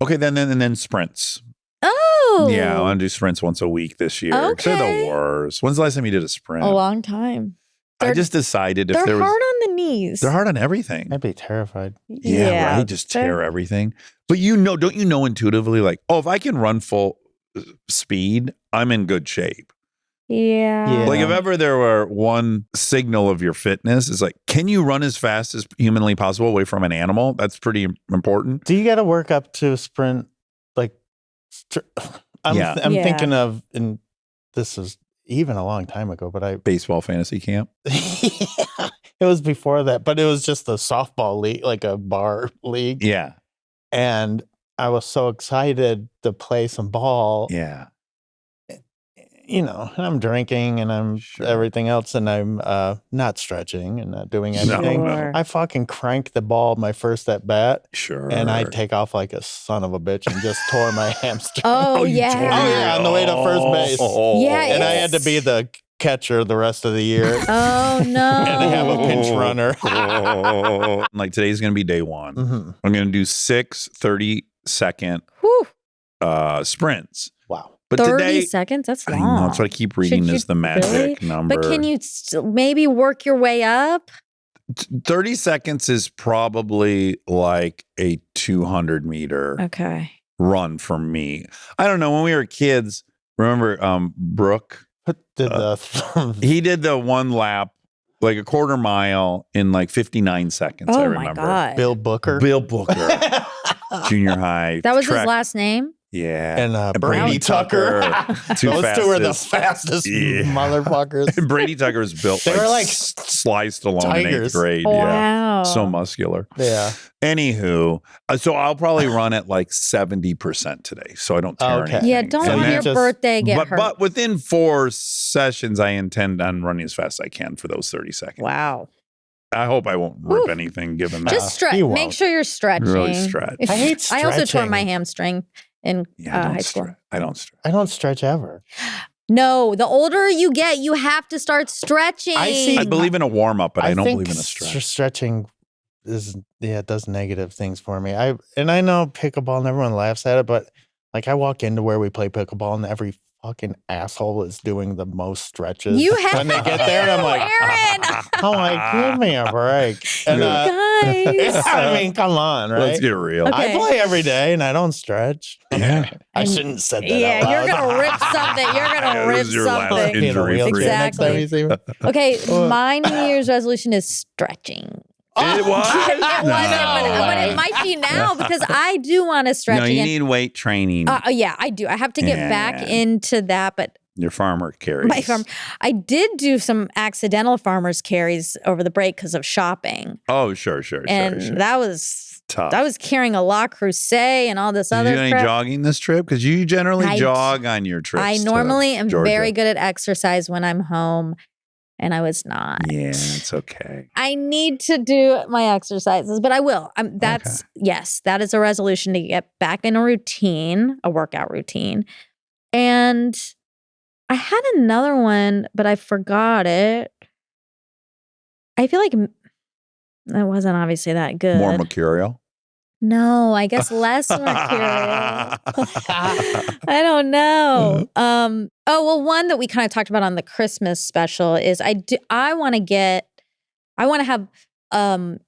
Okay, then sprints. Oh. Yeah, I want to do sprints once a week this year. 'Cause they're Okay. the worst. When's the last time you did a sprint? A long time. I just decided if They're there was. hard on the knees. They're hard on everything. I'd be terrified. Yeah, right. Just tear everything. But don't you know intuitively, like, oh, if I can run full speed, I'm in good shape. Yeah. Like if ever there were one signal of your fitness, is like, can you run as fast as humanly possible away from an animal? That's pretty important. Do you got to work up to a sprint? Like, I'm Yeah. thinking of, and this is even a long time ago, but Baseball fantasy camp. it was before that, but it was just a softball league, like a bar league. Yeah. And I was so excited to play some ball. Yeah. You know, and I'm drinking and I'm Sure. everything else, and I'm not stretching and not doing No, anything. no. I fucking cranked the ball my first at bat, Sure. and I take off like a son of a bitch and just tore my hamstring. Oh, you yeah. tore Oh, yeah, on the way to first base. Yeah, And I had to it's- be the catcher the rest of the year Oh, no. and have a pinch runner. Like today's going to be day one. Mhm. I'm going to do 6 30-second Whew. sprints. Wow. But 30 today, seconds? That's I long. know, that's what I keep reading Should is you the magic really? number. But can you maybe work your way up? 30 seconds is probably like a 200 meter Okay. run for me. I don't know. When we were kids, remember Brooke? Did He did the one lap, like a quarter mile in like 59 seconds. I Oh, remember. my God. Bill Booker? Bill Booker, junior high. That was track. his last name? Yeah. and Brady Tucker. Two Those two are the fastest. fastest Yeah. motherfuckers. Brady Tucker's built They were like Sly Stallone in 8th tigers. grade. Yeah. Wow. So muscular. Yeah. Anywho, so I'll probably run at like 70% today. So I don't tear Okay. anything. Yeah, don't So on you your just- birthday get but, hurt. but within 4 sessions, I intend on running as fast as I can for those 30 seconds. Wow. I hope I won't rip Whew. anything given that. Just stretch. you Make won't. sure you're stretching. Really stretch. I hate I also tore my stretching. hamstring in Yeah, I don't high school. stretch. I don't stretch. I don't stretch ever. No, the older you get, you have to start stretching. I see- I believe in a warm up, but I don't think believe in a stretch. Stretching it does negative things for me. I know pickleball and everyone laughs at it, but like I walk into where we play pickleball and every fucking asshole is doing the most stretches. You have when they get there, and I'm like, Aaron. I'm like, give me a break. And Guys. I mean, come on, right? Let's get real. Okay. I play every day and I don't stretch. Yeah. I shouldn't have said that. Yeah, out you're loud. gonna rip something. You're gonna This rip is your last something. Be in a injury wheelchair free. next time you see me. Okay, my New Year's resolution is stretching. It was? It wasn't, but way. it might be now because I do want to stretch No, you again. need weight training. Yeah, I do. I have to get back Yeah. into that, but Your farmer carries. my farm. I did do some accidental farmers carries over the break because of shopping, Oh, sure. and that was Tough. I was carrying a La Crusade and all this Did other you do any crap. jogging this trip? Because you generally I- jog on your trips. I to normally am Georgia. very good at exercise when I'm home, and I was not. Yeah, it's okay. I need to do my exercises, but I will. Yes, that is a resolution to get back in a routine, a workout routine. And I had another one, but I forgot it. I feel like it wasn't obviously that good. More mercurial. No, I guess less mercurial. I don't know. One that we kind of talked about on the Christmas special is I want to have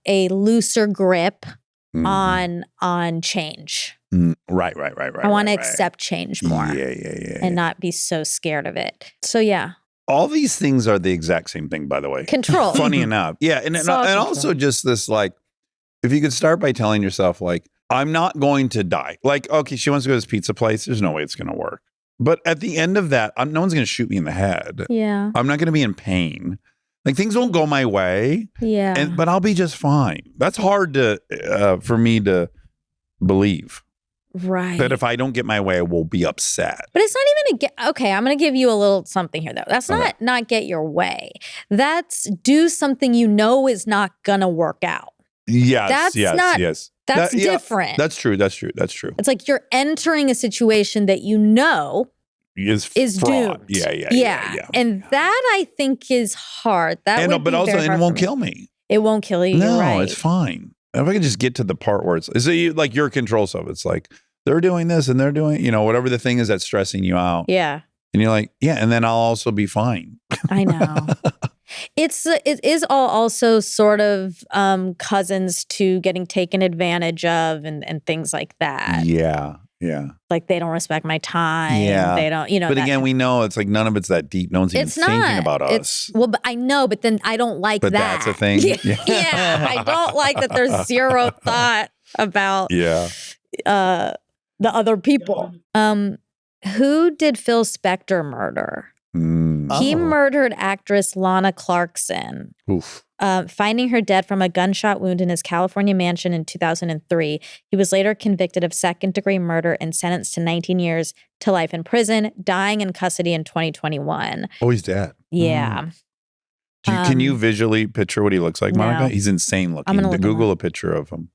a looser grip Mhm. on change. Right. I want to accept change more Yeah. and not be so scared of it. So yeah, All these things are the exact same thing, by the way. control. Funny enough. Yeah. And It's all also control. just this, like, if you could start by telling yourself, like, I'm not going to die. Like, okay, she wants to go to this pizza place. There's no way it's going to work. But at the end of that, no one's going to shoot me in the head. Yeah. I'm not going to be in pain. Like, things won't go my way. Yeah. But I'll be just fine. That's hard for me to believe. Right. That if I don't get my way, I will be upset. But it's not even okay, I'm going to give you a little something here though. That's not get your way. That's do something you know is not going to work out. Yes, That's yes. That's Yeah, different. that's true. It's like you're entering a situation that you know is fraud. doomed. Yeah. And that I think is hard. That would But be also, very it hard won't for me. kill me. It won't kill you. No, You're right. it's fine. If I could just get to the part where it's like your control stuff. It's like they're doing this and they're doing, whatever the thing is that's stressing you out. Yeah. And you're like, yeah, and then I'll also be fine. I know. It is all also sort of cousins to getting taken advantage of and things like that. Yeah. Like they don't respect my time. Yeah. They don't, But that again, we know it's like none of it's that deep. No one's even it's thinking not. about It's, us. well, but I know, but then I don't like But that. that's a thing. Yeah. I don't like that there's zero thought about Yeah. the other people. Who did Phil Spector murder? He Oh. murdered actress Lana Clarkson, Oof. finding her dead from a gunshot wound in his California mansion in 2003. He was later convicted of second-degree murder and sentenced to 19 years to life in prison, dying in custody in 2021. Oh, he's dead. Yeah. Can you visually picture what he looks like, Monica? no. He's insane looking. I'm gonna look him Google a picture of him.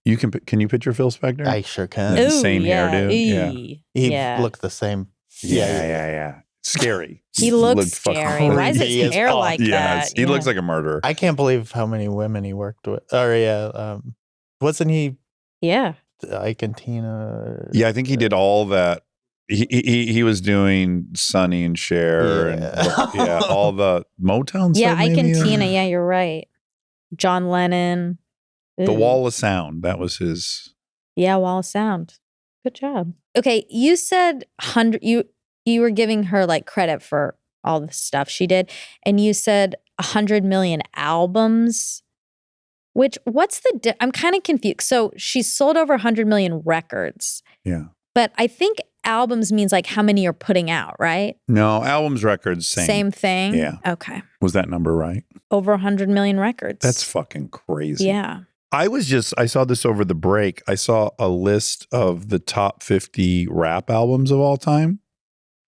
Can you picture Phil Spector? I sure can. Ooh. Insane hairdo. Yeah. He Yeah. looked the same. Yeah. Scary. He looks Looked fucking scary. Why is He his is hair awful. like Yes, that? he looks like a murderer. I can't believe how many women he worked with. Wasn't he Yeah. Ike and Tina? Yeah, I think he did all that. He was doing Sonny and Cher and all the Motown stuff. Yeah, Ike and maybe? Tina. Yeah, you're right. John Lennon. The Ooh. Wall of Sound. That was his. Yeah, Wall of Sound. Good job. Okay, you said 100. You were giving her like credit for all the stuff she did, and you said 100 million albums. What's the? I'm kind of confused. So she sold over 100 million records. Yeah. But I think albums means like how many you're putting out, right? No, albums, records, same. thing. Yeah. Okay. Was that number right? Over 100 million records. That's fucking crazy. Yeah. I saw this over the break. I saw a list of the top 50 rap albums of all time.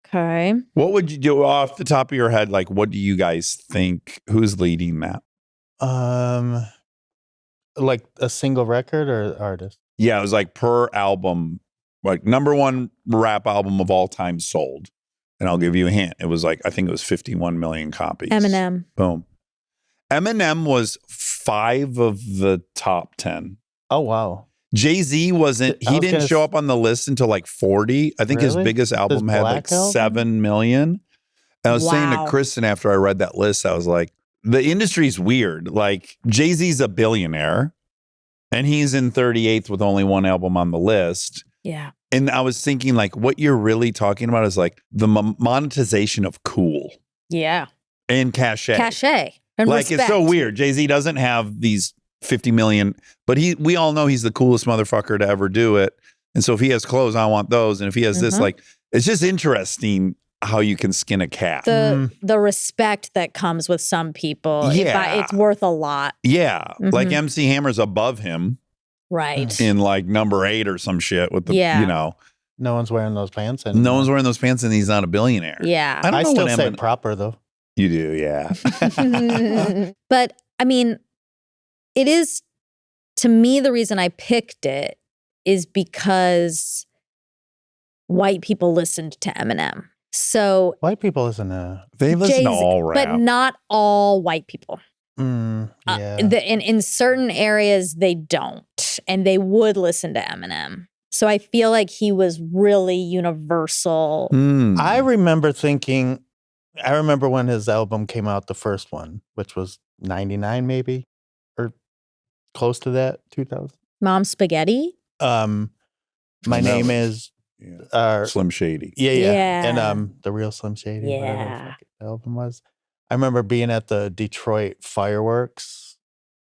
Okay. What would you do off the top of your head? Like, what do you guys think? Who's leading that? Like a single record or artist? Yeah, it was like per album, like number one rap album of all time sold. And I'll give you a hint. It was like, I think it was 51 million copies. Eminem. Boom. Eminem was 5 of the top 10. Oh, wow. Jay-Z wasn't, I he was didn't gonna show up on the list until like 40. I think his Really? biggest album had like Black album? 7 million. And I was saying Wow. to Kristen after I read that list, I was like, the industry's weird. Like Jay-Z's a billionaire and he's in 38th with only one album on the list. Yeah. And I was thinking like what you're really talking about is like the monetization of cool Yeah. and cachet. Cachet. And Like it's so respect. weird. Jay-Z doesn't have these 50 million, but we all know he's the coolest motherfucker to ever do it. And so if he has clothes, I want those. And if he has this, Mhm. like, it's just interesting how you can skin a cat. The respect that comes with some people. Yeah. It's worth a lot. Yeah. Like Mhm. MC Hammer's above him Right. in like number 8 or some shit with the, Yeah. No one's wearing those pants anymore. no one's wearing those pants and he's not a billionaire. Yeah. I don't I know still what say Eminem. proper, though. You do, yeah. But I mean, it is, to me, the reason I picked it is because white people listened to Eminem. So White people listen to. They listen to Jay-Z, all rap. but not all white people. Yeah. In certain areas, they don't, and they would listen to Eminem. So I feel like he was really universal. Mm. I remember when his album came out, the first one, which was 99 maybe, or close to that, 2000. Mom Spaghetti? My name is Slim Shady. yeah. And Yeah. the real Slim Shady, whatever the Yeah. fuck the album was. I remember being at the Detroit fireworks,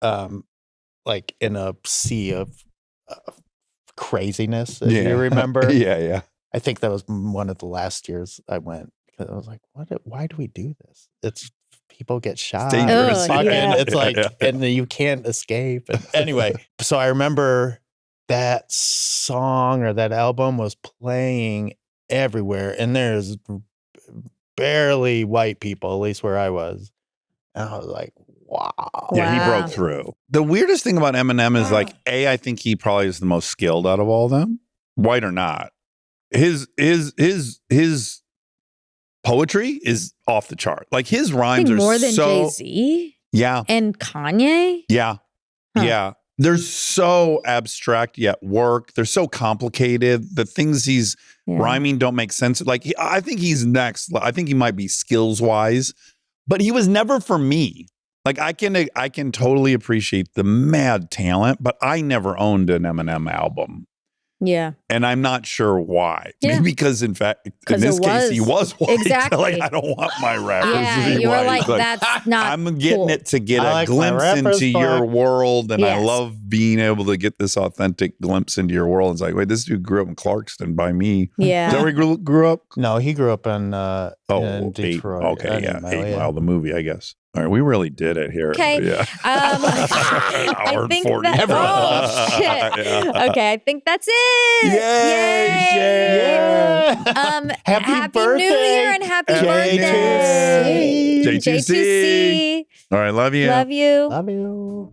like in a sea of craziness, if you remember. Yeah. I think that was one of the last years I went because I was like, why do we do this? It's people get shot. dangerous. Fucking- Yeah. It's like, Yeah. and you can't escape. And anyway, so I remember that song or that album was playing everywhere, and there's barely white people, at least where I was. And I was like, wow. Yeah, he Wow. broke through. The weirdest thing about Eminem is like, I think he probably is the most skilled out of all of them, white or not. His poetry is off the chart. Like his I rhymes think are more than so Jay-Z yeah, and Kanye. yeah, Huh. yeah. They're so abstract yet work. They're so complicated. The things he's Yeah. rhyming don't make sense. Like I think he's next. I think he might be skills wise, but he was never for me. Like I can totally appreciate the mad talent, but I never owned an Eminem album. Yeah. And I'm not sure why. Yeah. Maybe because, in fact, in 'Cause this it case, he was white. Exactly. Like, I don't want my rappers Yeah, to be you were white. like, that's not I'm getting cool. it to get I a like my glimpse rappers into your black. world. And I Yes. love being able to get this authentic glimpse into your world. It's like, wait, this dude grew up in Clarkston by me. Is that Yeah. where he grew up? No, he grew up in Eight. Detroit. Okay, I yeah. didn't know, 8 Mile, the movie, I guess. All right, we really did it here. Okay. Yeah. I Hour and think 40 that. minutes. Oh shit. Yeah. Okay, I think that's it. Yay, Cher. Happy New birthday, Year and happy J2C. birthday, J2C. All right, love you. Love you. Love you.